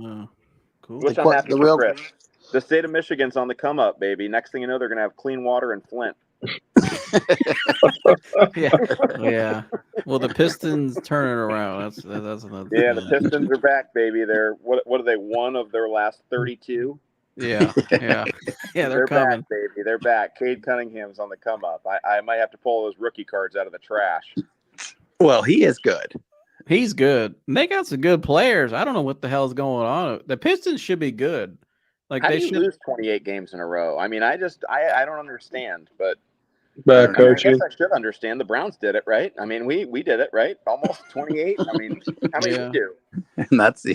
Cool. Which I'm happy for Chris. The state of Michigan's on the come up, baby. Next thing you know, they're going to have clean water in Flint. Yeah. Well, the Pistons turning around. That's another. Yeah, the Pistons are back, baby. They're what are they? One of their last 32. Yeah. They're coming, back, baby. They're back. Cade Cunningham's on the come up. I might have to pull those rookie cards out of the trash. Well, he is good. He's good. And they got some good players. I don't know what the hell's going on. The Pistons should be good. Like how they do you should lose 28 games in a row. I mean, I don't understand, but. Coaching. I guess I should understand. The Browns did it, right? I mean, we did it, right? Almost 28. I mean, how many did we do? And that's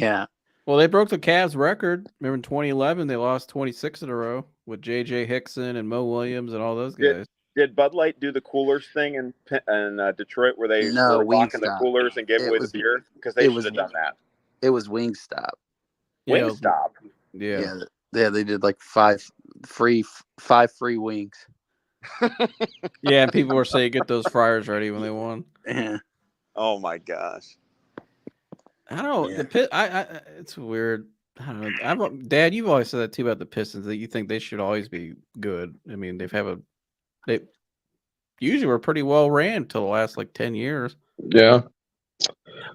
Well, they broke the Cavs record. Remember in 2011, they lost 26 in a row with J.J. Hickson and Mo Williams and all those guys. Did Bud Light do the coolers thing in Detroit where they were locking the coolers and gave away the beer? Because they should have done that. It was Wingstop. Wingstop? Yeah. Yeah, they did like five free wings. Yeah, and people were saying get those fryers ready when they won. Yeah. Oh my gosh. I don't know. Yeah. The pit. It's weird. I don't know. Dad, you've always said that too about the Pistons, that you think they should always be good. I mean, they usually were pretty well ran till the last like 10 years. Yeah.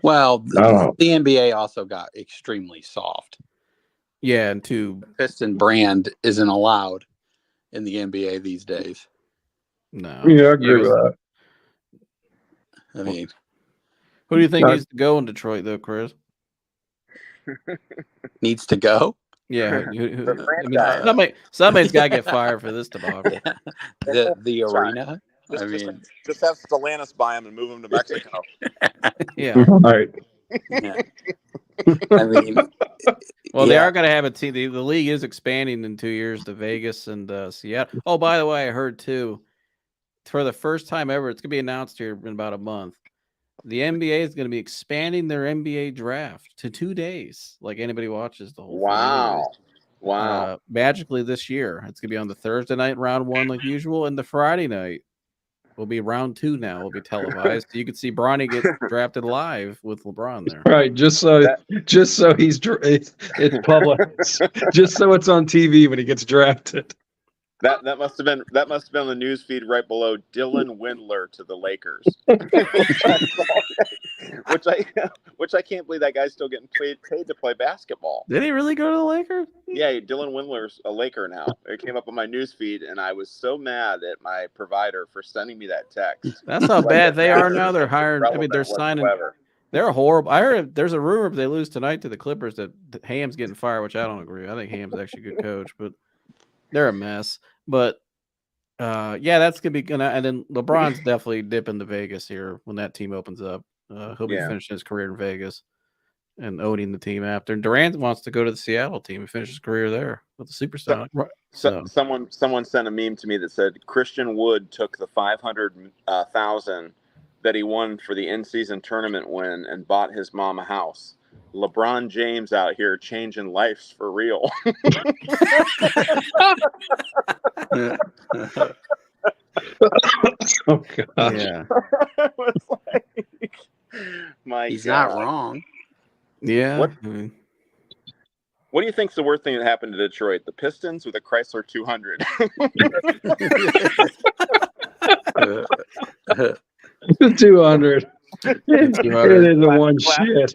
Well, I don't know. the NBA also got extremely soft. Yeah, and two. Piston brand isn't allowed in the NBA these days. No. Yeah, I agree with that. I mean, Who do you think No. needs to go in Detroit though, Chris? needs to go. Yeah, I mean, franchise. somebody's got to get fired for this debacle. The arena. I mean, Just have Stellantis buy him and move him to Mexico. Yeah. All right. yeah. I mean, Well, they yeah. are going to have a team. The league is expanding in 2 years to Vegas and Seattle. Oh, by the way, I heard too, for the first time ever, it's going to be announced here in about a month. The NBA is going to be expanding their NBA draft to 2 days. Like anybody watches the whole Wow. thing. Wow. Magically this year. It's going to be on the Thursday night, round 1 like usual, and the Friday night will be round 2 now. Will be televised. So you can see Bronny get drafted live with LeBron there. Right. Just so it's public. Just so it's on TV when he gets drafted. That must have been the news feed right below Dylan Windler to the Lakers. which I can't believe that guy's still getting paid to play basketball. Did he really go to the Lakers? Yeah, Dylan Windler's a Laker now. It came up on my news feed, and I was so mad at my provider for sending me that text. That's how bad they are now. They're hiring. I mean, they're signing. Whatsoever. They're horrible. I heard there's a rumor if they lose tonight to the Clippers that Ham's getting fired, which I don't agree. I think Ham's actually a good coach, but they're a mess. But yeah, that's gonna be gonna. And then LeBron's definitely dipping to Vegas here when that team opens up. He'll be finishing his career in Vegas and owning the team after. And Durant wants to go to the Seattle team and finish his career there with the Supersonic. Someone sent a meme to me that said Christian Wood took the $500,000 that he won for the in-season tournament win and bought his mom a house. LeBron James out here changing lives for real. Oh God. Yeah, He's not wrong. yeah. What do you think's the worst thing that happened to Detroit? The Pistons or the Chrysler 200? The 200. It is a one shit.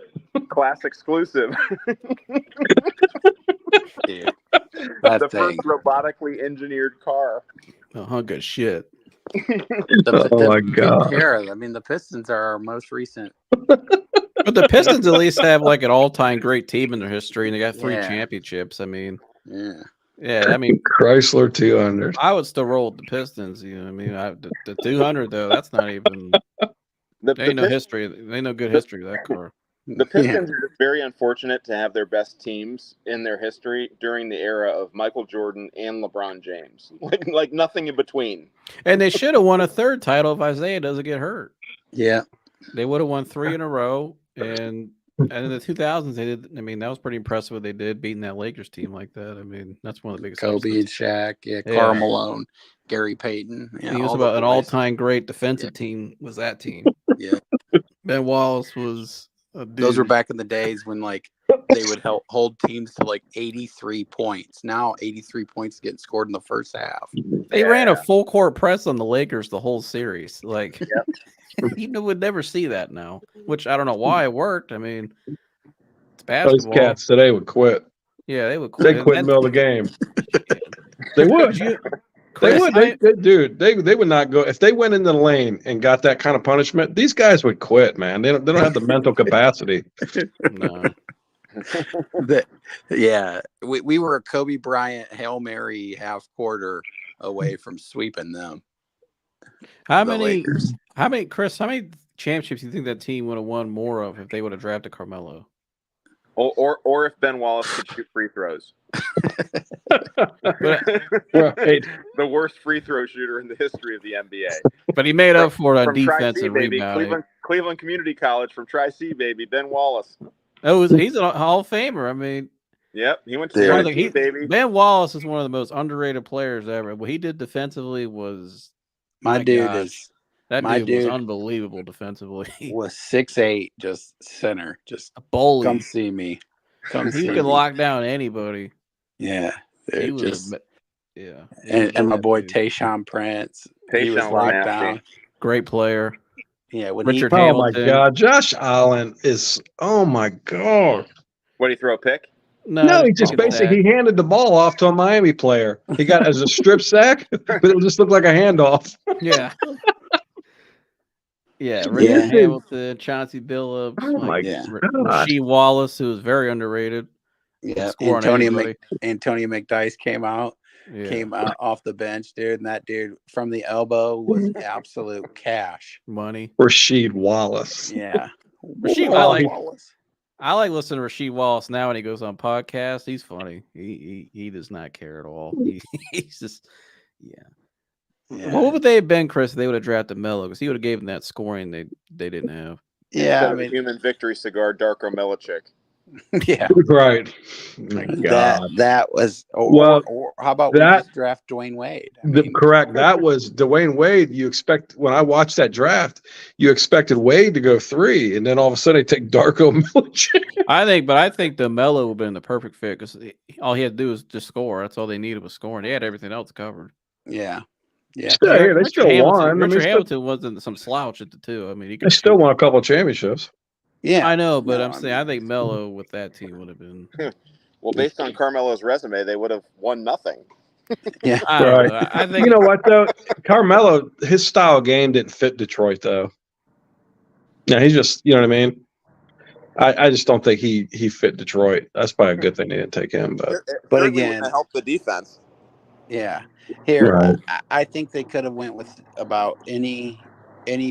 Class exclusive. Dude, that The thing. first robotically engineered car. A hunk of shit. My God. I mean, the Pistons are our most recent. But the Pistons at least have like an all-time great team in their history, and they got 3 Yeah. championships. I mean, Yeah. yeah. I mean, Chrysler 200. I would still roll with the Pistons. You know, what I mean, the 200 though, that's not even. The There ain't no history. There ain't no good history of that car. The Pistons are very unfortunate to have their best teams in their history during the era of Michael Jordan and LeBron James. Like nothing in between. And they should have won a 3rd title if Isaiah doesn't get hurt. Yeah. They would have won 3 in a row. And in the 2000s, they did. I mean, that was pretty impressive what they did, beating that Lakers team like that. I mean, that's one of the biggest. Kobe and upsets. Shaq. Yeah. Karl Malone. Gary Payton. Yeah, He was all about those an guys. all-time great defensive team. Was that team? Yeah. Ben Wallace was a dude. Those were back in the days when like they would hold teams to like 83 points. Now 83 points getting scored in the first half. They ran a full court press on the Lakers the whole series. Like, you would never see that now. Which I don't know why it worked. I mean, it's Those basketball. cats today would quit. Yeah, they would quit. They quit in the middle of the game. They would. Chris, They would. Dude, they would not go if they went into the lane and got that kind of punishment. These guys would quit, man. They don't have the mental capacity. No. Yeah, we were a Kobe Bryant Hail Mary half quarter away from sweeping them. How The many, Lakers. Chris, how many championships do you think that team would have won more of if they would have drafted Carmelo? Or if Ben Wallace could shoot free throws. Right. The worst free throw shooter in the history of the NBA. But he made up for it on From defense Tri-C, and baby. rebounding. Cleveland Community College from Tri-C, baby. Ben Wallace. Oh, he's a Hall of Famer. I mean, Yep, he went to Dude. Tennessee, baby. Ben Wallace is one of the most underrated players ever. What he did defensively was My dude gosh, is that my dude was dude unbelievable defensively. was 6'8", just center. Just A bully. come see me. Come He see could me. lock down anybody. Yeah, He dude, was just yeah. He was and my that boy dude. Tayshaun Prince. He was Tayshaun was locked nasty. down. Great player. Yeah, when Richard Oh my Hamilton. God, Josh Allen is. Oh my God. What do you throw a pick? No, he just pick a basically sack. he handed the ball off to a Miami player. He got it as a strip sack, but it just looked like a handoff. Yeah. Yeah, Yeah. Richard Hamilton, Chauncey Billups, Oh my Yeah. God. Rasheed Wallace, who was very underrated. Yeah, Score on anybody. Antonio McDyess came out off the bench, dude, and that dude from the elbow was absolute cash. Money. Rasheed Wallace. Yeah, Rasheed, Wallace. I like listening to Rasheed Wallace now when he goes on podcasts. He's funny. He does not care at all. He's just What would they have been, Chris, if they would have drafted Melo? Because he would have given that scoring they didn't have. Yeah, Instead of the human victory cigar, Darko Milicic. Yeah, right. My God. That was Well, or how about we just draft Dwayne Wade? Correct. That was Dwayne Wade. You expect when I watched that draft, you expected Wade to go 3, and then all of a sudden they take Darko Milicic. I think the Melo would have been the perfect fit because all he had to do was just score. That's all they needed was scoring. They had everything else covered. Yeah. Yeah, they still won. Richard Hamilton wasn't some slouch at the 2. I mean, they still won a couple of championships. Yeah, I know, but I'm saying I think Melo with that team would have been. Well, based on Carmelo's resume, they would have won nothing. Yeah, I think you know what though, Carmelo, his style of game didn't fit Detroit though. Yeah, he's just, you know what I mean. I just don't think he fit Detroit. That's probably a good thing they didn't take him. But again, help the defense. Yeah, here Right. I think they could have went with about any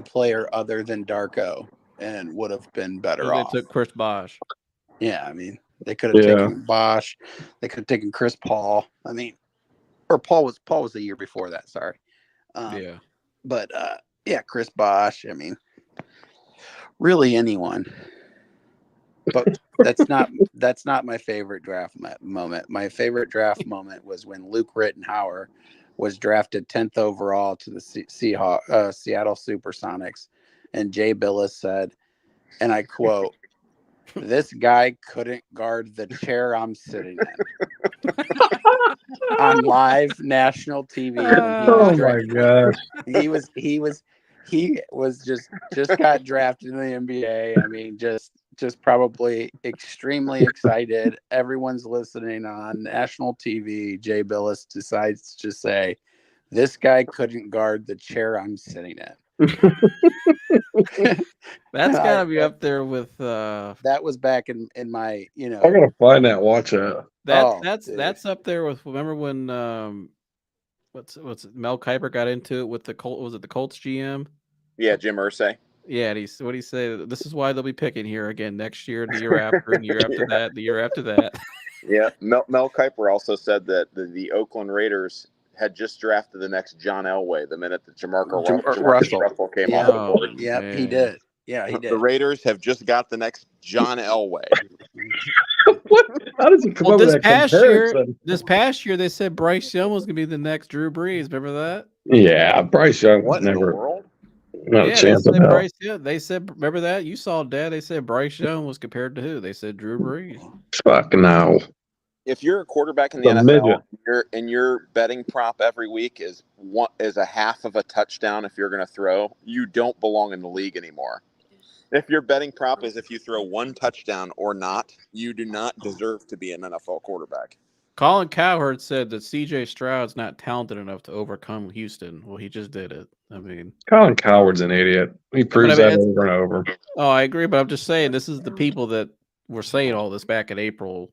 player other than Darko and would have been better off. They took Chris Bosh. Yeah, I mean they could have taken Bosh. They could have taken Chris Paul. I mean, or Paul was the year before that. Sorry. But Chris Bosh. I mean, really anyone. But that's not my favorite draft moment. My favorite draft moment was when Luke Rittenhauer was drafted 10th overall to the Seattle Supersonics, and Jay Billis said, and I quote, "This guy couldn't guard the chair I'm sitting in." On live national TV. Oh my gosh! He was just got drafted in the NBA. I mean, just probably extremely excited. Everyone's listening on national TV. Jay Billis decides to say, "This guy couldn't guard the chair I'm sitting in." That's gotta be up there with that was back in my, I gotta find that, watch that. That's up there with, remember when what's Mel Kiper got into it with the Colts, was it the Colts GM? Yeah, Jim Irsay. Yeah, and what he say? This is why they'll be picking here again next year, the year after, and the year after that, the year after that. Yeah, Mel Kiper also said that the Oakland Raiders had just drafted the next John Elway the minute that Jamarcus Russell came off the board. Yeah, he did. Yeah, he did. The Raiders have just got the next John Elway. What? How does he come up with that comparison? This past year, they said Bryce Young was going to be the next Drew Brees. Remember that? Yeah, Bryce Young What never. in the world? Not a chance in hell. They said, remember that? You saw Dad. They said Bryce Young was compared to who? They said Drew Brees. Fuck no. If you're a quarterback in the NFL, your betting prop every week is a half of a touchdown if you're going to throw, you don't belong in the league anymore. If your betting prop is if you throw one touchdown or not, you do not deserve to be an NFL quarterback. Colin Cowherd said that C.J. Stroud's not talented enough to overcome Houston. Well, he just did it. I mean, Colin Cowherd's an idiot. He proves that over and over. Oh, I agree, but I'm just saying this is the people that were saying all this back in April.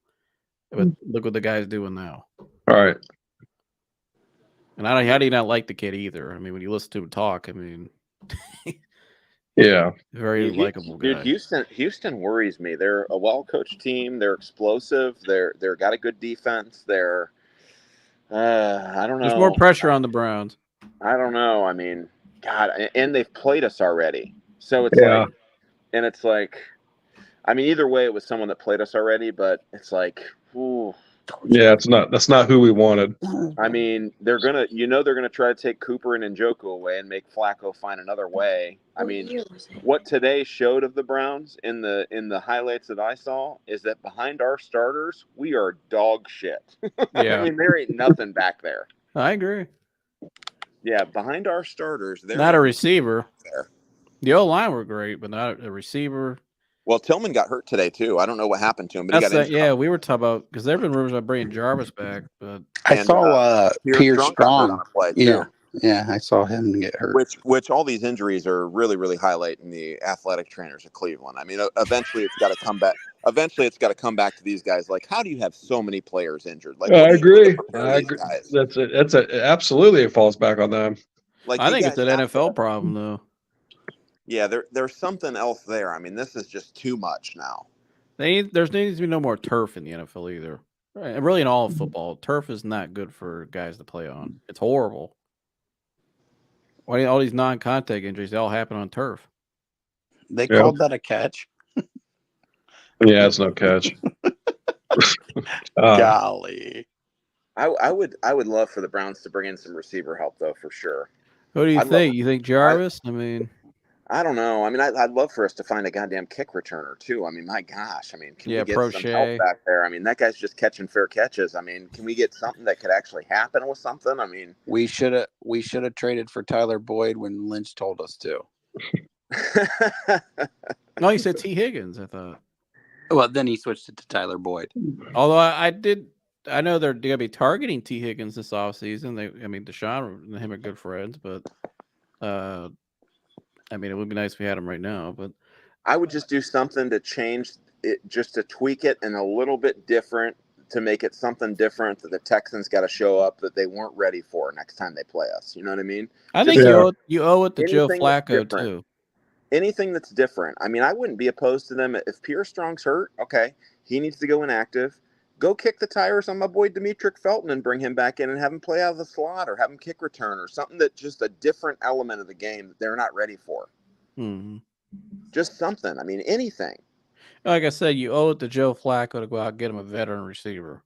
But look what the guy's doing now. All right. And how do you not like the kid either? I mean, when you listen to him talk, I mean, yeah, very likable guy. Dude, Houston worries me. They're a well-coached team. They're explosive. They're got a good defense. They're I don't know. There's more pressure on the Browns. I don't know. I mean, God, and they've played us already. So it's like I mean, either way, it was someone that played us already, but it's like, ooh. Yeah, that's not who we wanted. I mean, they're gonna try to take Cooper and Njoku away and make Flacco find another way. I mean, what today showed of the Browns in the highlights that I saw is that behind our starters, we are dog shit. Yeah, I mean, there ain't nothing back there. I agree. Yeah, behind our starters, there Not a ain't receiver. nothing back there. The O-line were great, but not a receiver. Well, Tillman got hurt today too. I don't know what happened to him, but That's he got injured. yeah, we were talking about because there have been rumors about bringing Jarvis back, but I And, saw Pierce got hurt on Strong. a play Yeah, too. yeah, I saw him get hurt. Which all these injuries are really, really highlighting the athletic trainers of Cleveland. I mean, eventually it's got to come back. Eventually it's got to come back to these guys. Like, how do you have so many players injured? Like, what I do you do to agree. prepare I these agree. guys? That's absolutely it falls back on them. Like, I you think it's guys an have NFL to- problem though. Yeah, there's something else there. I mean, this is just too much now. There needs to be no more turf in the NFL either. Right, and really in all of football, turf is not good for guys to play on. It's horrible. Why all these non-contact injuries? They all happen on turf. They Yeah. called that a catch. Yeah, it's no catch. Golly. I would love for the Browns to bring in some receiver help though, for sure. Who do you I'd think? love- You think Jarvis? I mean, I don't know. I mean, I'd love for us to find a goddamn kick returner too. I mean, my gosh. I mean, can Yeah, we get some Prochet. help back there? I mean, that guy's just catching fair catches. I mean, can we get something that could actually happen with something? I mean, We should have traded for Tyler Boyd when Lynch told us to. no, you said T. Higgins. I thought. Well, then he switched it to Tyler Boyd. Although I know they're going to be targeting T. Higgins this offseason. Deshaun and him are good friends, but I mean, it would be nice if we had him right now. But I would just do something to change it, just to tweak it and a little bit different to make it something different that the Texans got to show up that they weren't ready for next time they play us. You know what I mean? I think Yeah. you owe it to Joe Anything that's Flacco different. too. Anything that's different. I mean, I wouldn't be opposed to them if Pierre Strong's hurt. Okay, he needs to go inactive. Go kick the tires on my boy Demetric Felton and bring him back in and have him play out of the slot or have him kick return or something that just a different element of the game that they're not ready for. Mm-hmm. Just something. I mean, anything. Like I said, you owe it to Joe Flacco to go out and get him a veteran receiver.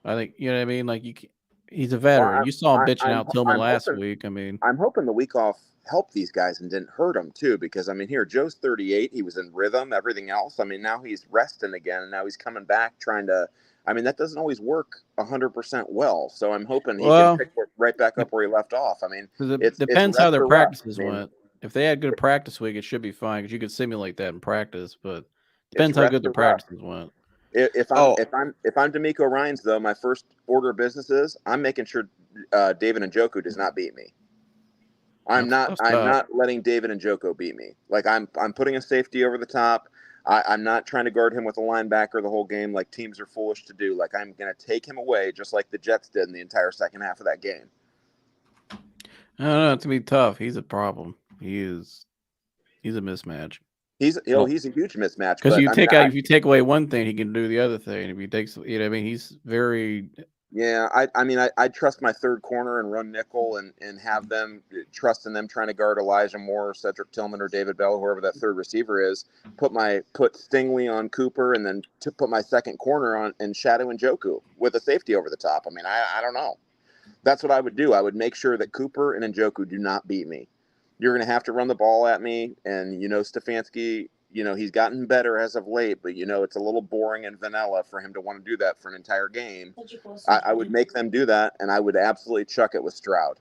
I think you know what I mean. Like he's a veteran. Well, you saw him I'm bitching out Tillman last hoping- week. I mean, I'm hoping the week off helped these guys and didn't hurt them too, because I mean, here Joe's 38. He was in rhythm. Everything else. I mean, now he's resting again, and now he's coming back trying to. I mean, that doesn't always work 100% well. So I'm hoping he can pick it right back up where he left off. I mean, it depends how rest their or rest. practices I mean, went. If they had good practice week, it should be fine because you could simulate that in practice. But it's depends how rest good the or rest. practices went. If I'm D'Amico Ryans though, my first order of business is I'm making sure David Njoku does not beat me. I'm not letting David Njoku beat me. Like I'm putting a safety over the top. I'm not trying to guard him with a linebacker the whole game like teams are foolish to do. Like I'm going to take him away just like the Jets did in the entire second half of that game. I don't know. It's gonna be tough. He's a problem. He's a mismatch. He's a huge mismatch Because but if you take away one thing, he can do the other thing. If he takes, you know, I mean, he's very. Yeah, I trust my third corner and run nickel and have them trust in them trying to guard Elijah Moore, Cedric Tillman, or David Bell, whoever that third receiver is. Put Stingley on Cooper and then to put my second corner on and Shadow Njoku with a safety over the top. I mean, I don't know. That's what I would do. I would make sure that Cooper and Njoku do not beat me. You're going to have to run the ball at me, and Stefanski. He's gotten better as of late, but it's a little boring and vanilla for him to want to do that for an entire game. I would make them do that, and I would absolutely chuck it with Stroud.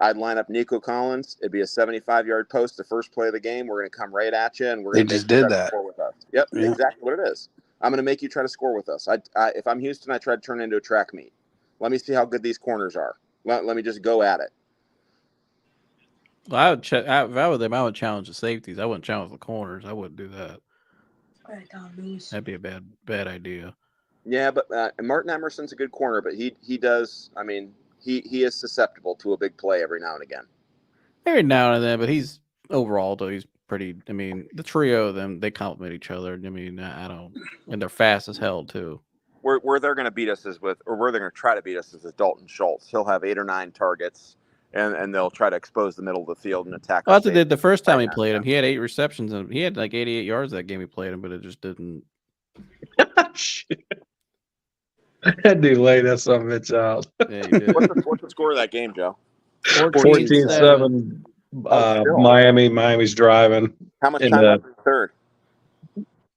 I'd line up Nico Collins. It'd be a 75-yard post the first play of the game. We're going to come right at you, and we're going to try to score with us. Yep, yeah. Exactly what it is. I'm going to make you try to score with us. If I'm Houston, I try to turn it into a track meet. Let me see how good these corners are. Let me just go at it. Well, I would check. If I were them, I would challenge the safeties. I wouldn't challenge the corners. I wouldn't do that. That'd be a bad idea. Yeah, but Martin Emerson's a good corner, but he does. I mean, he is susceptible to a big play every now and again. Every now and then, but he's overall though he's pretty. I mean, the trio of them they complement each other. I mean, I don't, and they're fast as hell too. Where they're going to beat us is with, or where they're going to try to beat us is with Dalton Schultz. He'll have 8 or 9 targets. and they'll try to expose the middle of the field and attack. Well, our that's what they did the first time he Right. played him. He had 8 receptions and he had like 88 yards that game he played him, but it just didn't. Shit. That dude laid that son of a bitch out. Yeah, he did. What's the score of that game, Joe? 14-7. Still. Miami's driving. How much in time the- left in the third?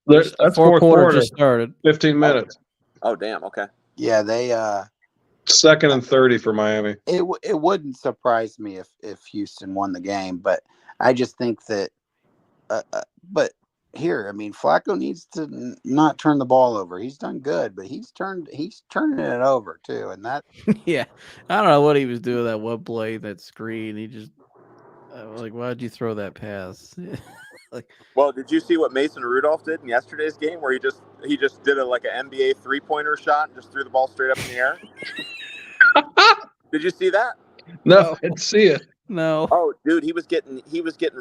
That's fourth quarter. just started. 15 minutes. Oh, damn. Okay. Yeah, they Second and 30 for Miami. it wouldn't surprise me if Houston won the game, but I just think that but here, I mean, Flacco needs to not turn the ball over. He's done good, but he's turning it over too, and that Yeah, I don't know what he was doing that one play, that screen. He just like, why'd you throw that pass? Like, Well, did you see what Mason Rudolph did in yesterday's game, where he just did an NBA 3-pointer shot and just threw the ball straight up in the air? Did you see that? No, I didn't see it. no. Oh, dude, he was getting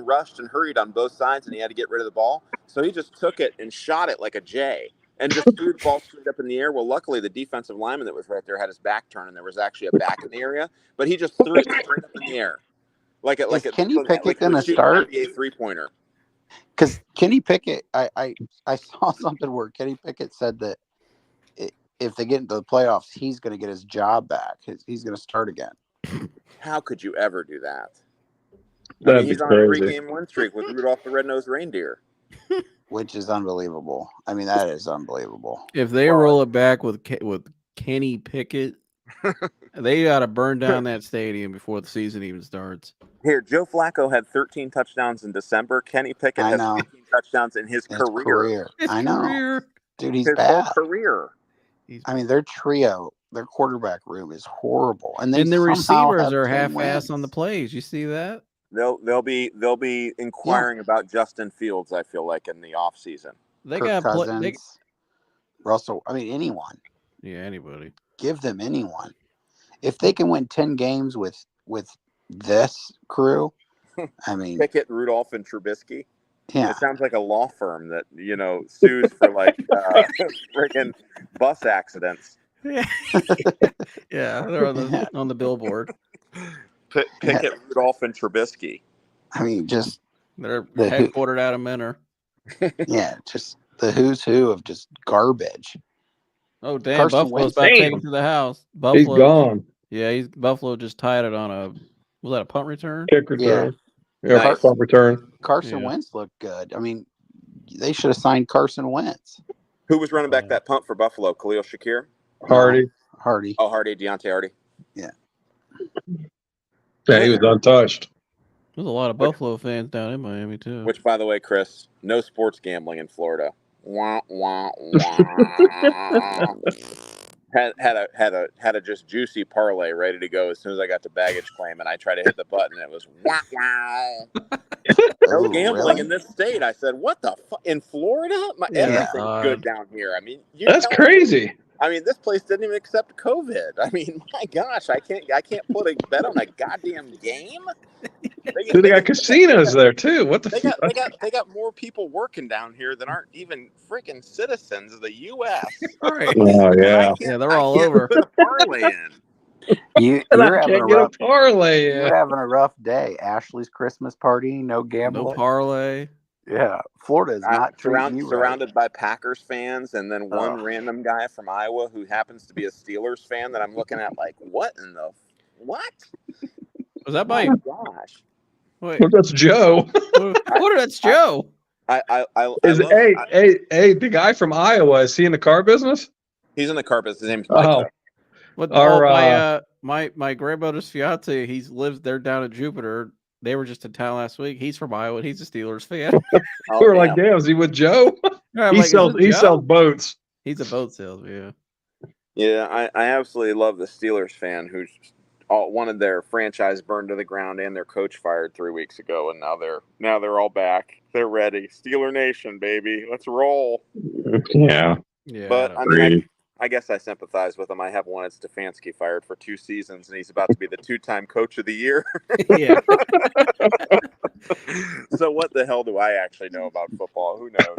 rushed and hurried on both sides, and he had to get rid of the ball. So he just took it and shot it like a J, and just threw the ball straight up in the air. Well, luckily the defensive lineman that was right there had his back turned, and there was actually a back in the area. But he just threw it straight up in the air, like it. Kenny Pickett like gonna start? NBA 3-pointer. because Kenny Pickett, I saw something where Kenny Pickett said that if they get into the playoffs, he's going to get his job back. He's going to start again. How could you ever do that? That'd He's be on a crazy. 3-game win streak with Rudolph the Red-Nosed Reindeer. Which is unbelievable. I mean, that is unbelievable. If they roll it back with Kenny Pickett, they got to burn down that stadium before the season even starts. Here, Joe Flacco had 13 touchdowns in December. Kenny Pickett has 15 touchdowns in his career. I know. Dude, he's His bad. whole career. I mean, their trio, their quarterback room is horrible. And And the somehow receivers have are 10 half-assed on wins. the plays. You see that? They'll be inquiring about Justin Fields, I feel like, in the offseason. They Kirk got Cousins, Russell. I mean, anyone. Yeah, anybody. Give them anyone. If they can win 10 games with this crew, I mean, Pickett, Rudolph, and Trubisky. yeah. It sounds like a law firm that, sues for like freaking bus accidents. Yeah, they're on the billboard. Pickett, Rudolph, and Trubisky. I mean, just They're headquartered out of Menor. yeah, just the who's who of just garbage. Oh damn! Carson Buffalo's Wentz. about to take Damn. him to the house. He's Buffalo. gone. Yeah, Buffalo just tied it on was that a punt return? Kick return. Yeah, Nice. punt return. Carson Yeah. Wentz looked good. I mean, they should have signed Carson Wentz. Who was running back that punt for Buffalo? Khalil Shakir? Hardy. Hardy. Oh, Deontay Hardy. Yeah, he was untouched. There's a lot of Buffalo fans down in Miami too. Which, by the way, Chris, no sports gambling in Florida. Wah, wah, wah. had a just juicy parlay ready to go as soon as I got to baggage claim, and I tried to hit the button, and it was wah, wah. No Oh, gambling really? in this state. I said, "What the fuck in Florida? Yeah. Everything's good down here." I mean, That's crazy. I mean, this place didn't even accept COVID. I mean, my gosh, I can't put a bet on a goddamn game. Dude, they got casinos there too. What the They fuck? got more people working down here than aren't even freaking citizens of the U.S. Right. Oh yeah. Yeah, they're all over. Put a parlay in. You're having a Can't get a rough. parlay. You're having a rough day. Ashley's Christmas party, no No gambling. parlay. Yeah, Florida is not treating you right. Surrounded by Packers fans, and then one random guy from Iowa who happens to be a Steelers fan that I'm looking at like, what in the what? Was that Oh by? my gosh! Wait, Well, that's Joe. what? That's Joe. Hey, the guy from Iowa, is he in the car business? He's in the carpet. His name's Oh, What? Our, My grandmother's fiance. He lives there down in Jupiter. They were just in town last week. He's from Iowa. And he's a Steelers fan. we were like, damn, is he with Joe? I'm He like, sells is it Joe? sells boats. He's a boat salesman. Yeah, I absolutely love the Steelers fan who's wanted their franchise burned to the ground and their coach fired 3 weeks ago, and now they're all back. They're ready. Steeler Nation, baby, let's roll. Yeah. Yeah. But I mean, I guess I sympathize with him. I have wanted Stefanski fired for 2 seasons, and he's about to be the 2-time coach of the year. yeah. So what the hell do I actually know about football? Who knows?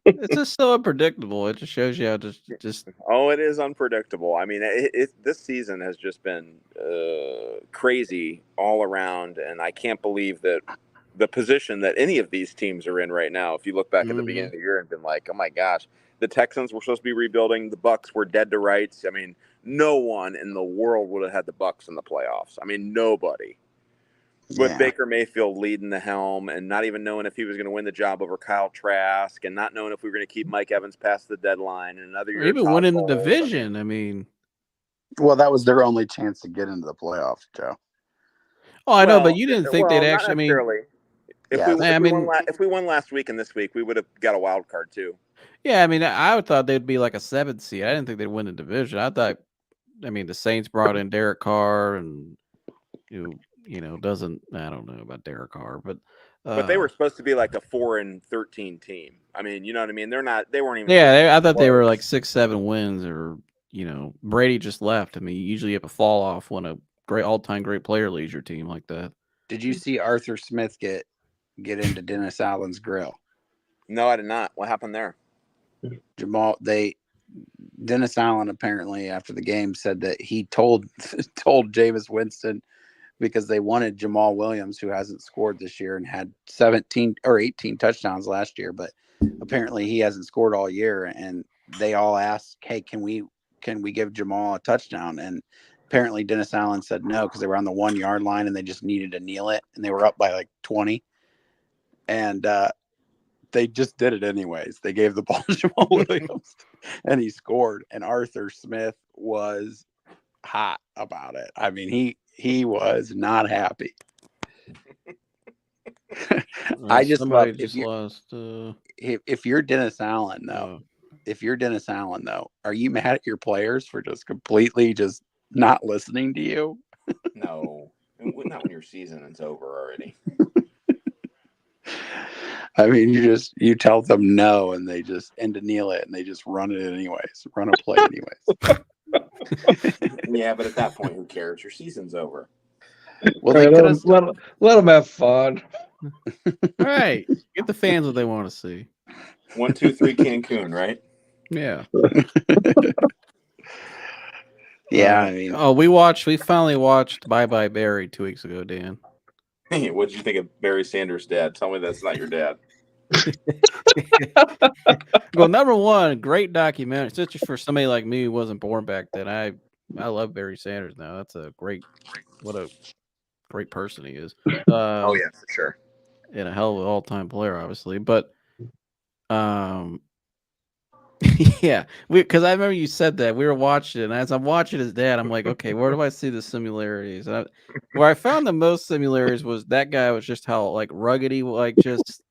It's just so unpredictable. It just shows you how just Oh, it is unpredictable. I mean, this season has just been crazy all around, and I can't believe that the position that any of these teams are in right now. If you look back at the beginning of the year and been like, oh my gosh, the Texans were supposed to be rebuilding, the Bucks were dead to rights. I mean, no one in the world would have had the Bucks in the playoffs. I mean, nobody. With Baker Mayfield leading the helm and not even knowing if he was going to win the job over Kyle Trask and not knowing if we were going to keep Mike Evans past the deadline and another year. Or even winning the division. I mean, well, that was their only chance to get into the playoffs, Joe. Oh, I know, but you didn't think they'd actually. I mean, if we won last week and this week, we would have got a wild card too. Yeah, I mean, I thought they'd be like a 7th seed. I didn't think they'd win the division. I thought, I mean, the Saints brought in Derek Carr, and you know, doesn't, I don't know about Derek Carr, but they were supposed to be like a 4-13 team. I mean, you know what I mean? They weren't even. Yeah, I thought they were like 6-7 wins, or Brady just left. I mean, you usually have a fall off when a all-time great player leaves your team like that. Did you see Arthur Smith get into Dennis Allen's grill? No, I did not. What happened there? Dennis Allen apparently after the game said that he told Jameis Winston, because they wanted Jamal Williams, who hasn't scored this year and had 17 or 18 touchdowns last year, but apparently he hasn't scored all year, and they all asked, hey, can we give Jamal a touchdown? And apparently Dennis Allen said no, because they were on the 1 yard line and they just needed to kneel it, and they were up by like 20, and they just did it anyways. They gave the ball to Jamal Williams and he scored, and Arthur Smith was hot about it. I mean, he was not happy. I just love if you're Dennis Allen though. If you're Dennis Allen though, are you mad at your players for just completely just not listening to you? No, not when your season is over already. I mean, you tell them no, and they just end to kneel it, and they just run it anyways, run a play anyways. Yeah, but at that point, who cares? Your season's over. Well, they let them have fun. All right, get the fans what they want to see. 1, 2, 3, Cancun, right? Yeah. Yeah, I mean, we finally watched Bye Bye Barry 2 weeks ago, Dan. Hey, what did you think of Barry Sanders' dad? Tell me that's not your dad. Well, number one, great documentary, especially for somebody like me who wasn't born back then. I love Barry Sanders now. That's what a great person he is. Oh yeah, for sure. And a hell of an all-time player, obviously. But yeah, because I remember you said that we were watching it, and as I'm watching his dad, I'm like, okay, where do I see the similarities? And where I found the most similarities was that guy was just how like rugged he, like just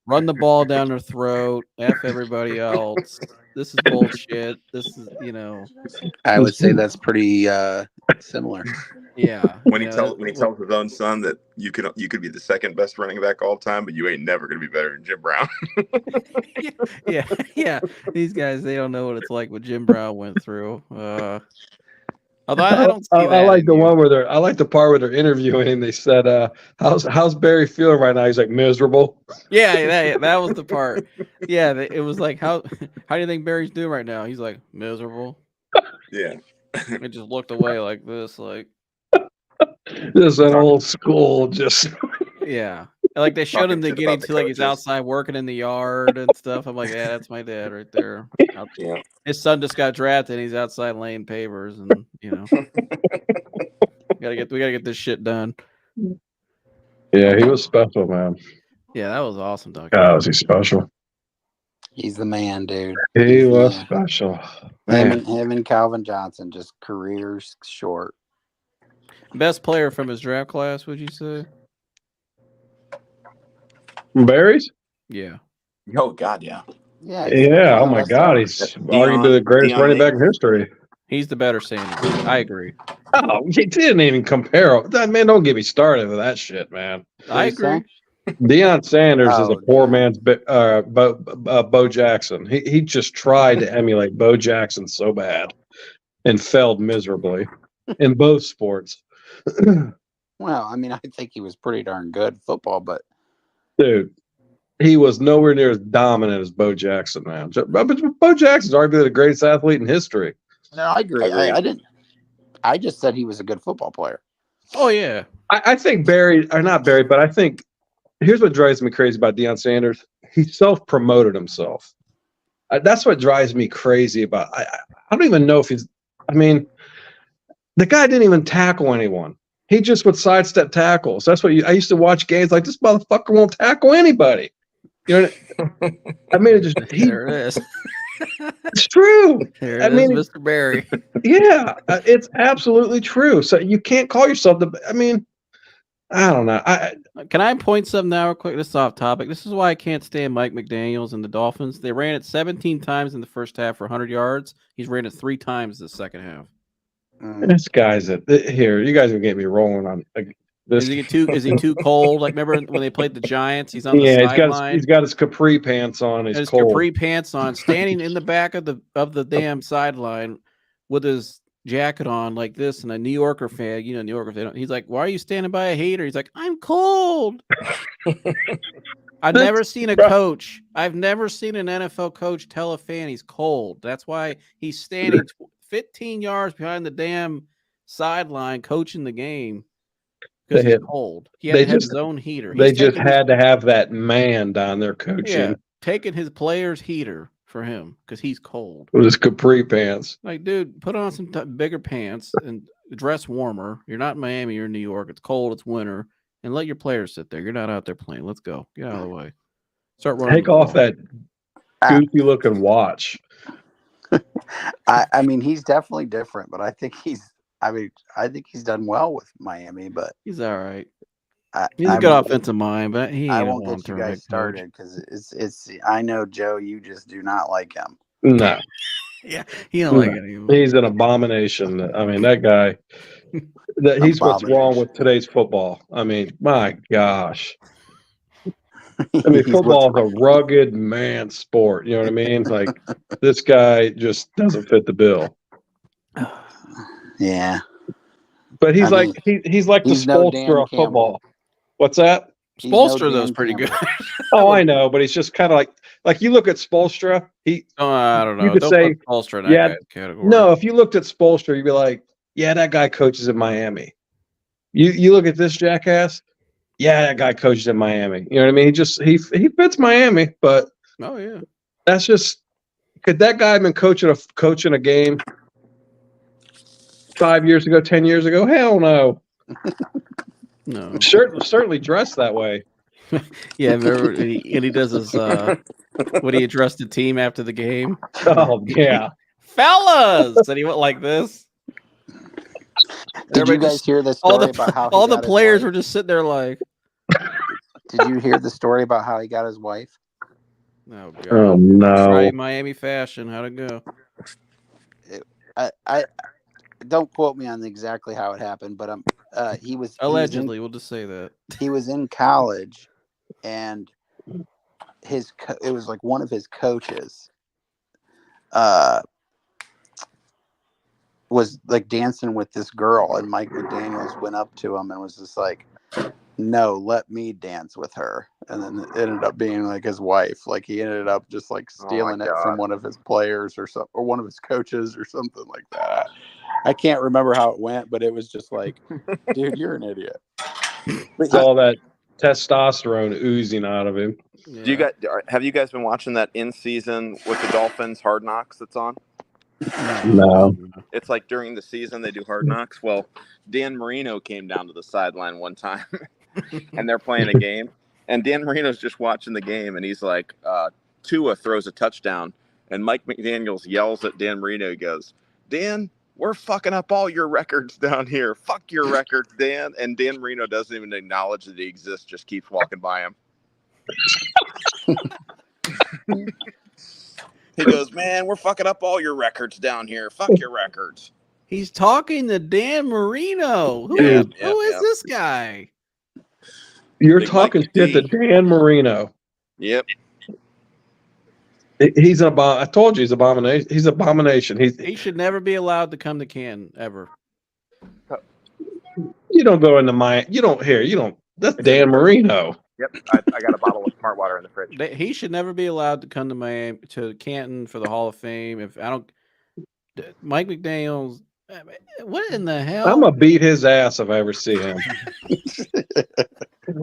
run the ball down their throat, F everybody else. This is bullshit. This is, I would say that's pretty similar. Yeah. When he tells his own son that you could be the second best running back all time, but you ain't never gonna be better than Jim Brown. yeah. These guys, they don't know what it's like what Jim Brown went through. Although I don't see that. I like the one where I like the part where they're interviewing him. They said, "How's Barry feeling right now?" He's like, "Miserable." Yeah, that was the part. Yeah, it was like, how do you think Barry's doing right now? He's like, miserable. Yeah. It just looked away like this, like. This is an old school, just. Yeah. Like they showed him getting to like he's outside working in the yard and stuff. I'm like, yeah, that's my dad right there. Yeah. His son just got drafted and he's outside laying pavers, and we gotta get this shit done. Yeah, he was special, man. Yeah, that was awesome, Doc. God, was he special? He's the man, dude. He was special. Man. Him and Calvin Johnson, just careers short. Best player from his draft class, would you say? Barry's? Yeah. Oh God, yeah. Yeah. Oh my God, he's arguably the greatest running back in history. He's the better Sanders. I agree. Oh, he didn't even compare. That man, don't get me started with that shit, man. I agree. Deion Sanders is a poor man's Bo Jackson. He just tried to emulate Bo Jackson so bad and failed miserably in both sports. Well, I mean, I think he was pretty darn good at football, but dude, he was nowhere near as dominant as Bo Jackson, man. But Bo Jackson's arguably the greatest athlete in history. No, I agree. I I just said he was a good football player. Oh yeah. I think Barry, or not Barry, but I think here's what drives me crazy about Deion Sanders. He self-promoted himself. That's what drives me crazy about. I don't even know if he's. I mean, the guy didn't even tackle anyone. He just would sidestep tackles. That's what I used to watch games like this motherfucker won't tackle anybody. You know, I mean, There it is. it's true. There I it mean, is, Mr. Barry. Yeah, it's absolutely true. So you can't call yourself I mean, I don't know. Can I point something out real quick? This is off topic. This is why I can't stand Mike McDaniels and the Dolphins. They ran it 17 times in the first half for 100 yards. He's ran it 3 times the second half. This guy's here. You guys are getting me rolling on this. Is he too cold? Like remember when they played the Giants? He's on the Yeah, sideline. he's got his capri pants on. He's His cold. capri pants on, standing in the back of the damn sideline with his jacket on like this, and a New Yorker fan, New Yorker, he's like, "Why are you standing by a hater?" He's like, "I'm cold." I've never seen an NFL coach tell a fan he's cold. That's why he's standing 15 yards behind the damn sideline coaching the game because he's cold. He had to have his own heater. They just had to have that man down there coaching. Yeah, taking his player's heater for him because he's cold. With his capri pants. Like, dude, put on some bigger pants and dress warmer. You're not in Miami, you're in New York. It's cold, it's winter, and let your players sit there. You're not out there playing. Let's go. Get out of the way. Start running. Take off that goofy looking watch. I mean, he's definitely different, but I think he's done well with Miami, but he's all right. He's a good offensive mind, but I won't get you guys started because it's. I know, Joe, you just do not like him. No. Yeah, he don't like it anymore. He's an abomination. I mean, that guy. He's what's wrong with today's football. I mean, my gosh. I mean, football is a rugged man sport. You know what I mean? Like, this guy just doesn't fit the bill. Yeah. But he's like the Spoelstra of football. What's that? Spoelstra, though, is pretty good. Oh, I know, but he's just kind of like you look at Spoelstra. I don't know. You could say Spoelstra in that category. No, if you looked at Spoelstra, you'd be like, yeah, that guy coaches in Miami. You look at this jackass. Yeah, that guy coaches in Miami. You know what I mean? He fits Miami, but that's just could that guy have been coaching a game 5 years ago, 10 years ago? Hell no. No. Certainly dressed that way. Yeah, remember, and he does his what he addressed the team after the game. Oh yeah, fellas, and he went like this. Did you guys hear the story about how all the players were just sitting there like? Did you hear the story about how he got his wife? Oh, God. Oh no! Right, Miami fashion. How'd it go? I don't quote me on exactly how it happened, but he was allegedly. We'll just say that he was in college, and it was like one of his coaches was like dancing with this girl, and Mike McDaniels went up to him and was just like, no, let me dance with her. And then it ended up being like his wife. Like he ended up just like stealing it from one of his players or something, or one of his coaches or something like that. I can't remember how it went, but it was just like, dude, you're an idiot. It's all that testosterone oozing out of him. Yeah. Have you guys been watching that in season with the Dolphins Hard Knocks that's on? No. It's like during the season they do Hard Knocks. Well, Dan Marino came down to the sideline one time and they're playing a game, and Dan Marino's just watching the game, and he's like, Tua throws a touchdown, and Mike McDaniels yells at Dan Marino. He goes, Dan, we're fucking up all your records down here. Fuck your records, Dan. And Dan Marino doesn't even acknowledge that he exists, just keeps walking by him. He goes, man, we're fucking up all your records down here. Fuck your records. He's talking to Dan Marino. Who is this guy? You're talking shit to Dan Marino. Yep. He's an I told you he's abomination. He's abomination. He should never be allowed to come to Canton ever. You don't go into you don't. That's Dan Marino. Yep. I got a bottle of smart water in the fridge. He should never be allowed to come to Miami, to Canton for the Hall of Fame. Mike McDaniels What in the hell? I'm gonna beat his ass if I ever see him.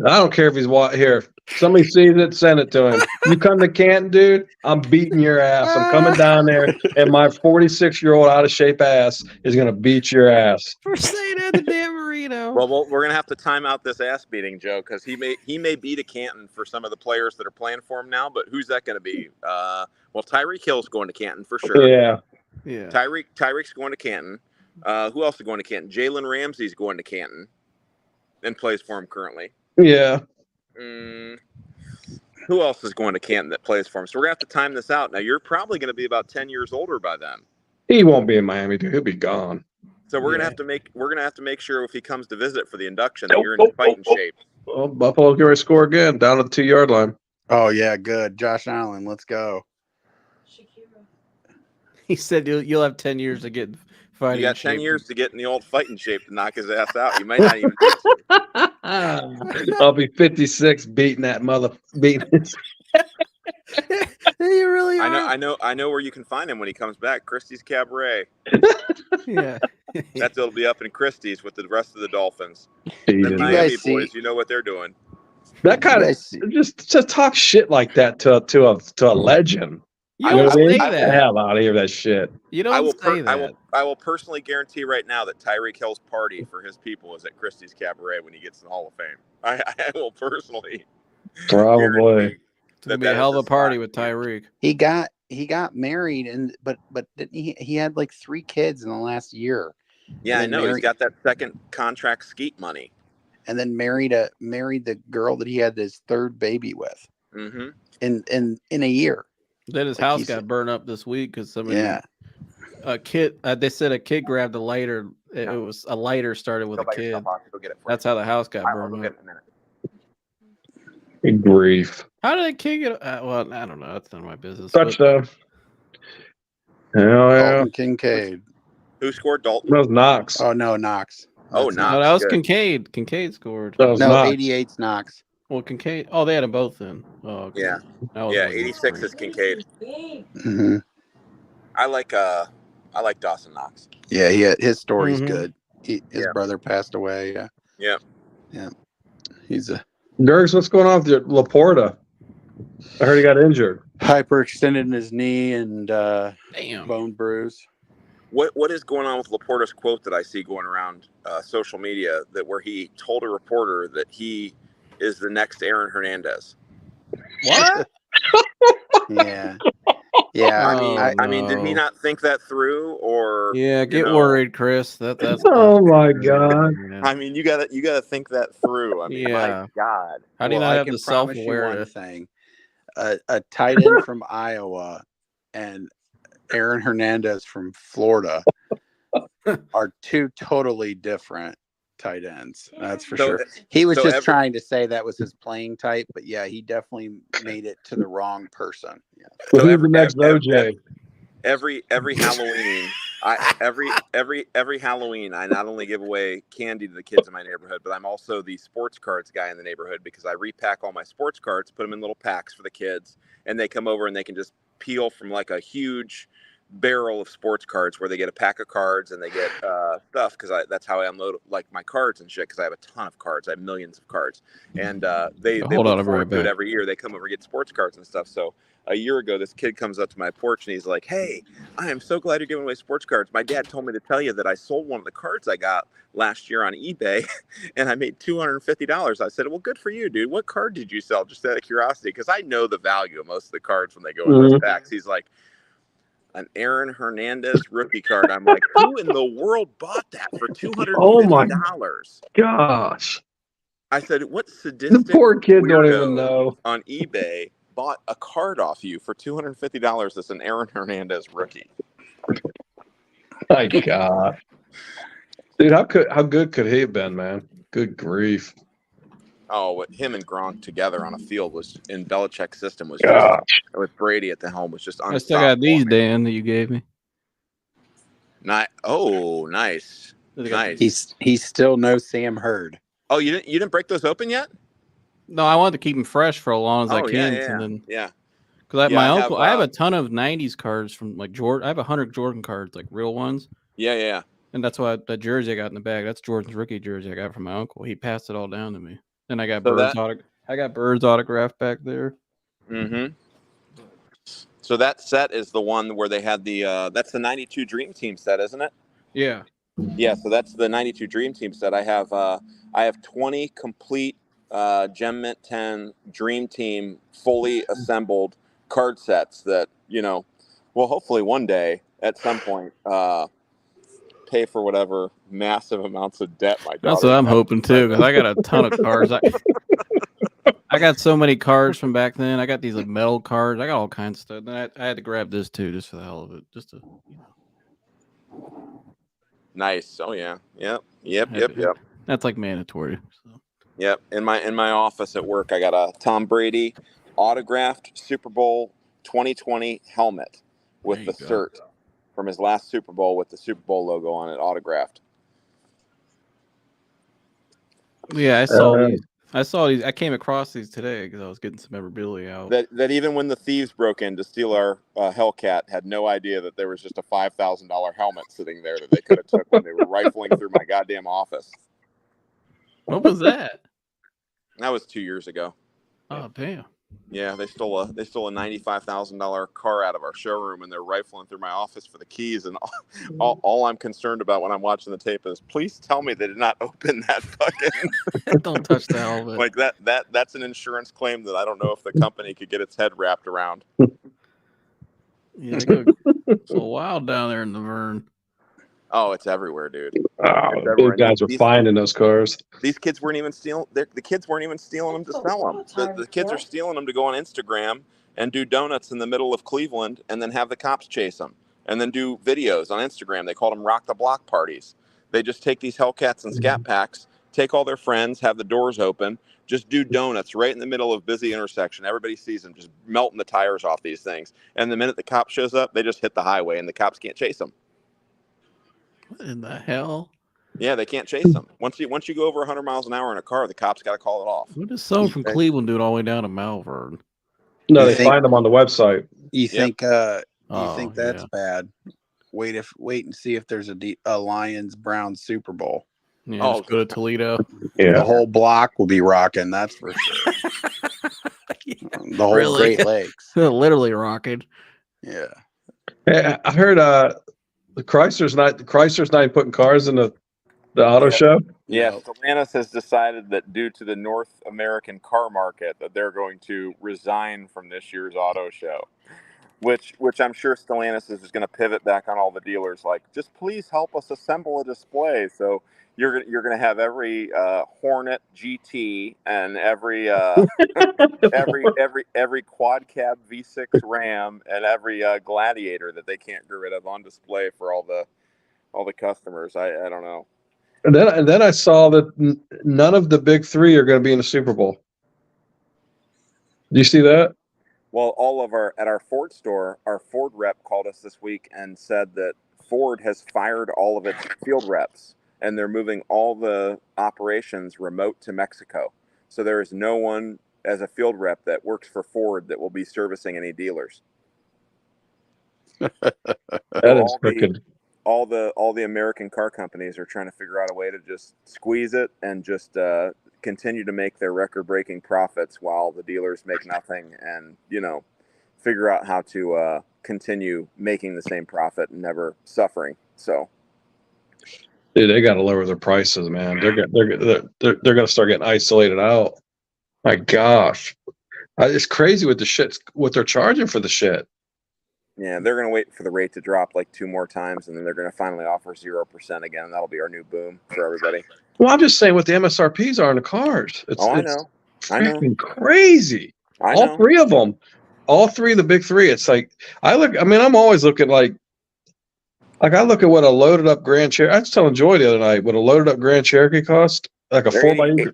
I don't care if he's here. If somebody sees it, send it to him. You come to Canton, dude, I'm beating your ass. I'm coming down there, and my 46-year-old out of shape ass is gonna beat your ass. For saying that, the damn burrito. Well, we're gonna have to time out this ass beating, Joe, because he may be to Canton for some of the players that are playing for him now. But who's that going to be? Well, Tyreek Hill's going to Canton for sure. Yeah. Tyreek's going to Canton. Who else is going to Canton? Jalen Ramsey's going to Canton and plays for him currently. Yeah. Who else is going to Canton that plays for him? So we're gonna have to time this out. Now you're probably going to be about 10 years older by then. He won't be in Miami, dude. He'll be gone. So we're gonna have to make sure if he comes to visit for the induction that you're in fighting shape. Well, Buffalo's going to score again down to the 2-yard line. Oh yeah, good. Josh Allen, let's go. He said you'll have 10 years to get fighting. You got 10 shape. years to get in the old fighting shape to knock his ass out. You might not even. I'll be 56 beating that beating his. You really are. I know where you can find him when he comes back. Christie's Cabaret. Yeah. It'll be up in Christie's with the rest of the Dolphins. Jesus. The Miami boys, you know what they're doing. That kind of just talk shit like that to a legend. You know don't what I mean? say Get the that. hell out of here, that shit. You don't say that. I will personally guarantee right now that Tyreek Hill's party for his people is at Christie's Cabaret when he gets in the Hall of Fame. I will personally. Probably. It's gonna be a hell of a party with Tyreek. He got married but didn't he had like 3 kids in the last year. Yeah, I know. He's got that second contract skeet money. And then married the girl that he had his 3rd baby with. Mm-hmm. In a year. Then his house got burned up this week because somebody. Yeah. A kid. They said a kid grabbed a lighter. It was a lighter started with a kid. That's how the house got burned up. Good grief. How did a kid get? Well, I don't know. That's none of my business. Touchdown. Hell yeah. Dalton Kincaid. Who scored Dalton? That was Knox. Oh no, Knox. Oh, That's Knox. No, that was Good. Kincaid. Kincaid scored. That was No, Knox. 88's Knox. Well, Kincaid. Oh, they had them both then. Oh, okay. Yeah. That was Yeah, one of the 86 three. is Kincaid. Mm-hmm. I like Dawson Knox. Yeah, his story's Mhm. good. His brother passed away. Yeah. Yeah. He's a Gergs, what's going on with your Laporta? I heard he got injured. hyperextended in his knee and Damn. bone bruise. What is going on with Laporta's quote that I see going around social media where he told a reporter that he is the next Aaron Hernandez? What? Yeah. Yeah. I mean, did he not think that through, or Yeah, get worried, Chris. That's. Oh my God. I mean, you gotta think that through. I mean, Yeah. my God. How do you Well, not I have can the promise you one self-awareness? thing. A tight end from Iowa and Aaron Hernandez from Florida are 2 totally different tight ends. That's for sure. He was just trying to say that was his playing type, but yeah, he definitely made it to the wrong person. Yeah. Well, who's the next OJ? Every Halloween, every Halloween, I not only give away candy to the kids in my neighborhood, but I'm also the sports cards guy in the neighborhood because I repack all my sports cards, put them in little packs for the kids, and they come over and they can just peel from like a huge barrel of sports cards where they get a pack of cards and they get stuff because that's how I unload like my cards and shit because I have a ton of cards. I have millions of cards, and they Hold on, look I'll be right forward to it back. every year. They come over and get sports cards and stuff. So a year ago, this kid comes up to my porch and he's like, "Hey, I am so glad you're giving away sports cards. My dad told me to tell you that I sold one of the cards I got last year on eBay and I made $250. I said, "Well, good for you, dude. What card did you sell?" Just out of curiosity, because I know the value of most of the cards when they go in those packs. He's like, "An Aaron Hernandez rookie card." I'm like, who in the world bought that for $250? Oh my gosh. I said, what sadistic The poor kid don't weirdo even know. on eBay bought a card off you for $250 that's an Aaron Hernandez rookie? My God. Dude, how good could he have been, man? Good grief. Oh, what him and Gronk together on a field was in Belichick's system was just, with Brady at the helm was just unstoppable. I still got these, Dan, that you gave me. Nice. Nice. He's still no Sam Hurd. Oh, you didn't break those open yet? No, I wanted to keep them fresh for as long as I Oh, can. yeah. And then, Yeah. because Yeah, my I uncle, have, I have a ton of '90s cards from like Jordan. I have 100 Jordan cards, like real ones. Yeah. And that's why that jersey I got in the bag. That's Jordan's rookie jersey I got from my uncle. He passed it all down to me. And I got So Bird's autograph back there. Mm-hmm. So that set is the one where they had that's the 92 Dream Team set, isn't it? Yeah. Yeah, so that's the 92 Dream Team set. I have 20 complete Gem Mint 10 Dream Team fully assembled card sets that, will hopefully one day at some point pay for whatever massive amounts of debt my daughter. That's what I'm hoping too, because I got a ton of cards. I got so many cards from back then. I got these like metal cards. I got all kinds of stuff. And I had to grab this too, just for the hell of it, just to. Nice. Oh yeah. Yep. That's like mandatory. So. Yep. In my office at work, I got a Tom Brady autographed Super Bowl 2020 helmet with the cert from his last Super Bowl with the Super Bowl logo on it, autographed. Yeah, I saw these. I came across these today because I was getting some memorabilia out. That even when the thieves broke in to steal our Hellcat, had no idea that there was just a $5,000 helmet sitting there that they could have took when they were rifling through my goddamn office. What was that? That was 2 years ago. Oh damn! Yeah, they stole a $95,000 car out of our showroom, and they're rifling through my office for the keys. And all I'm concerned about when I'm watching the tape is, please tell me they did not open that fucking. Don't touch the helmet. Like that's an insurance claim that I don't know if the company could get its head wrapped around. Yeah, they go so wild down there in the Vern. Oh, it's everywhere, dude. Oh, big guys were finding those cars. These kids weren't even stealing. The kids weren't even stealing them to sell them. The kids are stealing them to go on Instagram and do donuts in the middle of Cleveland, and then have the cops chase them, and then do videos on Instagram. They call them rock the block parties. They just take these Hellcats and Scat Packs, take all their friends, have the doors open, just do donuts right in the middle of busy intersection. Everybody sees them just melting the tires off these things. And the minute the cop shows up, they just hit the highway, and the cops can't chase them. What in the hell? Yeah, they can't chase them. Once you go over 100 miles an hour in a car, the cops got to call it off. What is someone from Cleveland doing all the way down to Malvern? No, they find them on the website. You think that's bad? Wait and see if there's a Lions Browns Super Bowl. Yeah, just go to Toledo. Yeah, the whole block will be rocking. That's for sure. The whole Great Lakes, literally rocking. Yeah. Hey, I heard the Chrysler's not putting cars in the auto show. Yeah, Stellantis has decided that due to the North American car market that they're going to resign from this year's auto show, which I'm sure Stellantis is just going to pivot back on all the dealers, like, just please help us assemble a display. So you're going to have every Hornet GT and every every quad cab V6 Ram and every Gladiator that they can't get rid of on display for all the customers. I don't know. And then I saw that none of the big three are going to be in the Super Bowl. Do you see that? Well, at our Ford store, our Ford rep called us this week and said that Ford has fired all of its field reps, and they're moving all the operations remote to Mexico. So there is no one as a field rep that works for Ford that will be servicing any dealers. That is freaking. All the American car companies are trying to figure out a way to just squeeze it and just continue to make their record-breaking profits while the dealers make nothing, and figure out how to continue making the same profit and never suffering. So, dude, they got to lower their prices, man. They're going to start getting isolated out. My gosh, it's crazy with the shit. What they're charging for the shit. Yeah, they're going to wait for the rate to drop like 2 more times, and then they're going to finally offer 0% again. That'll be our new boom for everybody. Well, I'm just saying what the MSRPs are in the cars. I know. Freaking crazy. I know. All three of them. All three of the big three. It's like I'm always looking like I look at what a loaded up Grand Cherokee. I was telling Joy the other night what a loaded up Grand Cherokee cost, like a 4x8.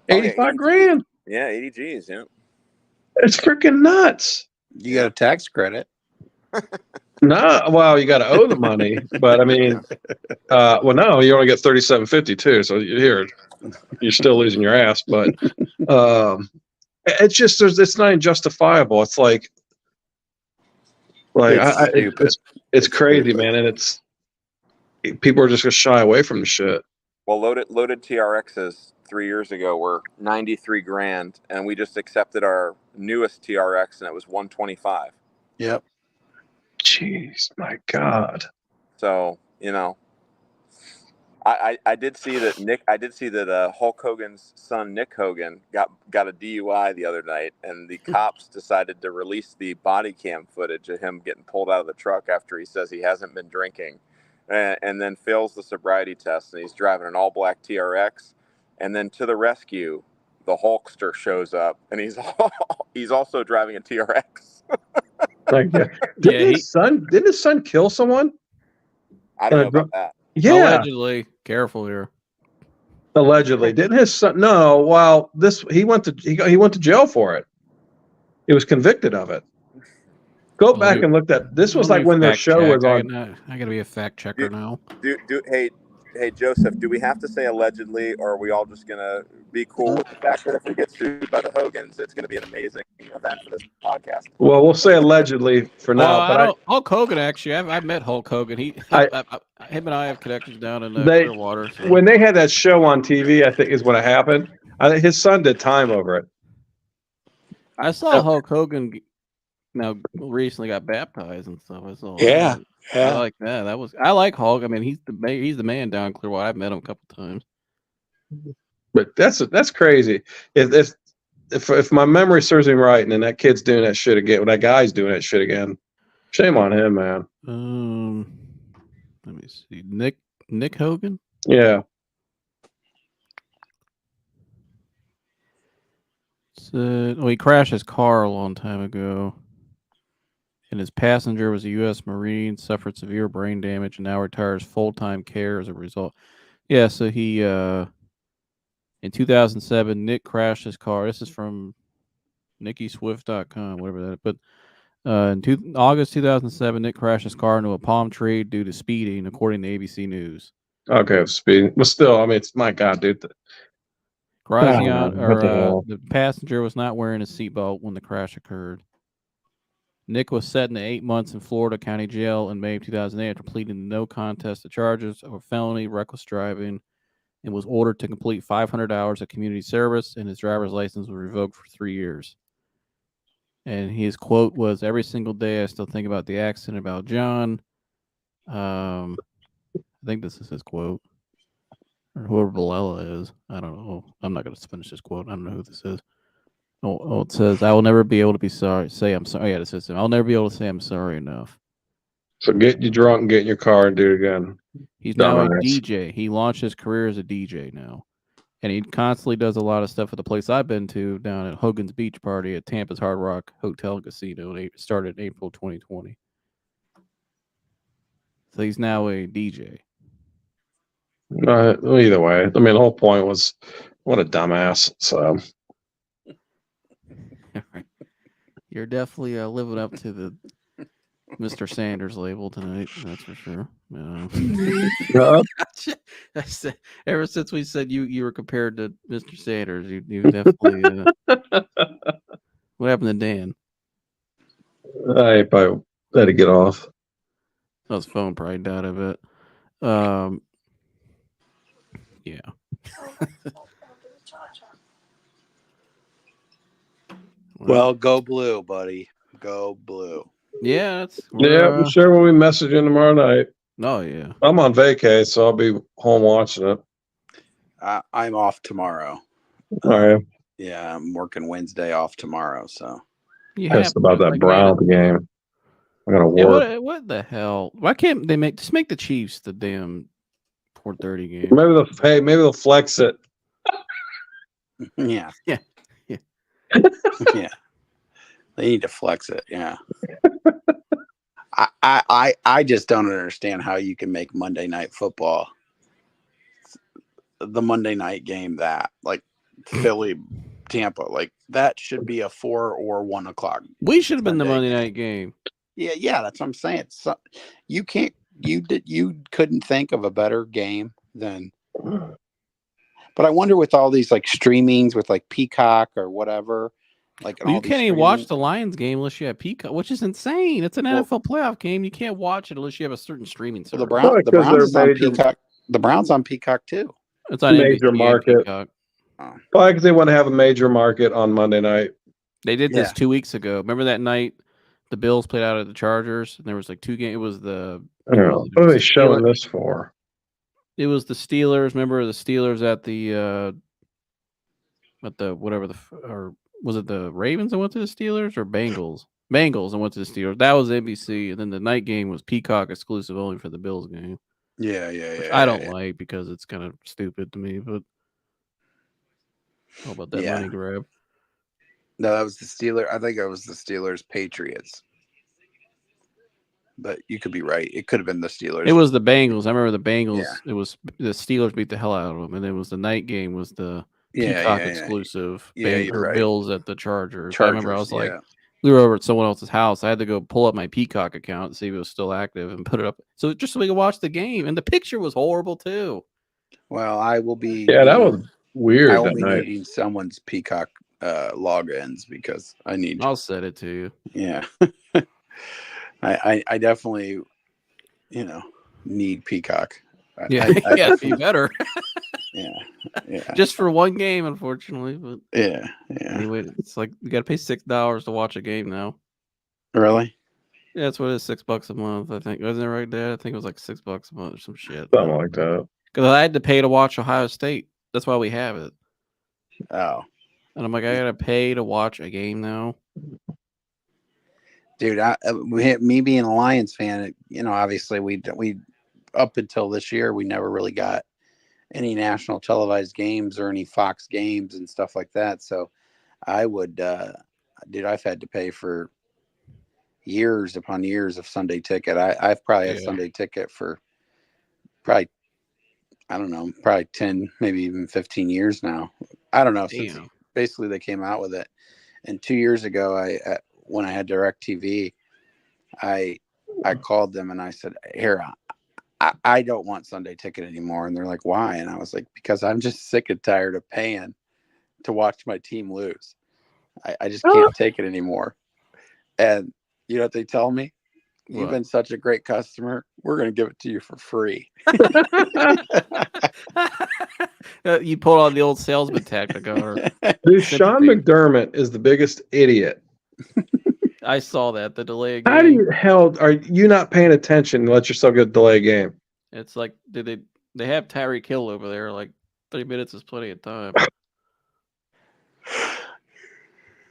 85 grand. Yeah, 80 G's. Yeah. It's freaking nuts. You got a tax credit. No, well, you got to owe the money, but I mean, no, you only get $37.50 too. So you're still losing your ass. But it's just it's not justifiable. It's like it's crazy, man, and it's people are just gonna shy away from the shit. Well, loaded TRXs 3 years ago were 93 grand, and we just accepted our newest TRX, and it was 125. Yep. Jeez, my God. So I did see that Hulk Hogan's son Nick Hogan got a DUI the other night, and the cops decided to release the body cam footage of him getting pulled out of the truck after he says he hasn't been drinking, and then fails the sobriety test, and he's driving an all black TRX, and then to the rescue, the Hulkster shows up, and he's also driving a TRX. Like, didn't his son kill someone? I don't know about that. Yeah, Allegedly. Careful here. allegedly. Didn't his son? No. Well, he went to jail for it. He was convicted of it. Go back and look at this. Was like when their show was on. I gotta be a fact checker now. Hey Joseph, do we have to say allegedly, or are we all just gonna be cool with the fact that if we get sued by the Hogans, it's gonna be an amazing event for this podcast? Well, we'll say allegedly for now. But Hulk Hogan, actually, I've met Hulk Hogan. Him and I have connections down in Clearwater. So. When they had that show on TV, I think is when it happened. I think his son did time over it. I saw Hulk Hogan. Recently got baptized and stuff. I saw. Yeah. I like that. I like Hulk. I mean, he's the man down in Clearwater. I've met him a couple times. But that's crazy. If my memory serves me right, and then that kid's doing that shit again, that guy's doing that shit again, shame on him, man. Let me see. Nick Hogan. Yeah. He crashed his car a long time ago. And his passenger was a U.S. Marine, suffered severe brain damage, and now retires full-time care as a result. Yeah, so he, in 2007, Nick crashed his car. This is from NickySwift.com, whatever that is. But in August 2007, Nick crashed his car into a palm tree due to speeding, according to ABC News. Okay, speeding. But still, I mean, it's my God, dude. The passenger was not wearing a seatbelt when the crash occurred. Nick was sentenced to 8 months in Florida County Jail in May of 2008 after pleading no contest to charges of felony reckless driving, and was ordered to complete 500 hours of community service, and his driver's license was revoked for 3 years. And his quote was, "Every single day I still think about the accident, about John." I think this is his quote. Or whoever Bilella is. I don't know. I'm not going to finish this quote. I don't know who this is. Oh, it says, "I will never be able to be sorry. Say I'm sorry." Yeah, it says, "I'll never be able to say I'm sorry enough." So get you drunk and get in your car and do it again. He's now a DJ. He launched his career as a DJ now. And he constantly does a lot of stuff at the place I've been to down at Hogan's Beach Party at Tampa's Hard Rock Hotel and Casino. And it started in April 2020. So he's now a DJ. Either way. I mean, the whole point was, what a dumbass. So You're definitely living up to the Mr. Sanders label tonight. That's for sure. Ever since we said you were compared to Mr. Sanders, you definitely. What happened to Dan? I probably had to get off. Oh, his phone probably died of it. Yeah. Well, go blue, buddy. Go blue. Yeah, I'm sure when we message in tomorrow night. Oh yeah. I'm on vacay, so I'll be home watching it. I'm off tomorrow. All right. Yeah, I'm working Wednesday off tomorrow, so Pissed about that Browns game. I gotta work. Yeah, what the hell? Why can't they make the Chiefs the damn 4:30 game? Maybe they'll flex it. Yeah. Yeah. Yeah. They need to flex it. Yeah. I just don't understand how you can make Monday Night Football the Monday night game that like Philly Tampa, like that should be a 4 or 1 o'clock. We should have been the Monday night game. Yeah, that's what I'm saying. So you couldn't think of a better game than. But I wonder with all these like streamings with like Peacock or whatever, Like Well, you can't even watch the Lions game unless you have Peacock, which is insane. It's an NFL playoff game. You can't watch it unless you have a certain streaming service. The Browns is on Peacock. The Browns on Peacock too. It's on major NBC market. and Peacock. Probably because they want to have a major market on Monday night. They did this 2 weeks ago. Remember that night the Bills played out at the Chargers, and there was like 2 games. It was the what are they showing this for? It was the Steelers. Remember the Steelers at the whatever or was it the Ravens that went to the Steelers or Bengals? Bengals and went to the Steelers. That was NBC, and then the night game was Peacock exclusive only for the Bills game. Yeah. I don't like because it's kind of stupid to me, but how about that money grab? No, that was the Steelers. I think it was the Steelers Patriots. But you could be right. It could have been the Steelers. It was the Bengals. I remember the Bengals. Yeah. It was the Steelers beat the hell out of them, and it was the night game was the Peacock exclusive. Right. Bills at the Chargers. I remember I was like, yeah. We were over at someone else's house. I had to go pull up my Peacock account and see if it was still active and put it up. So just so we could watch the game. And the picture was horrible too. Well, I will be. Yeah, that was weird. I will be needing someone's Peacock logins because I need. I'll set it to you. Yeah. I definitely, need Peacock. Yeah, be better. Yeah. Just for one game, unfortunately. But yeah. Anyway, it's like you got to pay $6 to watch a game now. Really? Yeah, that's what it is. $6 a month. I think wasn't it right, Dad? I think it was like $6 a month or some shit. Something like that. Because I had to pay to watch Ohio State. That's why we have it. Oh. And I'm like, I gotta pay to watch a game now. Dude, me being a Lions fan, obviously we up until this year we never really got any national televised games or any Fox games and stuff like that. So I would, I've had to pay for years upon years of Sunday ticket. I've probably had Sunday ticket for probably 10, maybe even 15 years now. I don't know. Since basically they came out with it. And 2 years ago, when I had DirecTV, I called them and I said, here, I don't want Sunday ticket anymore. And they're like, why? And I was like, because I'm just sick and tired of paying to watch my team lose. I just can't take it anymore. And you know what they tell me? You've been such a great customer. We're going to give it to you for free. You pulled on the old salesman tactic. Dude, Sean McDermott is the biggest idiot. I saw that, the delay game. How do you are you not paying attention and let yourself get a delay game? It's like, they have Tyreek Hill over there, like 3 minutes is plenty of time.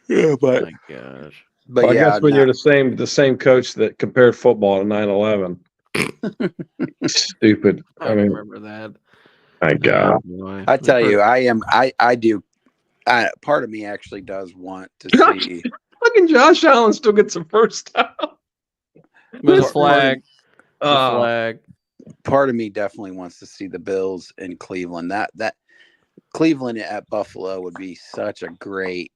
Yeah, but oh my gosh. But I guess when you're the same coach that compared football to 9/11. Stupid. I remember that. My God. I tell you, I do. Part of me actually does want to see. Fucking Josh Allen still gets a first down. With a flag. Flag. Part of me definitely wants to see the Bills in Cleveland. That Cleveland at Buffalo would be such a great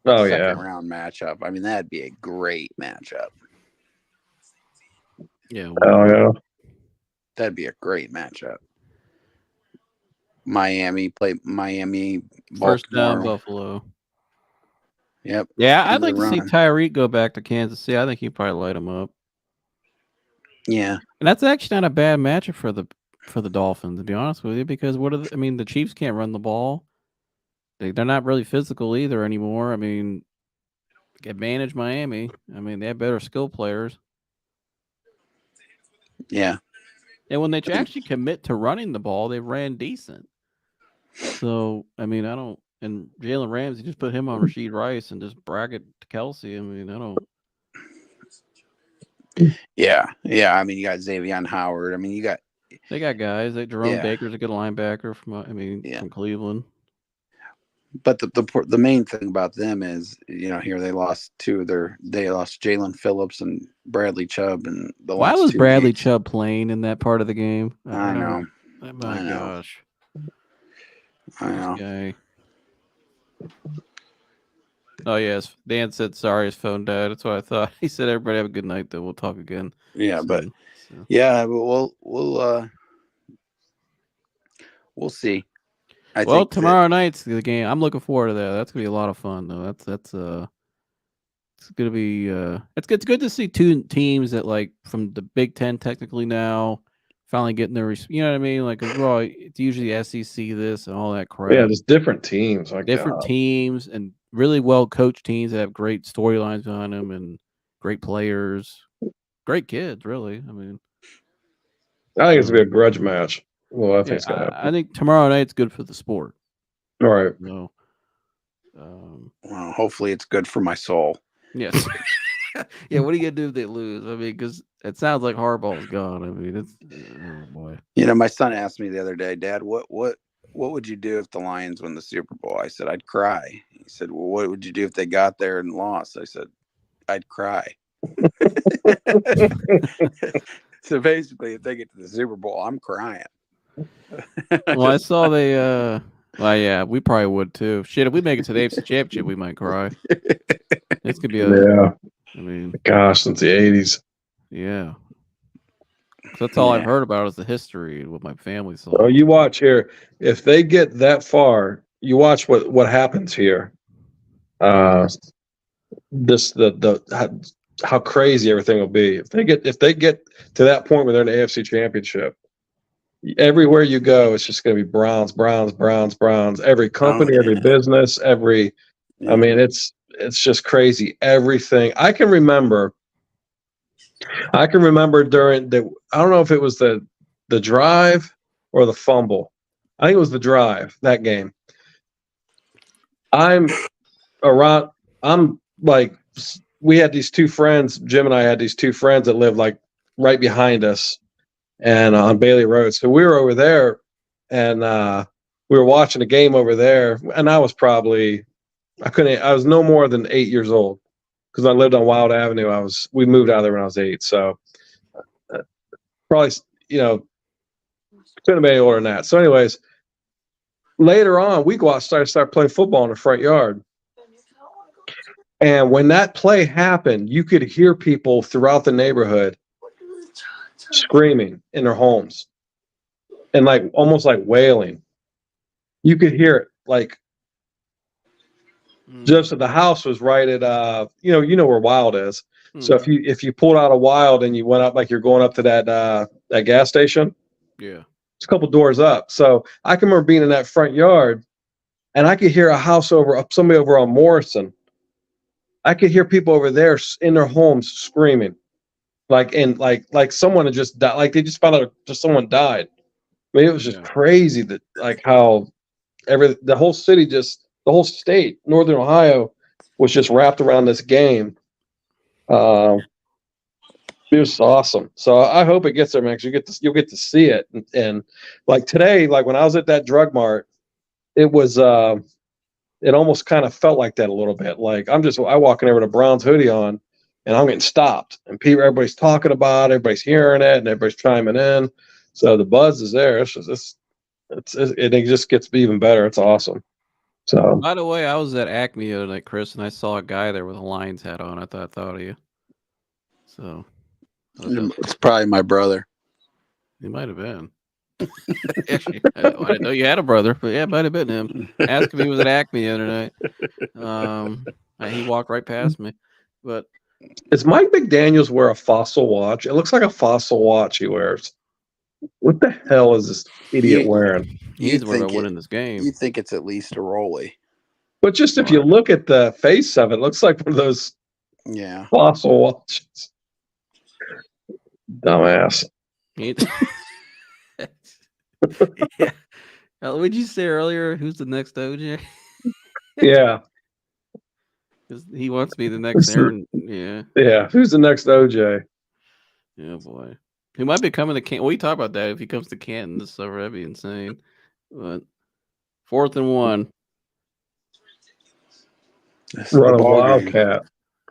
second round matchup. I mean, that'd be a great matchup. Yeah. That'd be a great matchup. Miami. First down, Buffalo. Yep. Yeah, I'd like to see Tyreek go back to Kansas City. I think he'd probably light him up. Yeah. And that's actually not a bad matchup for the Dolphins, to be honest with you, because the Chiefs can't run the ball. They're not really physical either anymore. I mean, advantage Miami. I mean, they have better skill players. Yeah. And when they actually commit to running the ball, they ran decent. So, I mean, and Jalen Ramsey, just put him on Rashid Rice and just brag it to Kelsey. I mean, I don't. Yeah. I mean, you got Xavier Howard. I mean, They got guys. Jerome Baker's a good linebacker from Cleveland. But the main thing about them is, here they lost they lost Jalen Phillips and Bradley Chubb, and why was Bradley Chubb playing in that part of the game? I know. Oh my gosh. I know. Okay. Oh yes, Dan said sorry his phone died. That's what I thought. He said everybody have a good night though. We'll talk again. Yeah, soon. But we'll see. Well, think tomorrow night's the game. I'm looking forward to that. That's gonna be a lot of fun, though. That's it's gonna be it's good to see two teams that like from the Big Ten technically now finally getting their you know what I mean? Like it's usually SEC this and all that crap. Yeah, just different teams. My Different God. teams and really well coached teams that have great storylines behind them and great players, great kids. Really, I mean, I think it's gonna be a grudge match. Well, I think yeah, it's gonna happen. I think tomorrow night's good for the sport. All right. No, well, hopefully it's good for my soul. yes. Yeah, what are you gonna do if they lose? I mean, because it sounds like Harbaugh's gone. I mean, it's oh boy. You know, my son asked me the other day, Dad, what would you do if the Lions win the Super Bowl? I said, I'd cry. He said, well, what would you do if they got there and lost? I said, I'd cry. So basically, if they get to the Super Bowl, I'm crying. Well, I saw they. Well, yeah, we probably would too. Shit, if we make it to the AFC Championship, we might cry. This could be a. Yeah. I mean, Gosh, since the 80s. yeah. That's all I've Yeah. heard about is the history and what my family saw. Oh, you watch here. If they get that far, you watch what happens here. How crazy everything will be if they get to that point where they're in the AFC Championship. Everywhere you go, it's just going to be Browns. Every company, every business, every. Yeah. I mean, it's just crazy. Everything I can remember during the. I don't know if it was the drive or the fumble. I think it was the drive, that game. I'm like, we had these two friends, Jim and I had these two friends that lived like right behind us and on Bailey Road. So we were over there and we were watching a game over there. And I was I was no more than 8 years old because I lived on Wild Avenue. We moved out of there when I was 8. So probably, couldn't have been any older than that. So anyways, later on, we go outside and start playing football in the front yard. And when that play happened, you could hear people throughout the neighborhood screaming in their homes and like almost like wailing. You could hear it like just the house was right at you know where Wild is. So if you pulled out a Wild and you went up like you're going up to that gas station, yeah, it's a couple doors up. So I can remember being in that front yard and I could hear somebody over on Morrison. I could hear people over there in their homes screaming, like someone had just died, like they just found out just someone died. I mean, it was just crazy that like how the whole city, just the whole state, Northern Ohio, was just wrapped around this game. It was awesome. So I hope it gets there, man. 'Cause you'll get to see it, and like today, like when I was at that drug mart, it was. It almost kind of felt like that a little bit. Like I walk in there with a Browns hoodie on and I'm getting stopped and everybody's talking about it, everybody's hearing it and everybody's chiming in. So the buzz is there. It just gets even better. It's awesome. So by the way, I was at Acme the other night, Chris, and I saw a guy there with a Lions hat on. I thought of you. So it's probably my brother. He might have been. I didn't know you had a brother, but yeah, it might have been him. Asked if he was at Acme the other night. He walked right past me. But does Mike McDaniels wear a Fossil watch? It looks like a Fossil watch he wears. What the hell is this idiot wearing? He's worried about winning this game. You think it's at least a Rolly. But just if you look at the face of it, it looks like one of those Fossil watches. Dumbass. Yeah. What did you say earlier? Who's the next OJ? Yeah. He wants to be the next Aaron. Yeah. Yeah. Who's the next OJ? Yeah, boy. He might be coming to Canton. We talk about that if he comes to Canton this summer. That'd be insane. But 4th and 1. Run a Wildcat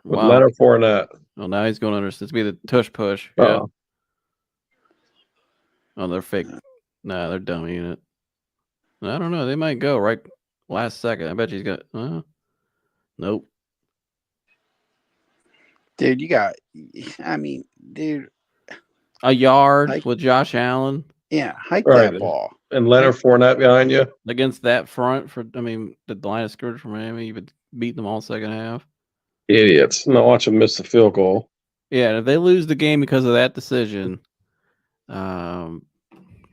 with Leonard Fournette. Well, now he's going under. It's be the tush push. Yeah. Oh, they're fake. Nah, they're dummying it. I don't know. They might go right last second. I bet he's got. Nope. Dude, a yard with Josh Allen. Yeah, hike that ball. and Leonard Fournette behind you. against that front the line of scrimmage for Miami, you would beat them all second half. Idiots. Not watch them miss the field goal. Yeah, and if they lose the game because of that decision,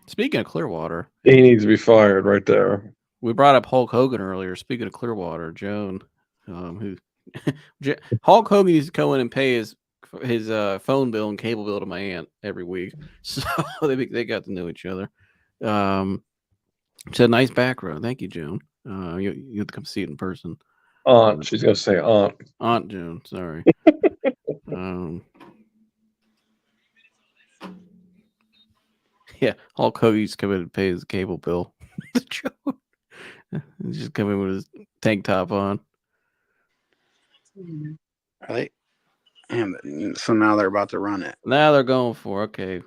speaking of Clearwater, He needs to be fired right there. we brought up Hulk Hogan earlier. Speaking of Clearwater, Joan, who Hulk Hogan used to go in and pay his phone bill and cable bill to my aunt every week, so they got to know each other. It's a nice background. Thank you, Joan. You have to come see it in person. Aunt. She's gonna say aunt. Aunt Joan. Sorry. Yeah, Hulk Hogan used to come in and pay his cable bill. He's just coming with his tank top on. Are they? So now they're about to run it. Now they're going for okay.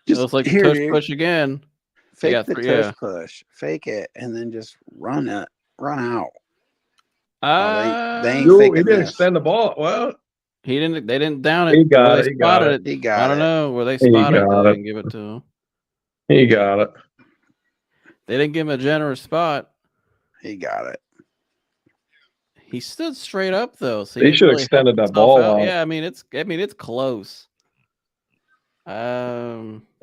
Just Looks like the here, tush dude. push again. Fake got the three- tush yeah. push, fake it, and then just run it, run out. They ain't He faking didn't this. extend the ball. Well, They didn't down it. He got Where it, they he got spotted it. He got I don't it. know where they He spotted it. got They it. didn't give it to him. he got it. They didn't give him a generous spot. He got it. He stood straight up though, so He didn't should have really extended help that himself ball out. out. Yeah, it's close.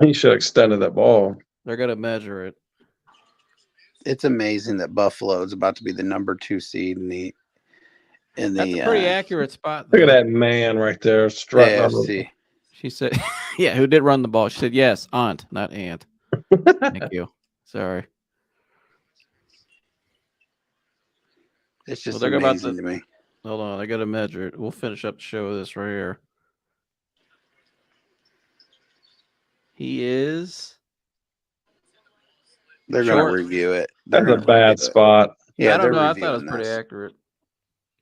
He should have extended that ball. They're gonna measure it. It's amazing that Buffalo is about to be the number 2 seed in the That's a pretty accurate spot. Look at though. that man right there strutting on the AFC. She said, "Yeah, who did run the ball?" She said, "Yes, aunt, not aunt." Thank you. Sorry. It's just they're about amazing to me. Hold on, I gotta measure it. We'll finish up the show with this right here. He is. They're going Short. to review it. They're That's a gonna bad review it. spot. Yeah, I don't they're know. I thought it was reviewing pretty this. accurate.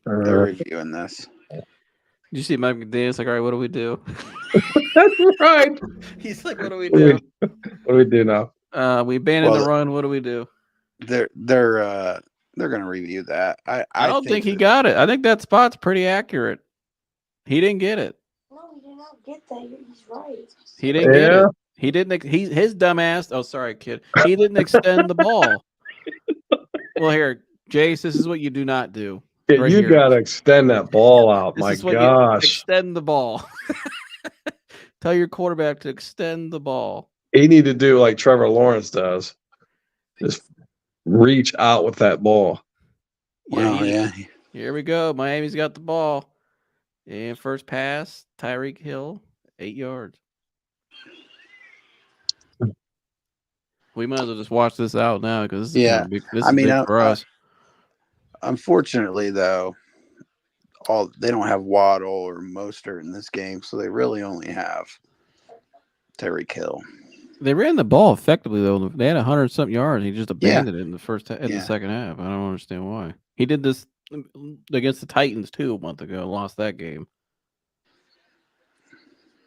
They're reviewing this. Did you see Mike McDaniel's like, all right, what do we do? That's right. He's like, what do we do? What do we do now? We abandoned Well, the run. What do we do? They're going to review that. I don't think he got it. I think that spot's pretty accurate. He didn't get it. No, he did not get that. He's right. He didn't get Yeah. it. He didn't. His dumbass. Oh, sorry, kid. He didn't extend the ball. Well, here, Jace, this is what you do not do. Yeah, Right you here. got to extend that ball out. This My is what gosh. you extend the ball. Tell your quarterback to extend the ball. He need to do like Trevor Lawrence does. Just reach out with that ball. Well, yeah. Here we go. Miami's got the ball. And first pass, Tyreek Hill, 8 yards. We might as well just watch this out now because this is big, this is big for us. Unfortunately, though, they don't have Waddle or Mostert in this game, so they really only have Tyreek Hill. They ran the ball effectively though. They had 100-something yards. He just abandoned it in the the second half. I don't understand why. He did this against the Titans too a month ago. Lost that game.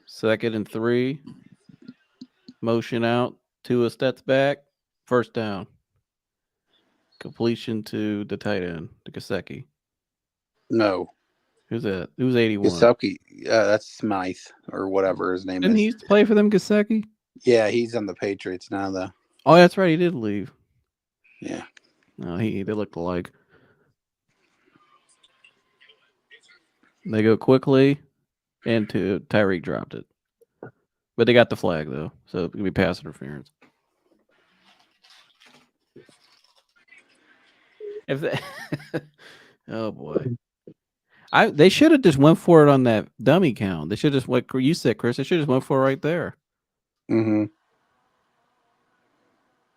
2nd and 3. Motion out. Tua steps back. First down. Completion to the tight end, to Gesicki. No. Who's that? Who's 81? Gesicki. That's Smythe or whatever his name Didn't he is. used to play for them, Gesicki? Yeah, he's on the Patriots now, though. Oh, that's right. He did leave. Yeah. No, they looked alike. They go quickly, and Tyreek dropped it. But they got the flag, though, so it could be pass interference. If they, oh boy, they should have just went for it on that dummy count. They should just what you said, Chris. They should just went for it right there. Mm-hmm.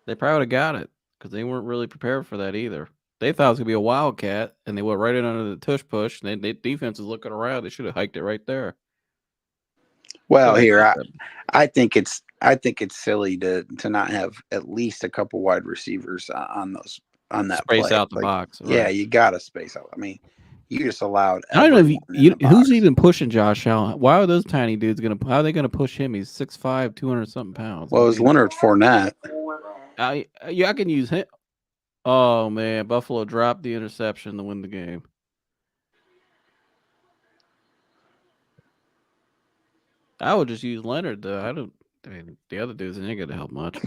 They probably would have got it because they weren't really prepared for that either. They thought it was gonna be a wildcat, and they went right in under the tush push. And they defense is looking around. They should have hiked it right there. Well, here I think it's silly to not have at least a couple wide receivers on that Space play. out the box. Yeah, Right. you gotta space out. I mean, you just allowed. I don't know if who's box. even pushing Josh Allen. Why are those tiny dudes gonna? How are they gonna push him? He's 6'5", 200-something pounds. Well, it was Leonard Fournette. I can use him. Oh man, Buffalo dropped the interception to win the game. I would just use Leonard though. I mean, the other dudes ain't going to help much.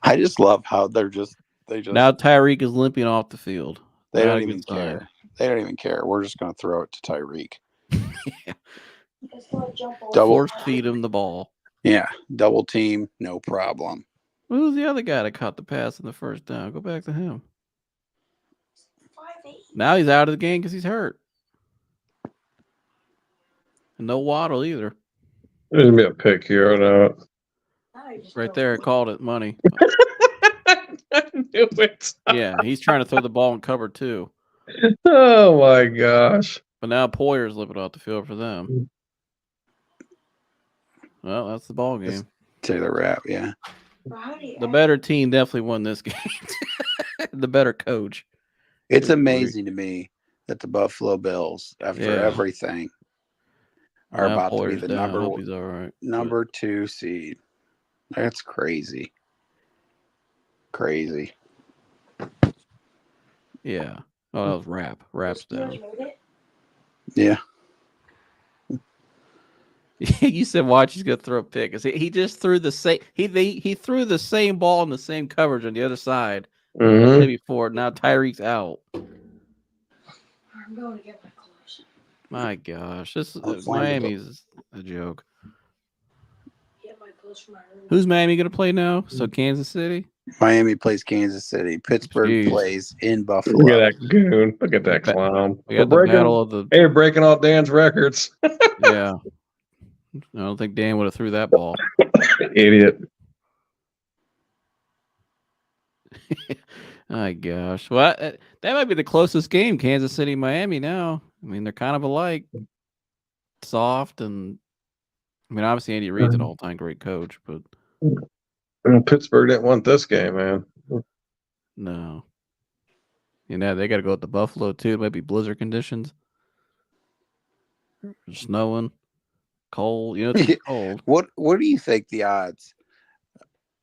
I just love how they just Now Tyreek is limping off the field. they Not don't a even good sign. care. They don't even care. We're just going to throw it to Tyreek. Double Force feed him the ball. Yeah, double team, no problem. Who's the other guy that caught the pass in the first down? Go back to him. Now he's out of the game because he's hurt. And no Waddle either. There's gonna be a pick here. No. Right there, called it money. I knew it. Yeah, he's trying to throw the ball in cover too. Oh my gosh. But now Poyer's limping off the field for them. Well, that's the ball game. Taylor Rapp, yeah. The better team definitely won this game. The better coach. It's amazing to me that the Buffalo Bills, after Yeah. everything, are Now about to be Poyer's the down. I hope he's all right. number 2 seed. That's crazy. Crazy. Yeah. Oh, that was Rap. Rap's down. Yeah. You said watch he's gonna throw a pick. He just threw the same he threw the same ball in the same coverage on the other side the Mhm. play before. Now Tyreek's out. I'm going to get my clothes. My gosh. This Oh, is Miami's a joke. Get my clothes from my room. Who's Miami gonna play now? So Kansas City? Miami plays Kansas City. Pittsburgh Jeez. plays in Look Buffalo. at that goon. Look at that clown. We got the battle of the Hey, breaking all Dan's records. yeah. I don't think Dan would have threw that ball. Idiot. My gosh. Well, that might be the closest game, Kansas City, Miami now. I mean, they're kind of alike. Soft and I mean, obviously Andy Reid's an all-time great coach, but Pittsburgh didn't want this game, man. no. You know, they got to go with the Buffalo too. It might be blizzard conditions. Snowing, cold. You know, it's cold. What do you think the odds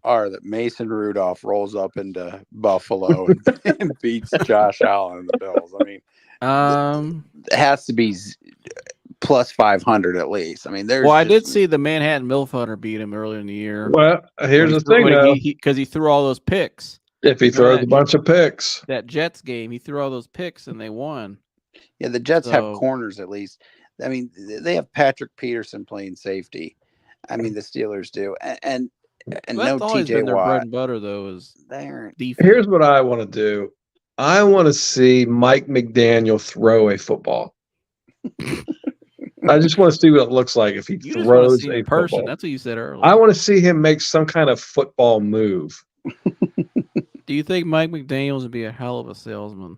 are that Mason Rudolph rolls up into Buffalo and beats Josh Allen and the Bills? I mean, it has to be plus 500 at least. I mean, there's. Well, I did see the Manhattan Milf Hunter beat him earlier in the year. Well, here's the thing, though. Because he threw all those picks. If he throws a bunch of picks. That Jets game, he threw all those picks and they won. Yeah, the Jets have corners at least. I mean, they have Patrick Peterson playing safety. I mean, the Steelers do. And no TJ their Watt. bread and butter, though, is defense. Here's what I want to do. I want to see Mike McDaniel throw a football. I just want to see what it looks like if he throws a person. That's what you said earlier. I want to see him make some kind of football move. Do you think Mike McDaniels would be a hell of a salesman?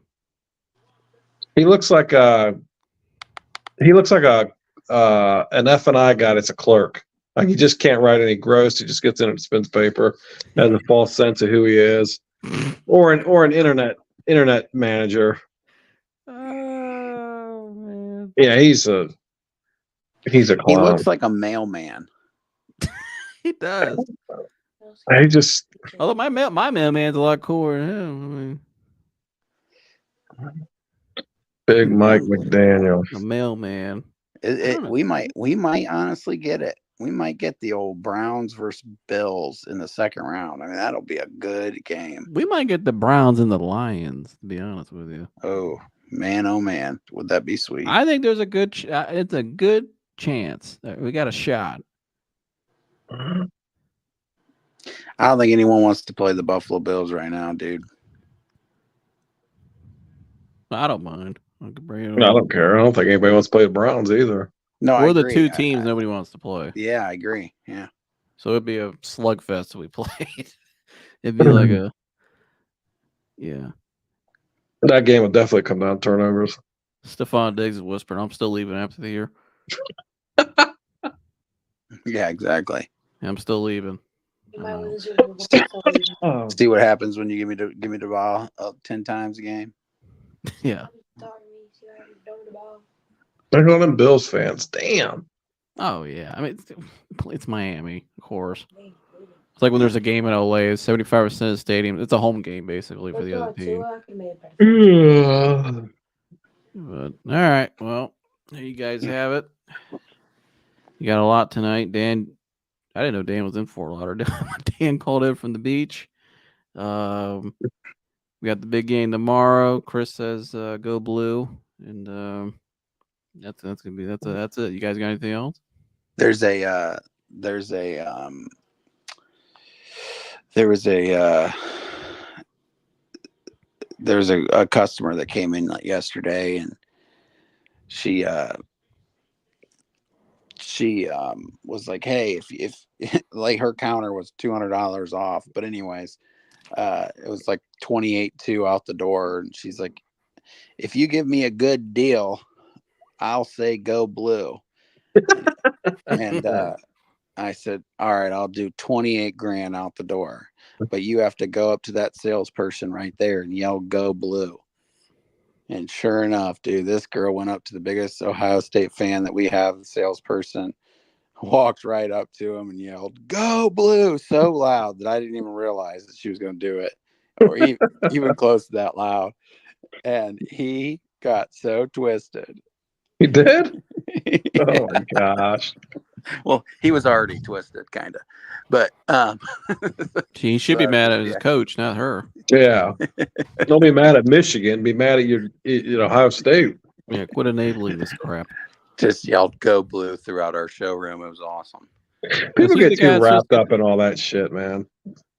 He looks like an F&I guy that's a clerk. Like he just can't write any gross. He just gets in and spins paper, has a false sense of who he is, or an internet manager. Oh man! Yeah, he's a clown. He looks like a mailman. He does. He just. Although my mailman's a lot cooler than him. I mean, Big Mike McDaniel, a mailman. We might honestly get it. We might get the old Browns versus Bills in the second round. I mean, that'll be a good game. We might get the Browns and the Lions, to be honest with you. Oh man, would that be sweet? I think there's a good. It's a good chance. We got a shot. I don't think anyone wants to play the Buffalo Bills right now, dude. I don't mind. I don't care. I don't think anybody wants to play the Browns either. No, we're the two teams nobody wants to play. Yeah, I agree. Yeah. So it'd be a slugfest if we played. It'd be like a. Yeah. That game would definitely come down to turnovers. Stephon Diggs is whispering, I'm still leaving after the year. Yeah, exactly. I'm still leaving. See what happens when you give me the ball up 10 times a game. Yeah. They're one of them Bills fans. Damn. Oh yeah. I mean, it's Miami, of course. It's like when there's a game in LA, it's 75% of the stadium. It's a home game basically for the other team. But all right, well, there you guys have it. You got a lot tonight, Dan. I didn't know Dan was in Fort Lauderdale. Dan called in from the beach. We got the big game tomorrow. Chris says go blue, and that's gonna be that's it. You guys got anything else? There's a customer that came in yesterday, and she was like, hey, if like her counter was $200 off, but anyways, it was like 28.2 out the door, and she's like, if you give me a good deal, I'll say go blue. And I said, all right, I'll do 28 grand out the door, but you have to go up to that salesperson right there and yell go blue. And sure enough, dude, this girl went up to the biggest Ohio State fan that we have, the salesperson, walked right up to him and yelled, go blue, so loud that I didn't even realize that she was going to do it, or even close to that loud. And he got so twisted. He did? Oh my gosh. Well, he was already twisted, kind of. But He should be mad at his coach, not her. Yeah. Don't be mad at Michigan. Be mad at your Ohio State. Yeah, quit enabling this crap. Just yelled go blue throughout our showroom. It was awesome. People he the get guy too that's wrapped supposed up in all that shit, man.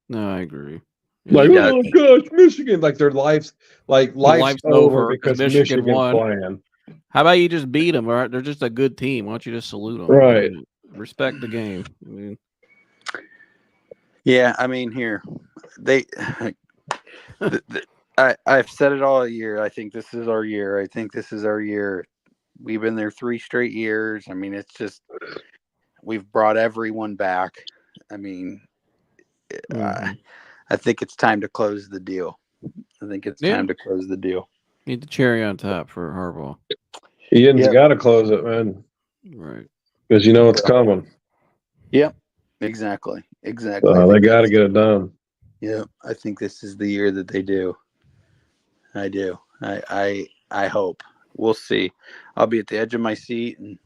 No, I agree. Like, Yeah. oh gosh, Michigan! Like their life's life's over over because 'cause Michigan Michigan's won. playing. How about you just beat them? Right? They're just a good team. Why don't you just salute them? Right. I mean, respect the game. I mean, Yeah, I mean, here I've said it all year. I think this is our year. We've been there 3 straight years. I mean, it's just we've brought everyone back. I mean, I think it's time to close the deal. Need the cherry on top for Harbaugh. Ian's got to close it, man. Right. Because you know it's coming. Yep. Exactly. They got to get it done. Yeah, I think this is the year that they do. I do. I hope. We'll see. I'll be at the edge of my seat and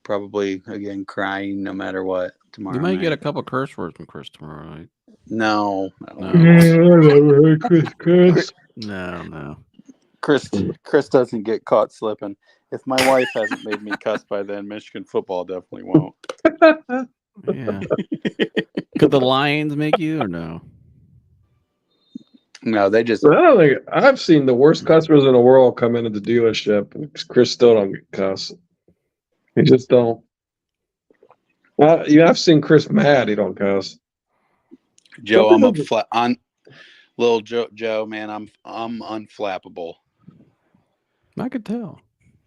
probably again crying no matter what tomorrow. You might get a couple curse words from Chris tomorrow night. No. Chris. No. Chris doesn't get caught slipping. If my wife hasn't made me cuss by then, Michigan football definitely won't. Yeah. Could the Lions make you or no? No, they just. I don't think I've seen the worst customers in the world come into the dealership. Chris still don't get cussed. He just don't. I've seen Chris mad. He don't cuss. Joe, I'm on little Joe, man. I'm unflappable. I could tell.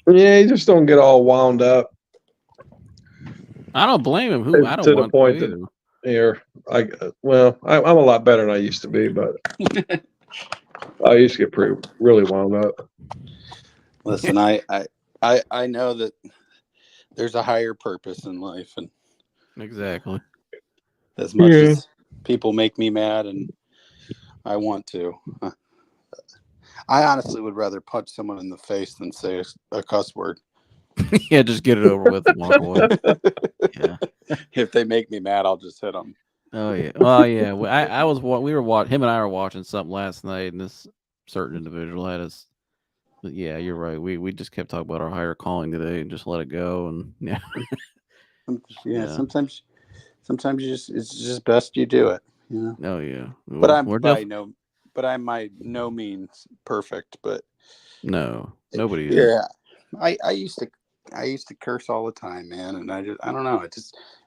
Yeah, he just don't get all wound up. I don't blame him. I don't to want the point to that here, I'm a lot better than I used to be, but I used to get really wound up. Listen, I know that there's a higher purpose in life, and exactly as much as people make me mad, and I want to. I honestly would rather punch someone in the face than say a cuss word. Yeah, just get it over with and walk away. Yeah. If they make me mad, I'll just hit them. Oh yeah. Well, yeah. Him and I were watching something last night, and this certain individual had us. But yeah, you're right. We just kept talking about our higher calling today and just let it go. And yeah. Sometimes it's just best you do it. You know? Oh yeah. But I'm by no means perfect. But no, nobody is. Yeah, I used to curse all the time, man, and I don't know. It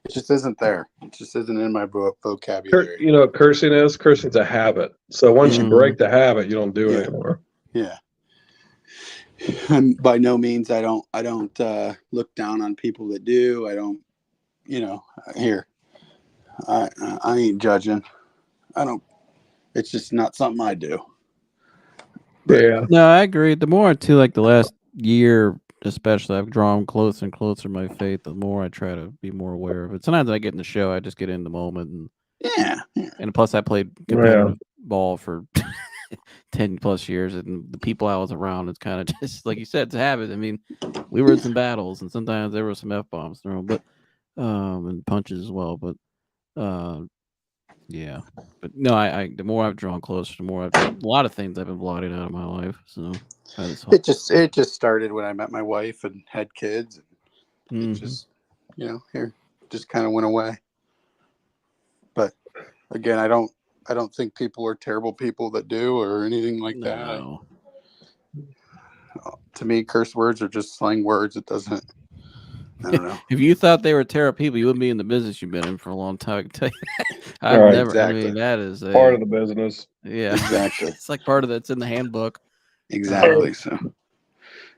just isn't there. It just isn't in my vocabulary. You know what cursing is? Cursing's a habit. So once you break the habit, you don't do it anymore. Yeah. And by no means I don't look down on people that do. I don't, I ain't judging. I don't. It's just not something I do. Yeah. No, I agree. The more the last year, especially, I've drawn closer and closer to my faith. The more I try to be more aware of it. Sometimes I get in the show, I just get in the moment, and and plus I played competitive ball for 10 plus years, and the people I was around, it's kind of just like you said, it's a habit. I mean, we were in some battles, and sometimes there were some F-bombs thrown, but and punches as well. But yeah, but no, I the more I've drawn closer, the more a lot of things I've been blotted out of my life. So It just started when I met my wife and had kids. And it just, here, just kind of went away. But again, I don't think people are terrible people that do or anything like no. that. To me, curse words are just slang words. It doesn't. I don't know. If you thought they were terrible people, you wouldn't be in the business you've been in for a long time. I can tell you that. I've Right, never. exactly. I mean, that is part of the business. Yeah, Exactly. it's like part of that's in the handbook. Exactly. So,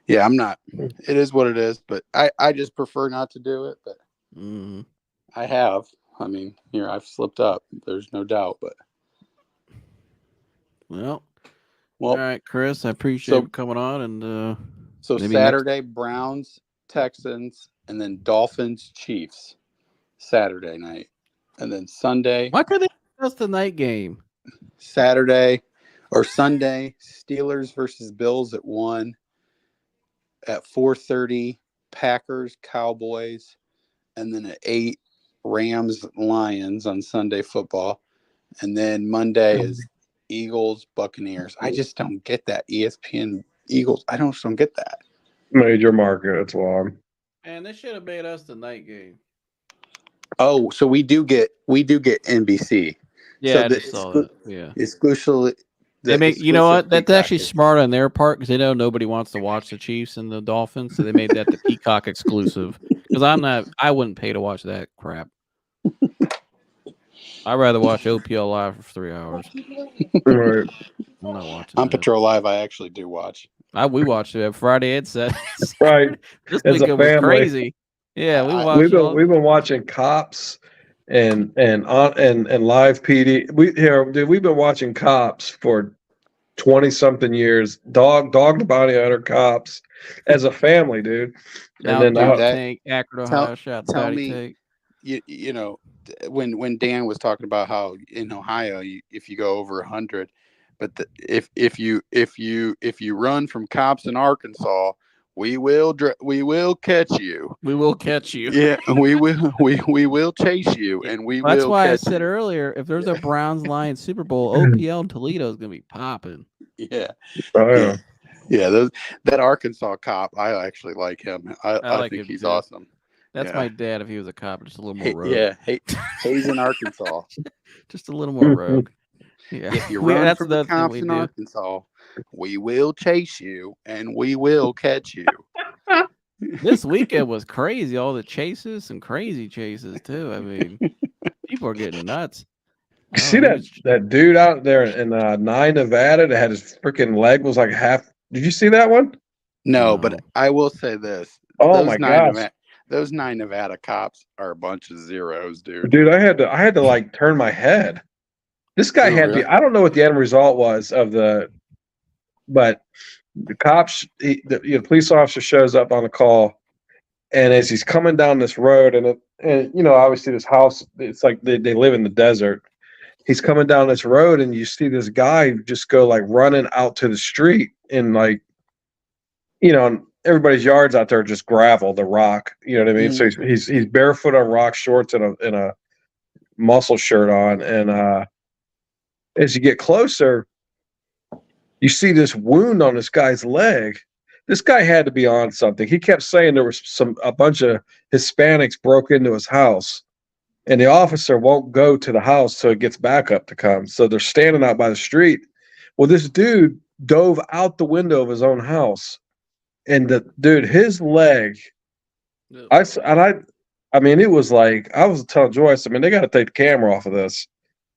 yeah, I'm not. It is what it is. But I just prefer not to do it. But I have. I mean, here I've slipped up. There's no doubt. But well, all right, Chris. I appreciate you coming on. And so Saturday, Browns, Texans, and then Dolphins, Chiefs. Saturday night, and then Sunday. Why could they just the night game? Saturday or Sunday, Steelers versus Bills at 1. At 4:30, Packers, Cowboys, and then at 8, Rams, Lions on Sunday football, and then Monday is Eagles, Buccaneers. I just don't get that ESPN Eagles. I don't get that. Major market. It's long. And they should have made us the night game. Oh, so we do get NBC. Yeah, so I just saw that. Yeah, exclusively. They make you know what? That's actually smart on their part because they know nobody wants to watch the Chiefs and the Dolphins, so they made that the Peacock exclusive. Because I wouldn't pay to watch that crap. I'd rather watch OPL live for 3 hours. Right. I'm not watching. On Patrol Live, I actually do watch. We watched it Friday. It said right. This As weekend a was family. crazy. Yeah, we've been watching Cops and live PD. We've been watching Cops for 20-something years. Dog the Bounty Hunter, Cops as a family, dude. Now, and then Tank, Akron, Ohio, shout out to Tank. You know, when Dan was talking about how in Ohio, if you go over 100, but if you run from cops in Arkansas, we will catch you. We will catch you. Yeah, we will chase you, and we will. That's why I catch said you. earlier, if there's a Browns Lions Super Bowl, OPL in Toledo is gonna be popping. Yeah. Oh, yeah. That Arkansas cop, I actually like him. I like think him he's too. awesome. That's my dad if he was a cop, just a little more rogue. Yeah, Hayes in Arkansas. Just a little more rogue. Yeah. If you run from the cops in Arkansas, we will chase you and we will catch you. This weekend was crazy. All the chases, some crazy chases too. I mean, people are getting nuts. You see that dude out there in 9 Nevada that had his freaking leg was like half. Did you see that one? No, but I will say this. Oh my gosh. Those 9 Nevada cops are a bunch of zeros, dude. Dude, I had to like turn my head. This guy I don't know what the end result was but the cops, the police officer shows up on the call, and as he's coming down this road, and obviously this house, it's like they live in the desert. He's coming down this road, and you see this guy just go like running out to the street, and like, everybody's yards out there are just gravel, the rock. You know what I mean? So he's barefoot on rock, shorts and a muscle shirt on, and as you get closer, you see this wound on this guy's leg. This guy had to be on something. He kept saying there was a bunch of Hispanics broke into his house, and the officer won't go to the house till it gets backup to come. So they're standing out by the street. Well, this dude dove out the window of his own house, and his leg. I mean, it was like I was telling Joyce. I mean, they got to take the camera off of this.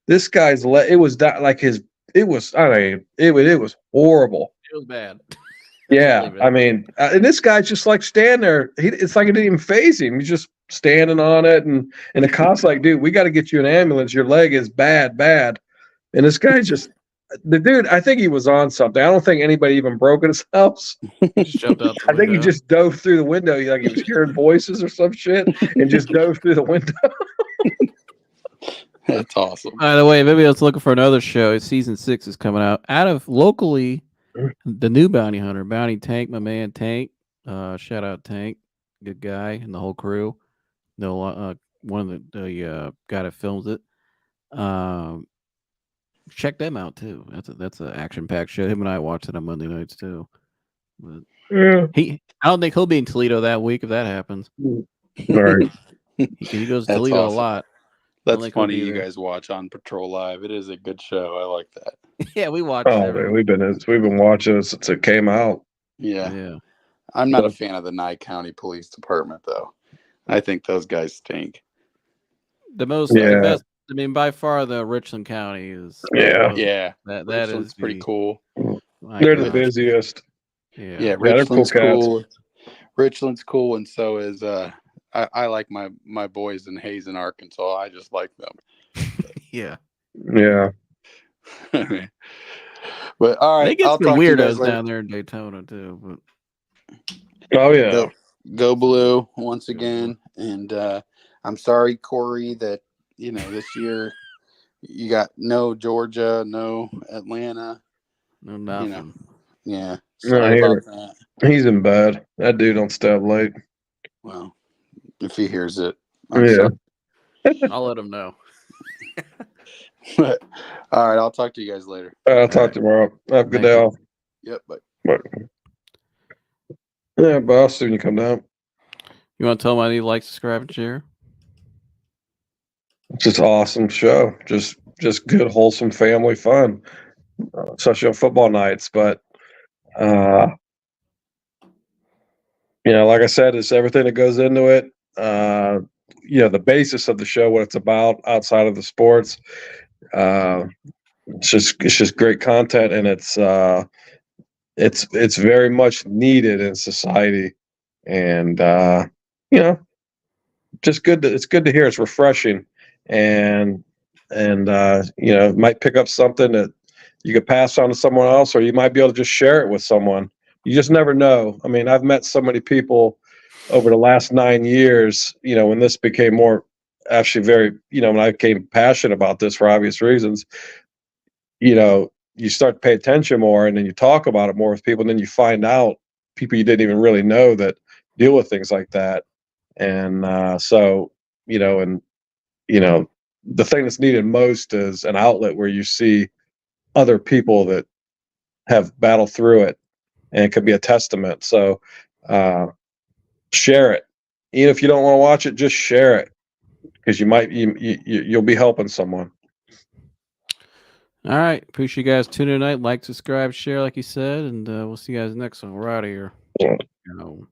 This guy's leg. It was that like his. It was. I mean, it was horrible. It was bad. Yeah, I mean, and this guy's just like standing there. It's like it didn't even faze him. He's just standing on it, and the cop's like, "Dude, we got to get you an ambulance. Your leg is bad." And this guy the dude. I think he was on something. I don't think anybody even broke in his house. Just jumped out the window. I think he just dove through the window. Like he was hearing voices or some shit, and just dove through the window. That's awesome. By the way, maybe I was looking for another show. Season 6 is coming out. Out of locally, the new Bounty Hunter, Bounty Tank, my man Tank. Shout out Tank, good guy, and the whole crew. one of the guy that films it. Check them out too. That's an action packed show. Him and I watch it on Monday nights too. But Yeah. I don't think he'll be in Toledo that week if that happens. All right. He goes to That's Toledo awesome. a lot. That's think he'll funny. be You there. guys watch on Patrol Live. It is a good show. I like that. Yeah, we watch. Oh man, we've been watching it since it came out. Yeah. Yeah. I'm not a fan of the Nye County Police Department, though. I think those guys stink. The Yeah. best. I mean, by far, the Richland County is. Yeah. Yeah. That Richland's is pretty cool. My They're the gosh. busiest. Yeah. Yeah, they're cool Richland's cats. cool. Richland's cool, and so is I like my boys in Hazen, Arkansas. I just like them. Yeah. Yeah. But all right, They get I'll some talk to you guys weirdos later. down there in Daytona too. But Oh yeah. Go Blue once again, and I'm sorry, Corey, that this year you got no Georgia, no Atlanta. no nothing. Yeah, No, sorry I hear about it. that. He's in bed. That dude don't stay up late. Well, if he hears it, I'm Yeah. sorry. I'll let him know. But, all right, I'll talk to you guys later. I'll talk tomorrow. Have a good Thank day you. off. Yep, bye. Bye. Yeah, boss, when you come down. You want to tell him I need to like, subscribe, and share? It's just an awesome show. Just good, wholesome family fun, especially on football nights. But like I said, it's everything that goes into it. The basis of the show, what it's about outside of the sports. It's just great content, and it's very much needed in society, and just good. It's good to hear. It's refreshing, and might pick up something that you could pass on to someone else, or you might be able to just share it with someone. You just never know. I mean, I've met so many people over the last 9 years, when this became more actually very, when I became passionate about this for obvious reasons, you start to pay attention more, and then you talk about it more with people, and then you find out people you didn't even really know that deal with things like that. And the thing that's needed most is an outlet where you see other people that have battled through it, and it could be a testament. So share it. Even if you don't want to watch it, just share it, because you'll be helping someone. All right. Appreciate you guys tuning in tonight. Like, subscribe, share, like you said, and we'll see you guys next one. We're out of here. Yeah. You know.